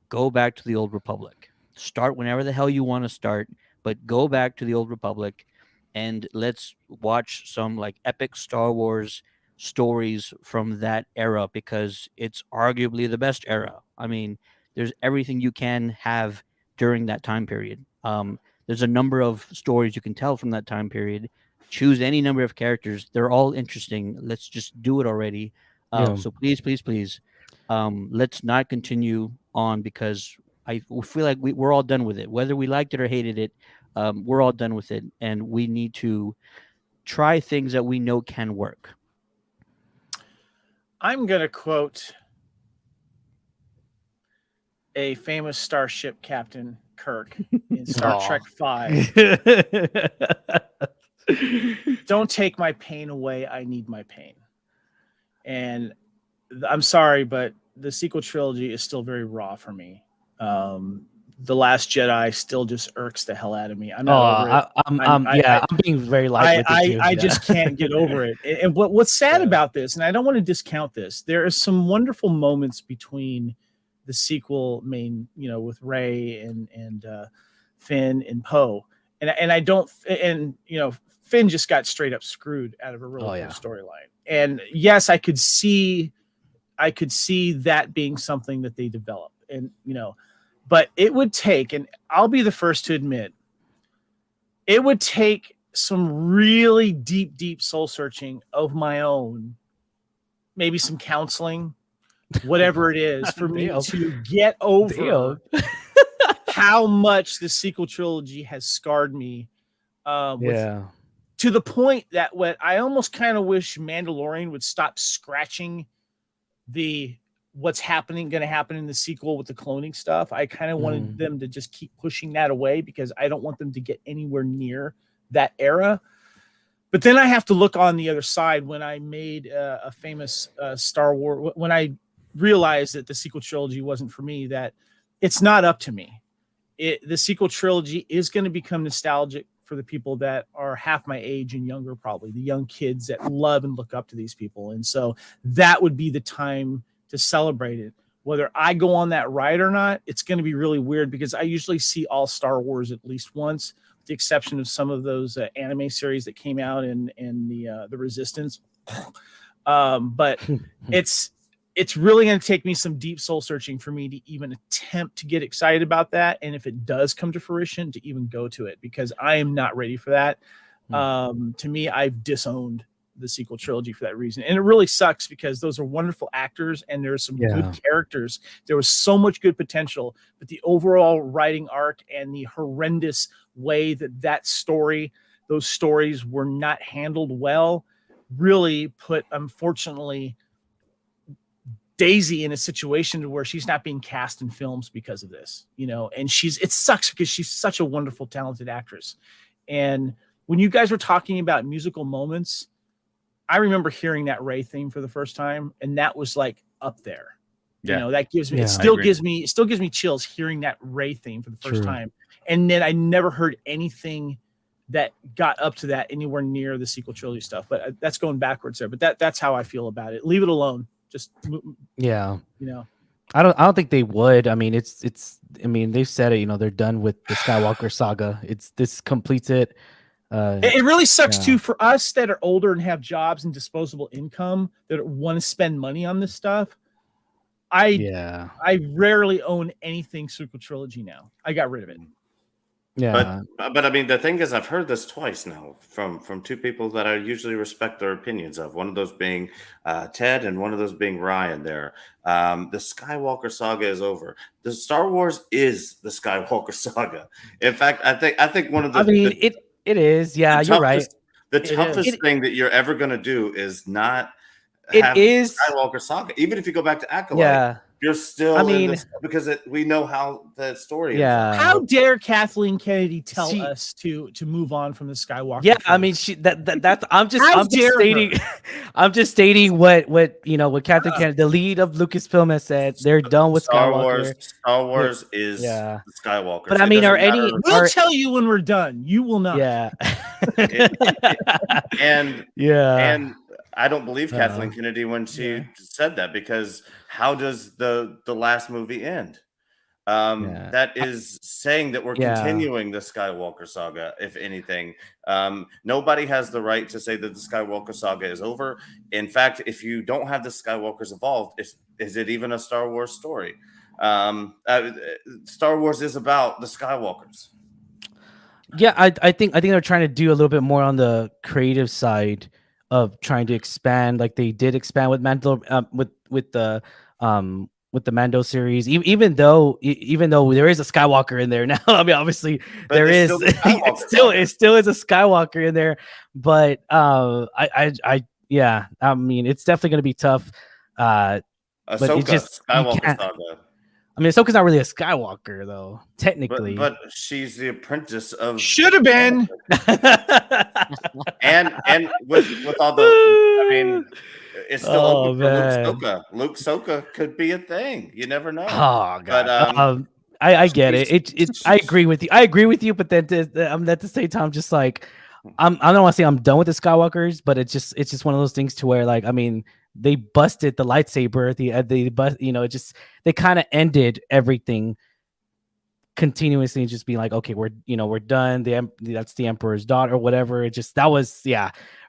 S5: go back to the Old Republic. Start whenever the hell you want to start, but go back to the Old Republic and let's watch some like epic Star Wars stories from that era because it's arguably the best era. I mean, there's everything you can have during that time period. There's a number of stories you can tell from that time period. Choose any number of characters. They're all interesting. Let's just do it already.
S2: Yeah.
S5: So please, please, please, let's not continue on because I feel like we're all done with it. Whether we liked it or hated it, we're all done with it, and we need to try things that we know can work.
S4: I'm going to quote a famous starship captain, Kirk, in Star Trek V. Don't take my pain away. I need my pain. And I'm sorry, but the sequel trilogy is still very raw for me. The Last Jedi still just irks the hell out of me. I'm not over it.
S2: I'm being very light with it too.
S4: I just can't get over it. And what's sad about this, and I don't want to discount this, there are some wonderful moments between the sequel main, with Rey and Finn and Poe, and I don't, and Finn just got straight up screwed out of a really cool storyline. And yes, I could see that being something that they develop, and but it would take, and I'll be the first to admit, it would take some really deep soul searching of my own, maybe some counseling, whatever it is, for me to get over how much the sequel trilogy has scarred me. To the point that what I almost kind of wish Mandalorian would stop scratching what's going to happen in the sequel with the cloning stuff. I kind of wanted them to just keep pushing that away because I don't want them to get anywhere near that era. But then I have to look on the other side when I made a famous Star Wars, when I realized that the sequel trilogy wasn't for me, that it's not up to me. The sequel trilogy is going to become nostalgic for the people that are half my age and younger, probably the young kids that love and look up to these people. And so that would be the time to celebrate it. Whether I go on that ride or not, it's going to be really weird because I usually see all Star Wars at least once, with the exception of some of those anime series that came out in the Resistance. But it's really going to take me some deep soul searching for me to even attempt to get excited about that. And if it does come to fruition, to even go to it, because I am not ready for that. To me, I've disowned the sequel trilogy for that reason. And it really sucks because those are wonderful actors and there's some good characters. There was so much good potential, but the overall writing arc and the horrendous way that those stories were not handled well, really put, unfortunately, Daisy in a situation where she's not being cast in films because of this, and it sucks because she's such a wonderful, talented actress. And when you guys were talking about musical moments, I remember hearing that Rey theme for the first time, and that was like up there.
S1: Yeah.
S4: That gives me, it still gives me chills hearing that Rey theme for the first time. And then I never heard anything that got up to that anywhere near the sequel trilogy stuff, but that's going backwards there. But that's how I feel about it. Leave it alone. Just
S2: I don't think they would. I mean, they've said it, they're done with the Skywalker saga. This completes it.
S4: It really sucks too for us that are older and have jobs and disposable income that want to spend money on this stuff. I rarely own anything sequel trilogy now. I got rid of it.
S2: Yeah,
S3: but I mean, the thing is, I've heard this twice now from two people that I usually respect their opinions of. One of those being Ted, and one of those being Ryan. There, the Skywalker saga is over. The Star Wars is the Skywalker saga. In fact, I think one of the.
S2: It is. Yeah, you're right.
S3: The toughest thing that you're ever going to do is not
S2: It
S3: have
S2: is.
S3: Skywalker saga. Even if you go back to Acolyte,
S2: Yeah.
S3: you're still
S2: I
S3: in
S2: mean,
S3: this because we know how the story ends
S2: yeah.
S3: up.
S4: How dare Kathleen Kennedy tell
S2: She-
S4: us to move on from the Skywalker?
S2: Yeah, I
S4: phase?
S2: mean, that's I'm just
S4: How
S2: I'm just
S4: dare her.
S2: stating I'm just stating what what Captain Kennedy, the lead of Lucasfilm, has said. They're done with Skywalker.
S3: Star Wars is
S2: Yeah.
S3: the Skywalker.
S2: But I mean, are any
S4: We'll tell you when we're done. You will not.
S2: yeah.
S3: and
S2: yeah.
S3: I don't believe Kathleen
S2: Uh,
S3: Kennedy when she
S4: yeah.
S3: said that, because how does the last movie end?
S2: Yeah.
S3: That is saying that we're
S2: Yeah.
S3: continuing the Skywalker saga. If anything, nobody has the right to say that the Skywalker saga is over. In fact, if you don't have the Skywalkers involved, is it even a Star Wars story? Star Wars is about the Skywalkers.
S2: Yeah, I think they're trying to do a little bit more on the creative side of trying to expand, like they did expand with with the Mando series. Even though there is a Skywalker in there now. I mean, obviously
S3: But
S2: there is.
S3: still the Skywalker
S2: It still is a Skywalker in there. But yeah, I mean, it's definitely going to be tough. But it
S3: Ahsoka,
S2: just you
S3: Skywalker
S2: can't.
S3: saga.
S2: I mean, Ahsoka's not really a Skywalker though, technically.
S3: But she's the apprentice of
S4: Should have been.
S3: and with all the, I mean, it's still
S2: Oh,
S3: open
S2: man.
S3: for Luke Soka. Luke Soka could be a thing. You never know.
S2: Oh god.
S3: But
S2: I get it.
S3: she's-
S2: I agree with you. I agree with you, but then I'm at the same time just like I don't want to say I'm done with the Skywalkers, but it's just one of those things to where, like, I mean, they busted the lightsaber. They kind of ended everything continuously, just being like, okay, we're done. That's the Emperor's daughter or whatever. That was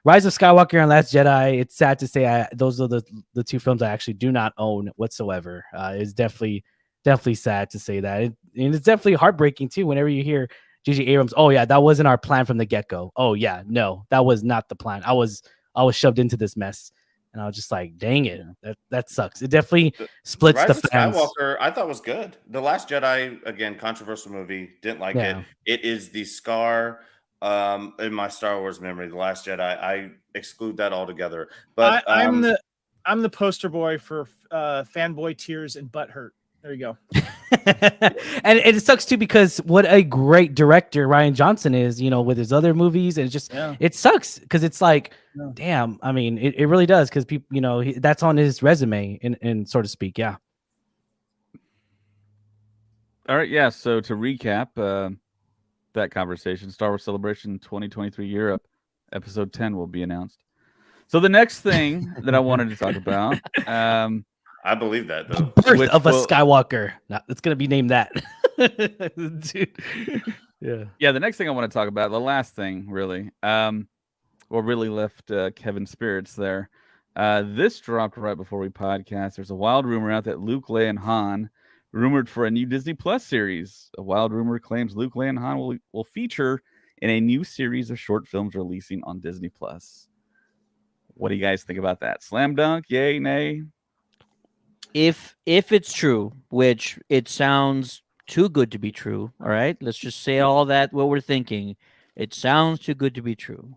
S2: Rise of Skywalker and Last Jedi. It's sad to say those are the two films I actually do not own whatsoever. It's definitely sad to say that, and it's definitely heartbreaking too whenever you hear J.J. Abrams, oh yeah, that wasn't our plan from the get-go. Oh yeah, no, that was not the plan. I was shoved into this mess, and I was just like, dang it, that sucks. It definitely splits
S3: Rise
S2: the
S3: of
S2: fans.
S3: Skywalker, I thought was good. The Last Jedi, again, controversial movie. Didn't like it. It is the scar in my Star Wars memory. The Last Jedi, I exclude that altogether. But
S4: I'm the poster boy for fanboy tears and butt hurt. There you go.
S2: And it sucks too, because what a great director Rian Johnson is, with his other movies, and it sucks because it's like, damn. I mean, it really does, because people, that's on his resume, in so to speak. Yeah.
S1: All right, yeah. So to recap that conversation, Star Wars Celebration 2023 Europe, episode 10 will be announced. So the next thing that I wanted to talk about,
S3: I believe that, though.
S2: Birth of a Skywalker. No, it's gonna be named that. Dude.
S1: Yeah. The next thing I want to talk about, the last thing, really, what really left Kevin spirits there. This dropped right before we podcast. There's a wild rumor out that Luke, Leia, and Han rumored for a new Disney Plus series. A wild rumor claims Luke, Leia, and Han will feature in a new series of short films releasing on Disney Plus. What do you guys think about that? Slam dunk? Yay? Nay?
S5: If it's true, which it sounds too good to be true, all right, let's just say all that what we're thinking. It sounds too good to be true.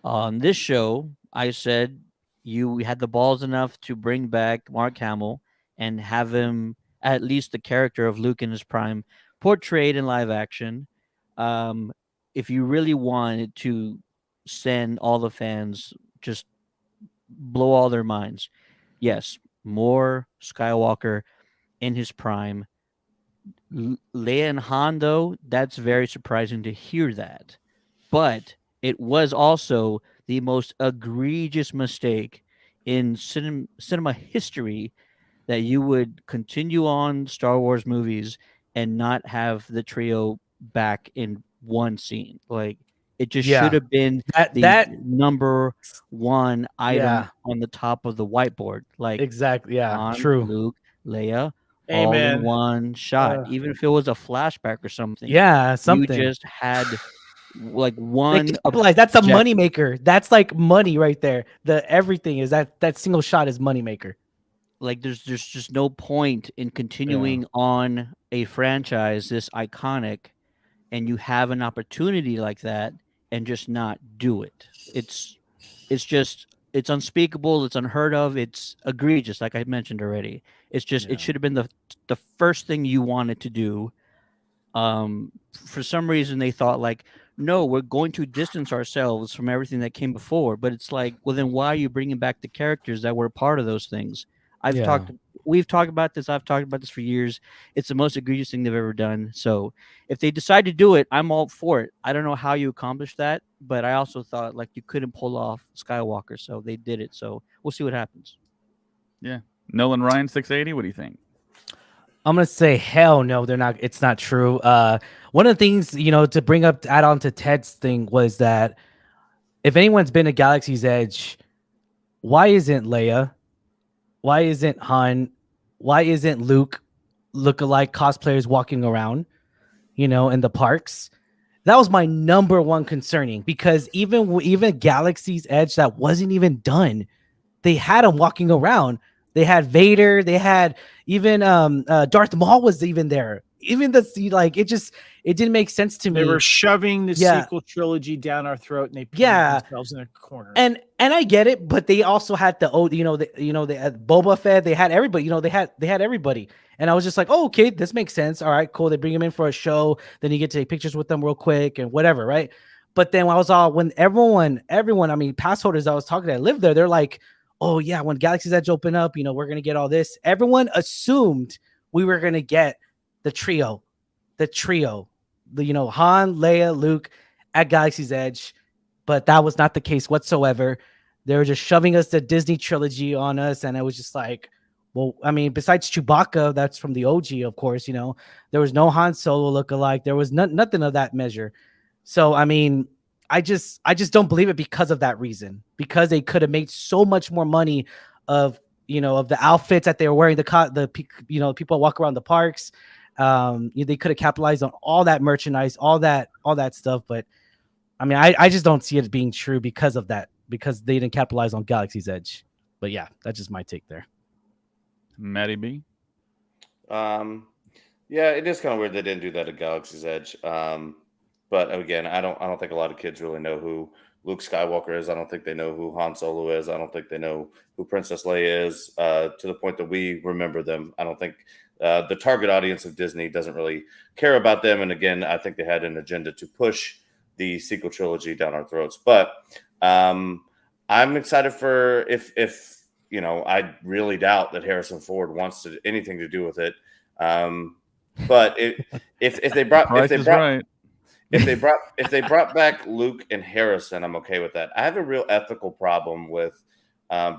S5: On this show, I said you had the balls enough to bring back Mark Hamill and have him, at least the character of Luke in his prime, portrayed in live action. If you really wanted to send all the fans, just blow all their minds, yes, more Skywalker in his prime. Leia and Han, though, that's very surprising to hear that. But it was also the most egregious mistake in cinema history that you would continue on Star Wars movies and not have the trio back in one scene. Like, it just should have been that number one item on the top of the whiteboard. Like,
S2: exactly. Yeah.
S5: Han,
S2: True.
S5: Luke, Leia,
S4: Amen.
S5: all in one shot. Even if it was a flashback or something.
S2: Yeah. Something.
S5: You just had like one.
S2: That's a money maker. That's like money right there. Everything is that single shot is money maker.
S5: Like, there's just no point in continuing on a franchise this iconic, and you have an opportunity like that and just not do it. It's just it's unspeakable, it's unheard of, it's egregious, like I mentioned already. It's just
S4: Yeah.
S5: it should have been the first thing you wanted to do. For some reason they thought like, no, we're going to distance ourselves from everything that came before. But it's like, well, then why are you bringing back the characters that were part of those things?
S2: Yeah.
S5: We've talked about this. I've talked about this for years. It's the most egregious thing they've ever done. So if they decide to do it, I'm all for it. I don't know how you accomplish that, but I also thought like you couldn't pull off Skywalker, so they did it. So we'll see what happens.
S1: Yeah. Nolan Ryan 680. What do you think?
S2: I'm gonna say hell no, they're not. It's not true. One of the things to add on to Ted's thing was that if anyone's been to Galaxy's Edge, why isn't Leia? Why isn't Han? Why isn't Luke look-alike cosplayers walking around? In the parks. That was my number one concerning because even Galaxy's Edge that wasn't even done, they had them walking around. They had Vader. They had even Darth Maul was even there. Even it didn't make sense to me.
S4: They were shoving the
S2: Yeah.
S4: sequel trilogy down our throat, and they put themselves in a corner.
S2: And I get it, but they also had they had Boba Fett. They had everybody. They had everybody. And I was just like, oh, okay, this makes sense. All right, cool. They bring him in for a show. Then you get to take pictures with them real quick and whatever, right? But then when everyone, I mean, pass holders I was talking to that live there, they're like, oh yeah, when Galaxy's Edge open up, we're gonna get all this. Everyone assumed we were gonna get the trio, Han, Leia, Luke at Galaxy's Edge, but that was not the case whatsoever. They were just shoving us the Disney trilogy on us, and it was just like, well, I mean, besides Chewbacca, that's from the OG, of course. There was no Han Solo lookalike. There was nothing of that measure. So I mean, I just don't believe it because of that reason. Because they could have made so much more money of the outfits that they were wearing, people walk around the parks. They could have capitalized on all that merchandise, all that stuff. But I mean, I just don't see it being true because of that, because they didn't capitalize on Galaxy's Edge. But yeah, that's just my take there.
S1: Matty B.
S3: Yeah, it is kind of weird they didn't do that at Galaxy's Edge. But again, I don't think a lot of kids really know who Luke Skywalker is. I don't think they know who Han Solo is. I don't think they know who Princess Leia is to the point that we remember them. I don't think the target audience of Disney doesn't really care about them. And again, I think they had an agenda to push the sequel trilogy down our throats. But I'm excited for if I really doubt that Harrison Ford wants anything to do with it. But if they brought if they brought back Luke and Harrison, I'm okay with that. I have a real ethical problem with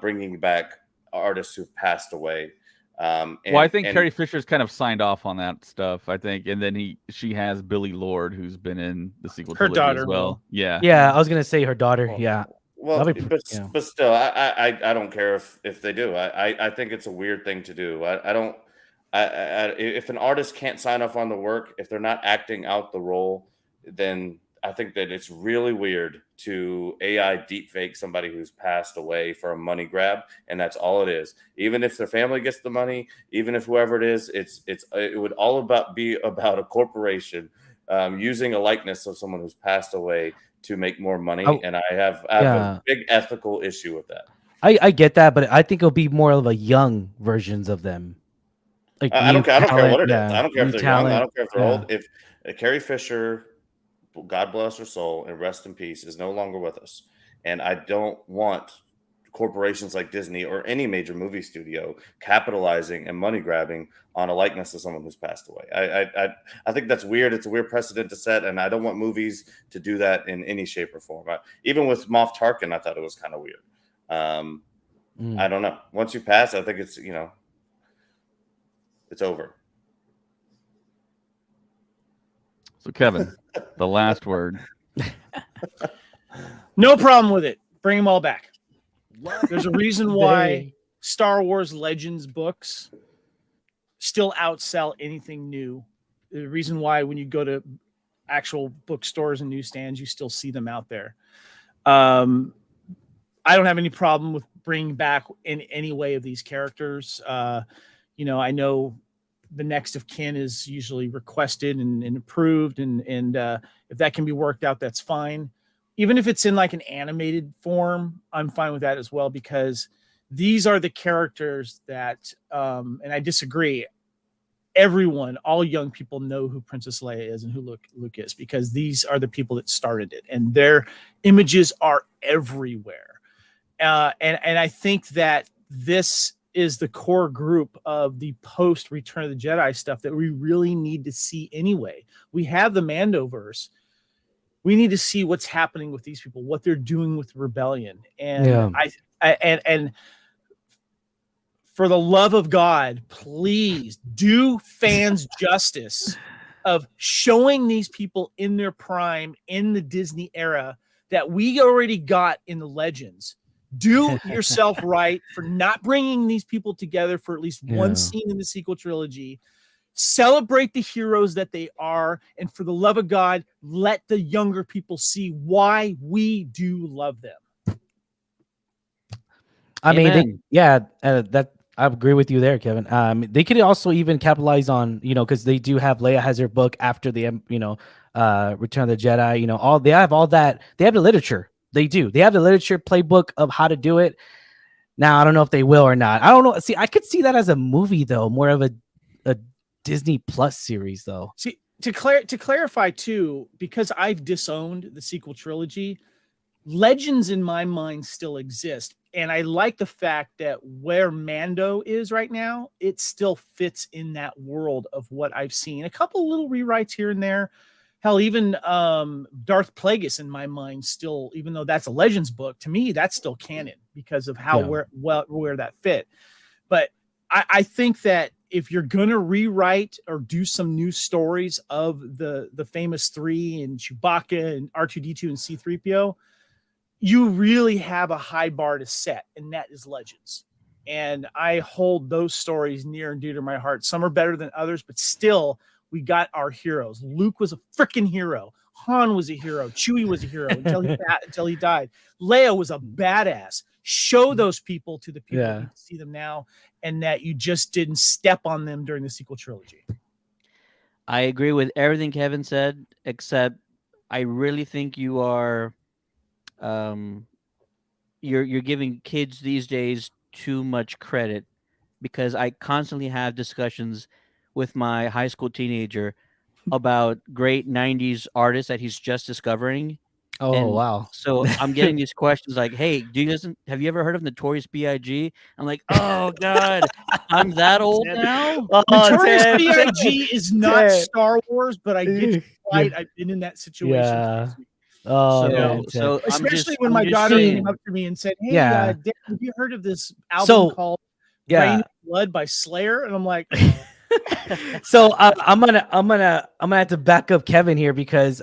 S3: bringing back artists who've passed away.
S1: I think Carrie Fisher's kind of signed off on that stuff. I think, and then she has Billy Lord, who's been in the sequel trilogy
S4: daughter
S1: as well.
S4: will.
S1: Yeah,
S2: I was gonna say her daughter. Yeah.
S3: Well, but still, I don't care if they do. I think it's a weird thing to do. If an artist can't sign off on the work, if they're not acting out the role, then I think that it's really weird to AI deepfake somebody who's passed away for a money grab, and that's all it is. Even if their family gets the money, even if whoever it is, it would all be about a corporation using a likeness of someone who's passed away to make more money, and I have a big ethical issue with that.
S2: I get that, but I think it'll be more of a young versions of them. Like
S3: I don't care what it is. I don't care if they're young. I don't care if they're old. If Carrie Fisher, God bless her soul and rest in peace, is no longer with us, and I don't want corporations like Disney or any major movie studio capitalizing and money grabbing on a likeness of someone who's passed away. I think that's weird. It's a weird precedent to set, and I don't want movies to do that in any shape or form. Even with Moff Tarkin, I thought it was kind of weird. I don't know. Once you pass, I think it's it's over.
S1: So Kevin, the last word.
S4: No problem with it. Bring them all back. There's a reason why Star Wars Legends books still outsell anything new. The reason why when you go to actual bookstores and newsstands, you still see them out there. I don't have any problem with bringing back in any way of these characters. I know the next of kin is usually requested and approved, and if that can be worked out, that's fine. even if it's in like an animated form, I'm fine with that as well, because these are the characters that, and I disagree. Everyone, all young people know who Princess Leia is and who Luke is, because these are the people that started it, and their images are everywhere. And I think that this is the core group of the post Return of the Jedi stuff that we really need to see anyway. We have the Mandoverse. We need to see what's happening with these people, what they're doing with rebellion. And
S2: Yeah.
S4: and for the love of God, please do fans justice of showing these people in their prime in the Disney era that we already got in the Legends. Do yourself right for not bringing these people together for at least one scene in the sequel trilogy. Celebrate the heroes that they are, and for the love of God, let the younger people see why we do love them.
S2: I mean,
S5: Amen.
S2: that I agree with you there, Kevin. They could also even capitalize on, because they do have Leia has her book after the, Return of the Jedi. They have all that. They have the literature. They do. They have the literature playbook of how to do it. Now, I don't know if they will or not. I don't know. See, I could see that as a movie though, more of a Disney Plus series though.
S4: See, to clarify too, because I've disowned the sequel trilogy, Legends in my mind still exist. And I like the fact that where Mando is right now, it still fits in that world of what I've seen. A couple little rewrites here and there. Hell, even Darth Plagueis in my mind still, even though that's a Legends book, to me, that's still canon because of how where that fit. But I think that if you're going to rewrite or do some new stories of the famous three and Chewbacca and R2-D2 and C-3PO, you really have a high bar to set, and that is Legends. And I hold those stories near and dear to my heart. Some are better than others, but still, we got our heroes. Luke was a freaking hero. Han was a hero. Chewie was a hero until he died. Leia was a badass. Show those people to the people who see them now, and that you just didn't step on them during the sequel trilogy.
S5: I agree with everything Kevin said, except I really think you are you're giving kids these days too much credit, because I constantly have discussions with my high school teenager about great 90s artists that he's just discovering.
S2: Oh,
S5: And
S2: wow.
S5: so I'm getting these questions like, "Hey, have you ever heard of Notorious B.I.G.?" I'm like, "Oh God, I'm that old now."
S4: Notorious B.I.G. is not Star Wars, but I get you right. I've been in that situation.
S2: Yeah. Oh,
S5: so
S4: especially when my daughter came up to me and said, "Hey, Dad, have you heard of this album called Rain of Blood by Slayer?" And I'm like,
S2: so I'm gonna have to back up Kevin here, because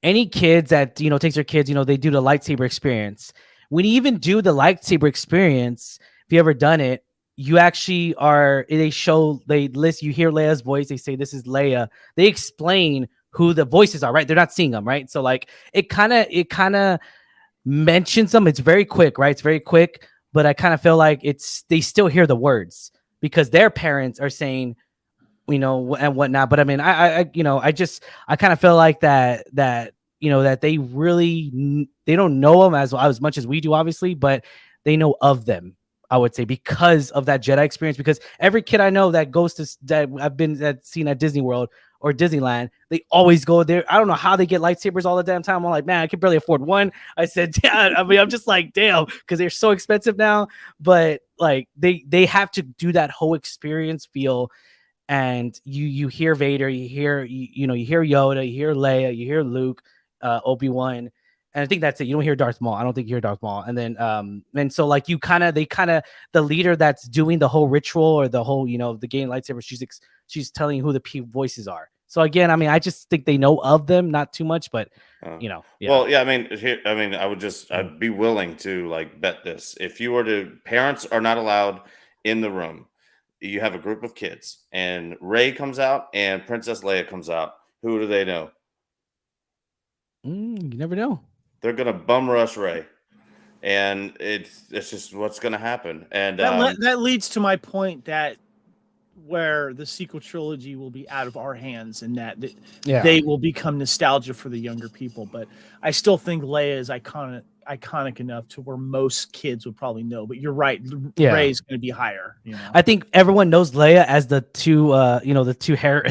S2: any kids that takes their kids, they do the lightsaber experience. When you even do the lightsaber experience, if you ever done it, you actually you hear Leia's voice, they say this is Leia, they explain who the voices are, right? They're not seeing them, right? So like it kind of mentions them. It's very quick, right? It's very quick, but I kind of feel like they still hear the words because their parents are saying, and whatnot. But I mean, I kind of feel like that they really, they don't know them as much as we do, obviously, but they know of them, I would say, because of that Jedi experience. Because every kid I know that goes that I've seen at Disney World or Disneyland, they always go there. I don't know how they get lightsabers all the damn time. I'm like, man, I can barely afford one. I said, Dad, I'm just like, damn, because they're so expensive now. But like they have to do that whole experience feel. And you hear Vader, you hear Yoda, you hear Leia, you hear Luke, Obi-Wan, and I think that's it. You don't hear Darth Maul. I don't think you hear Darth Maul. And then and so like the leader that's doing the whole ritual or the whole the game lightsaber, she's telling you who the voices are. So again, I mean, I just think they know of them, not too much, but yeah.
S3: Well, yeah, I mean, I'd be willing to like bet this. If you were parents are not allowed in the room. You have a group of kids, and Rey comes out, and Princess Leia comes out. Who do they know?
S2: You never know.
S3: They're gonna bum rush Rey, and it's just what's gonna happen. And
S4: that leads to my point that where the sequel trilogy will be out of our hands, and that
S2: Yeah.
S4: they will become nostalgia for the younger people. But I still think Leia is iconic enough to where most kids would probably know. But you're right,
S2: Yeah.
S4: Rey's going to be higher.
S2: I think everyone knows Leia as the two, the two hair,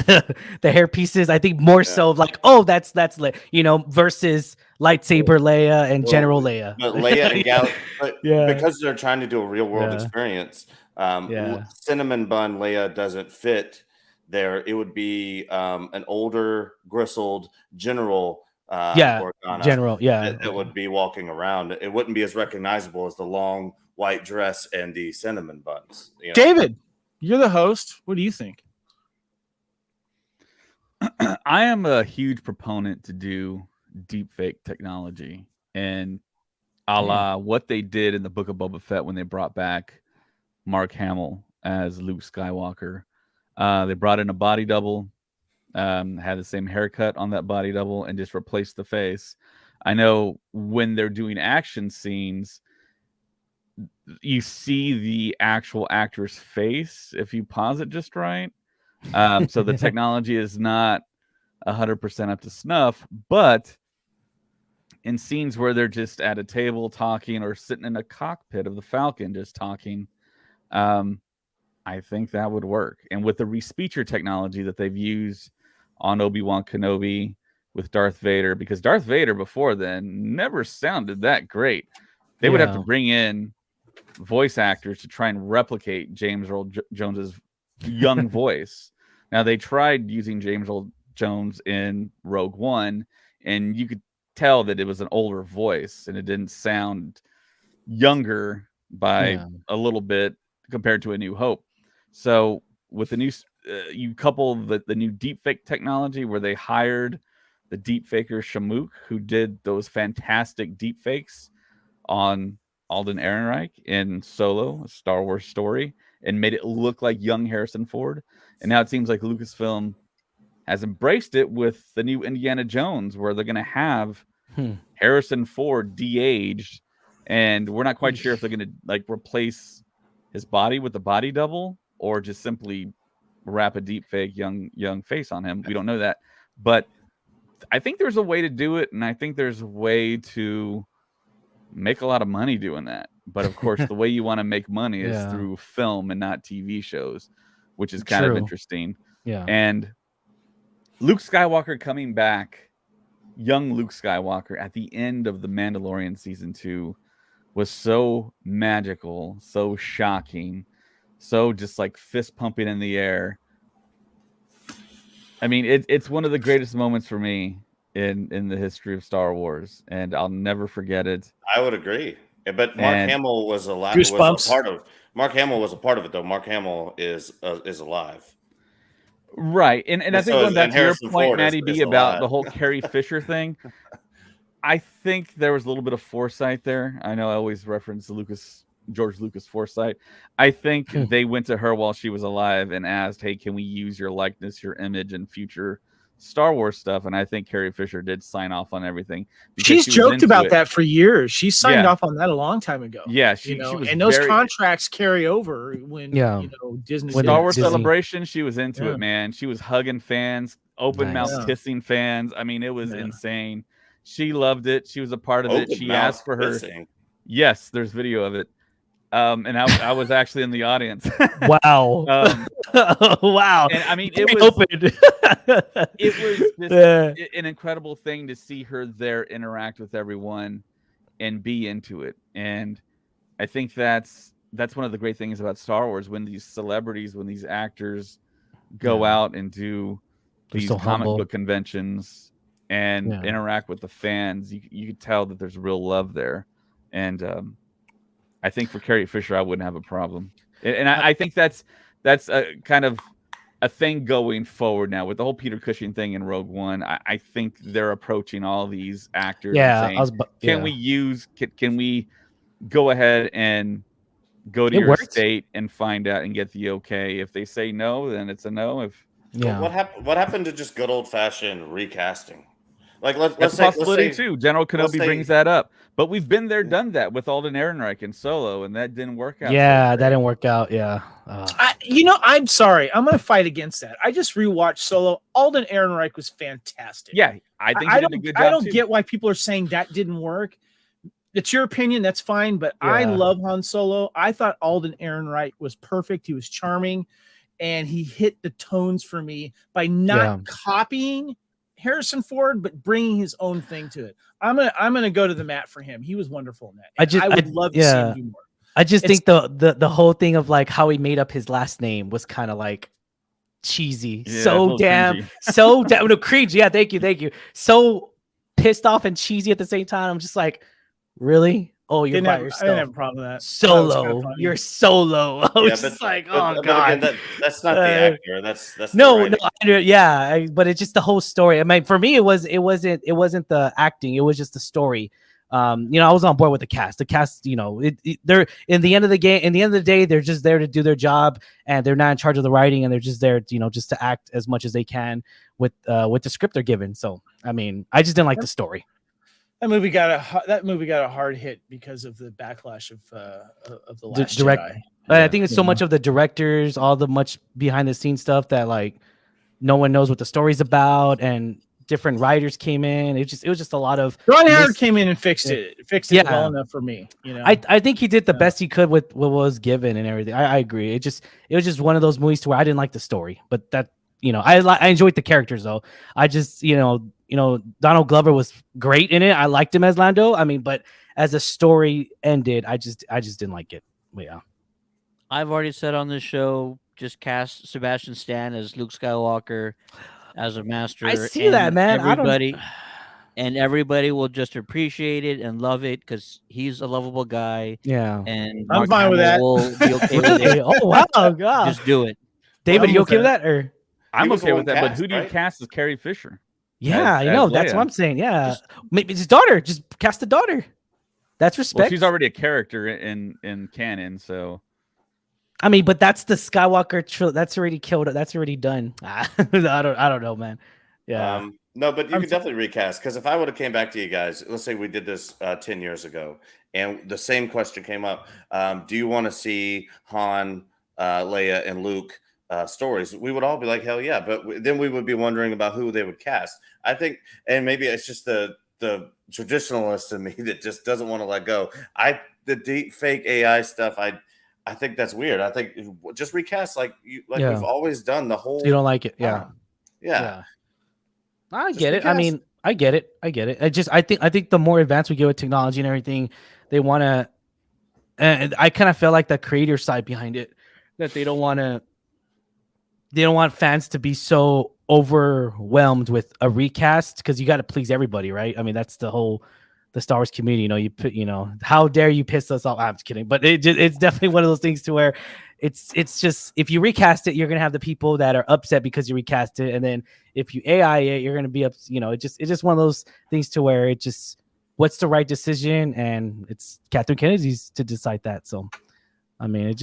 S2: the hair pieces. I think more so like, oh, that's Leia, versus lightsaber Leia and General Leia.
S3: But Leia and
S2: Yeah.
S3: because they're trying to do a real world experience,
S2: Yeah.
S3: cinnamon bun Leia doesn't fit there. It would be an older, gristled general. Organa
S2: General. Yeah.
S3: that would be walking around. It wouldn't be as recognizable as the long white dress and the cinnamon buns.
S4: David, you're the host. What do you think?
S1: I am a huge proponent to do deepfake technology, and a la what they did in the Book of Boba Fett when they brought back Mark Hamill as Luke Skywalker. They brought in a body double, had the same haircut on that body double, and just replaced the face. I know when they're doing action scenes, you see the actual actor's face if you pause it just right. So the technology is not 100% up to snuff, but in scenes where they're just at a table talking or sitting in a cockpit of the Falcon just talking, I think that would work. And with the respeecher technology that they've used on Obi-Wan Kenobi with Darth Vader, because Darth Vader before then never sounded that great. They would have to bring in voice actors to try and replicate James Earl Jones's young voice. Now they tried using James Earl Jones in Rogue One, and you could tell that it was an older voice and it didn't sound younger by a little bit compared to A New Hope. So with the new, you couple the new deepfake technology where they hired the deepfaker Shamook, who did those fantastic deepfakes on Alden Ehrenreich in Solo, a Star Wars story, and made it look like young Harrison Ford. And now it seems like Lucasfilm has embraced it with the new Indiana Jones, where they're going to have Harrison Ford de-aged, and we're not quite sure if they're going to like replace his body with the body double or just simply wrap a deep fake young face on him. We don't know that, but I think there's a way to do it, and I think there's a way to make a lot of money doing that. But of course, the way you want to make money is through film and not TV shows, which is kind of interesting.
S2: Yeah.
S1: And Luke Skywalker coming back, young Luke Skywalker at the end of The Mandalorian season 2 was so magical, so shocking, so just like fist pumping in the air. I mean, it's one of the greatest moments for me in the history of Star Wars, and I'll never forget it.
S3: I would agree. But Mark Hamill was Mark Hamill was a part of it, though. Mark Hamill is alive.
S1: Right. And I think going back to your point, Maddie B, about the whole Carrie Fisher thing, I think there was a little bit of foresight there. I know I always reference George Lucas foresight. I think they went to her while she was alive and asked, hey, can we use your likeness, your image in future Star Wars stuff? And I think Carrie Fisher did sign off on everything.
S4: She's joked about that for years. She signed off on that a long time ago.
S1: Yeah, she was,
S4: and those contracts carry over when Disney
S1: Star Wars Celebration. She was into it, man. She was hugging fans, open mouth kissing fans. I mean, it was insane. She loved it. She was a part of it. She asked for her. Yes, there's video of it. And I was actually in the audience.
S2: Wow. Wow.
S1: And I mean, it was just an incredible thing to see her there interact with everyone and be into it. And I think that's one of the great things about Star Wars, when these celebrities, when these actors go out and do these comic book conventions and interact with the fans, you could tell that there's real love there. And I think for Carrie Fisher, I wouldn't have a problem. And I think that's a kind of a thing going forward now with the whole Peter Cushing thing in Rogue One. I think they're approaching all these actors and saying, can we go ahead and go to your state and find out and get the okay? If they say no, then it's a no.
S3: What happened to just good old fashioned recasting? Like
S1: That's
S3: let's
S1: a
S3: say
S1: possibility too. General
S3: let's
S1: Kenobi
S3: say-
S1: brings that up, but we've been there, done that with Alden Ehrenreich and Solo, and that didn't work out.
S2: Yeah,
S1: so
S2: that didn't work out. Yeah.
S4: I'm sorry. I'm going to fight against that. I just rewatched Solo. Alden Ehrenreich was fantastic.
S1: Yeah, I think
S4: I
S1: he
S4: don't.
S1: did a good job
S4: I don't
S1: too.
S4: get why people are saying that didn't work. It's your opinion. That's fine. But I
S2: Yeah.
S4: love Han Solo. I thought Alden Ehrenreich was perfect. He was charming, and he hit the tones for me by not copying Harrison Ford, but bringing his own thing to it. I'm gonna go to the mat for him. He was wonderful in that. I would love to see him do more.
S2: I just think the whole thing of like how he made up his last name was kind of like cheesy.
S1: Yeah,
S2: So damn no, cringe. Yeah, thank you. So pissed off and cheesy at the same time. I'm just like, really? Oh, you're by
S4: I didn't
S2: yourself.
S4: have a problem with that.
S2: Solo. You're Solo. I was just like, oh god.
S3: Again, that's not the actor. That's
S2: no,
S3: the writing.
S2: but it's just the whole story. I mean, for me, it wasn't the acting. It was just the story. I was on board with the cast. The cast, they're in the end of the game. In the end of the day, they're just there to do their job, and they're not in charge of the writing, and they're just there, just to act as much as they can with the script they're given. So, I mean, I just didn't like the story.
S4: That movie got a hard hit because of the backlash of the Last Jedi.
S2: I think it's so much of the directors, all the much behind the scenes stuff that like no one knows what the story's about, and different writers came in. It was just a lot of.
S4: Ron Howard came in and fixed it well enough for me.
S2: I think he did the best he could with what was given and everything. I agree. It was just one of those movies to where I didn't like the story, but that I enjoyed the characters though. I just Donald Glover was great in it. I liked him as Lando. I mean, but as a story ended, I just didn't like it. But yeah.
S5: I've already said on this show, just cast Sebastian Stan as Luke Skywalker as a master.
S2: I see that, man.
S5: Everybody will just appreciate it and love it because he's a lovable guy.
S2: Yeah.
S5: And
S4: I'm fine with that.
S5: Will be okay with it.
S2: Oh wow, God.
S5: Just do it.
S2: David, you okay with that? Or
S1: I'm
S3: was
S1: okay
S3: the
S1: with
S3: one
S1: that, but
S3: cast,
S1: who do you
S3: right?
S1: cast as Carrie Fisher?
S2: yeah,
S1: as
S2: that's
S1: Leia?
S2: what I'm saying. Yeah, maybe his daughter. Just cast the daughter. That's respect.
S1: Well, she's already a character in canon, so.
S2: I mean, but that's the Skywalker that's already killed. That's already done. I don't know, man. Yeah.
S3: No, but you could definitely recast, because if I would have came back to you guys, let's say we did this 10 years ago, and the same question came up. Do you want to see Han, Leia, and Luke stories? We would all be like, hell yeah. But then we would be wondering about who they would cast. I think, and maybe it's just the traditionalist in me that just doesn't want to let go. The deep fake AI stuff, I think that's weird. I think just recast like we've always done the whole.
S2: So you don't like it, yeah.
S3: Yeah.
S2: I get it. I mean, I get it. I think the more advanced we get with technology and everything, they want to. And I kind of feel like the creator side behind it, that they don't want fans to be so overwhelmed with a recast, because you got to please everybody, right? I mean, that's the Star Wars community. You put, how dare you piss us off? I'm just kidding, but it's definitely one of those things to where it's just, if you recast it, you're gonna have the people that are upset because you recast it, and then if you AI it, you're gonna be up. It's just one of those things to where it just, what's the right decision, and it's Catherine Kennedy's to decide that. So, I mean,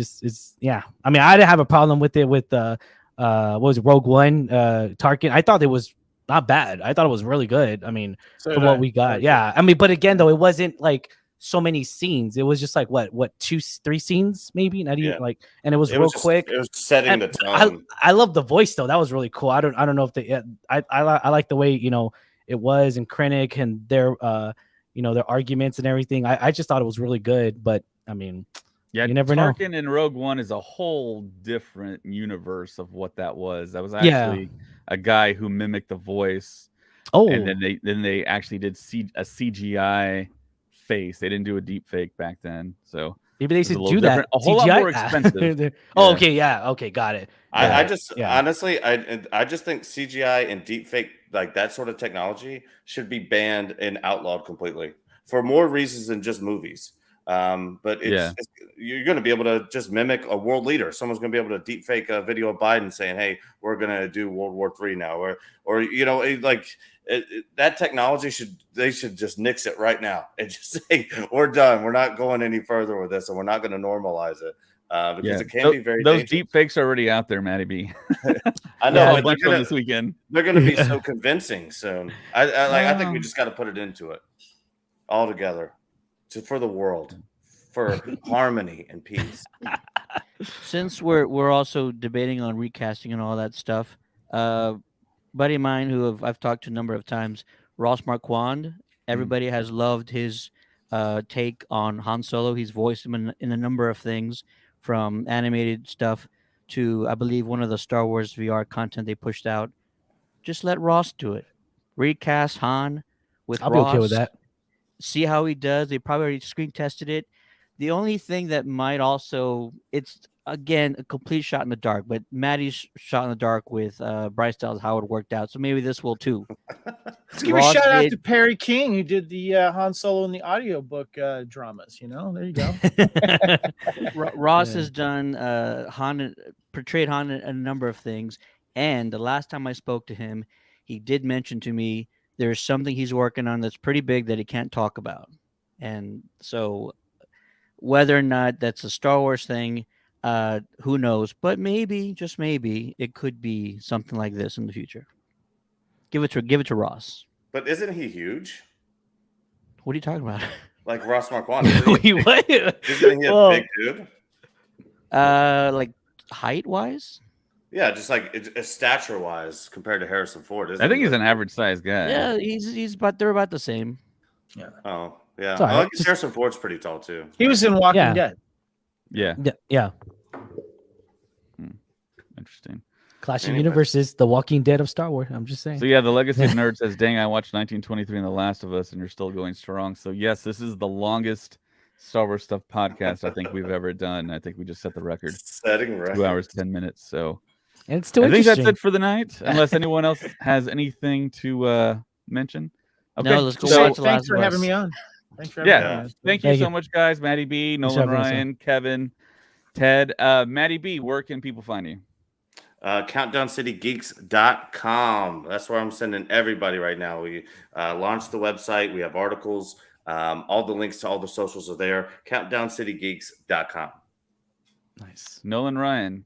S2: yeah. I mean, I didn't have a problem with it with what was it, Rogue One, Tarkin. I thought it was not bad. I thought it was really good. I mean, for what we got, yeah. I mean, but again, though, it wasn't like so many scenes. It was just like what 2-3 scenes, maybe not even like, and it was real quick.
S3: It was setting the tone.
S2: I love the voice though. That was really cool. I don't know if I like the way it was, and Krennic and their their arguments and everything. I just thought it was really good. But I mean,
S1: yeah,
S2: you never know.
S1: Tarkin in Rogue One is a whole different universe of what that was. That was actually a guy who mimicked the voice.
S2: Oh,
S1: and then they actually did a CGI face. They didn't do a deep fake back then, so
S2: maybe they should do that.
S1: A whole lot more expensive.
S2: Oh, okay, okay, got it.
S3: I just honestly, I just think CGI and deep fake, like that sort of technology, should be banned and outlawed completely for more reasons than just movies. But you're going to be able to just mimic a world leader. Someone's going to be able to deep fake a video of Biden saying, "Hey, we're going to do World War III now," or that technology should just nix it right now and just say, "We're done. We're not going any further with this, and we're not going to normalize it." because it can be very
S1: those
S3: dangerous.
S1: deep fakes are already out there, Matty B.
S3: I know,
S1: I saw
S3: but
S1: a bunch of them this weekend.
S3: they're going to be
S2: Yeah.
S3: so convincing soon. I think we just got to put it into it all together for the world, for harmony and peace.
S5: Since we're also debating on recasting and all that stuff, buddy of mine who I've talked to a number of times, Ross Marquand. Everybody has loved his take on Han Solo. He's voiced him in a number of things, from animated stuff to, I believe, one of the Star Wars VR content they pushed out. Just let Ross do it. Recast Han with
S2: I'll be
S5: Ross.
S2: okay with that.
S5: See how he does. They probably already screen tested it. The only thing that might also, it's again a complete shot in the dark, but Maddie's shot in the dark with Bryce tells how it worked out. So maybe this will too.
S4: Let's give
S5: Ross
S4: a shout out
S5: did-
S4: to Perry King, who did the Han Solo and the audiobook dramas. There you go.
S5: Ross
S2: Yeah.
S5: has done portrayed Han in a number of things. And the last time I spoke to him, he did mention to me there's something he's working on that's pretty big that he can't talk about. And so whether or not that's a Star Wars thing, who knows? But maybe, just maybe, it could be something like this in the future. Give it to Ross.
S3: But isn't he huge?
S5: What are you talking about?
S3: Like Ross Marquand. Isn't he,
S2: Wait, what?
S3: isn't he a
S2: Whoa.
S3: big dude?
S5: Like height wise?
S3: Yeah, just like stature wise compared to Harrison Ford. Isn't
S1: I think
S3: he
S1: he's
S3: like-
S1: an average sized guy.
S5: Yeah, he's they're about the same.
S3: Oh, yeah.
S2: It's all
S3: I
S2: right.
S3: guess Harrison Ford's pretty tall too.
S4: He was in Walking
S2: Yeah.
S4: Dead.
S1: Yeah.
S2: Yeah.
S1: Interesting.
S2: Clash of
S3: Anyways.
S2: Universes, The Walking Dead of Star Wars. I'm just saying.
S1: So yeah, the Legacy of Nerd says, "Dang, I watched 1923 and The Last of Us, and you're still going strong." So yes, this is the longest Star Wars stuff podcast I think we've ever done. I think we just set the record,
S3: Setting records.
S1: 2 hours 10 minutes. So
S2: And it's still
S1: I think
S2: interesting.
S1: that's it for the night, unless anyone else has anything to mention. Okay,
S5: No, let's go
S1: so,
S5: watch The
S4: Thanks
S5: Last
S4: for
S5: of
S4: having
S5: Us.
S4: me on. Thanks for having
S1: Yeah.
S4: me on.
S1: Thank you
S2: Thank
S1: so
S2: you.
S1: much, guys. Maddie B,
S2: Thanks
S1: Nolan
S2: for having us on.
S1: Ryan, Kevin, Ted. Maddie B, where can people find you?
S3: CountdownCityGeeks.com. That's where I'm sending everybody right now. We launched the website. We have articles. All the links to all the socials are there. CountdownCityGeeks.com.
S2: Nice.
S1: Nolan Ryan.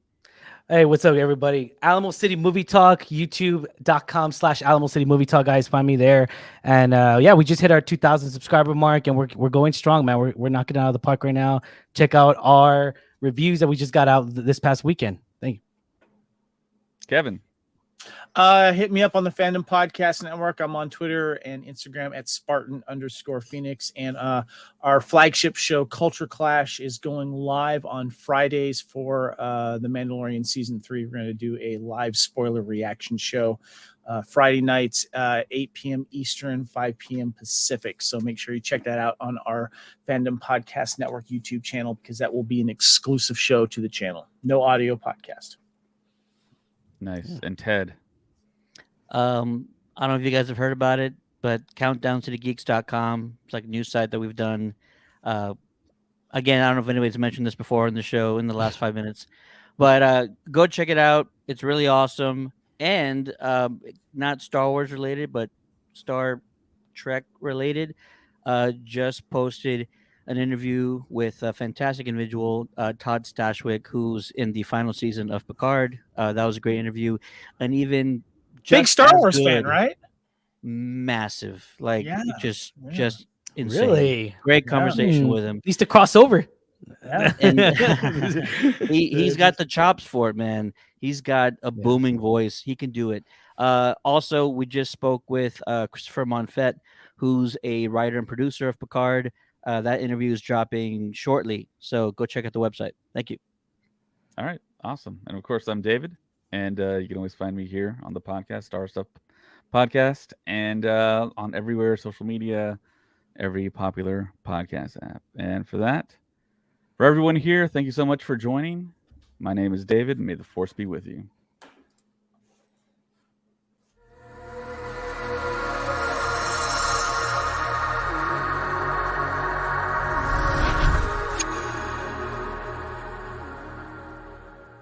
S2: Hey, what's up, everybody? Alamo City Movie Talk, youtube.com/Alamo City Movie Talk, guys. Find me there. And yeah, we just hit our 2,000 subscriber mark, and we're going strong, man. We're knocking it out of the park right now. Check out our reviews that we just got out this past weekend. Thank you.
S1: Kevin.
S4: Hit me up on the Fandom Podcast Network. I'm on Twitter and Instagram at Spartan_Phoenix. And our flagship show, Culture Clash, is going live on Fridays for The Mandalorian Season 3. We're going to do a live spoiler reaction show Friday nights, 8 p.m. Eastern, 5 p.m. Pacific. So make sure you check that out on our Fandom Podcast Network YouTube channel, because that will be an exclusive show to the channel. No audio podcast.
S1: Nice. And Ted.
S5: I don't know if you guys have heard about it, but countdowntothegeeks.com. It's like a news site that we've done. Again, I don't know if anybody's mentioned this before in the show in the last 5 minutes, but go check it out. It's really awesome. And not Star Wars related, but Star Trek related. Just posted an interview with a fantastic individual, Todd Stashwick, who's in the final season of Picard. That was a great interview. And even
S4: Big
S5: just
S4: Star
S5: as
S4: Wars fan,
S5: good,
S4: right?
S5: Massive. Like
S4: Yeah,
S5: just
S4: yeah.
S5: just insane.
S2: Really?
S5: Great
S4: Yeah.
S5: conversation with him.
S2: Needs to cross over.
S5: And he's got the chops for it, man. He's got a booming voice. He can do it. Also, we just spoke with Christopher Monfett, who's a writer and producer of Picard. That interview is dropping shortly, so go check out the website. Thank you.
S1: All right. Awesome. And of course, I'm David. And you can always find me here on the podcast, Star Stuff Podcast, and on everywhere, social media, every popular podcast app. And for that, for everyone here, thank you so much for joining. My name is David, and may the force be with you.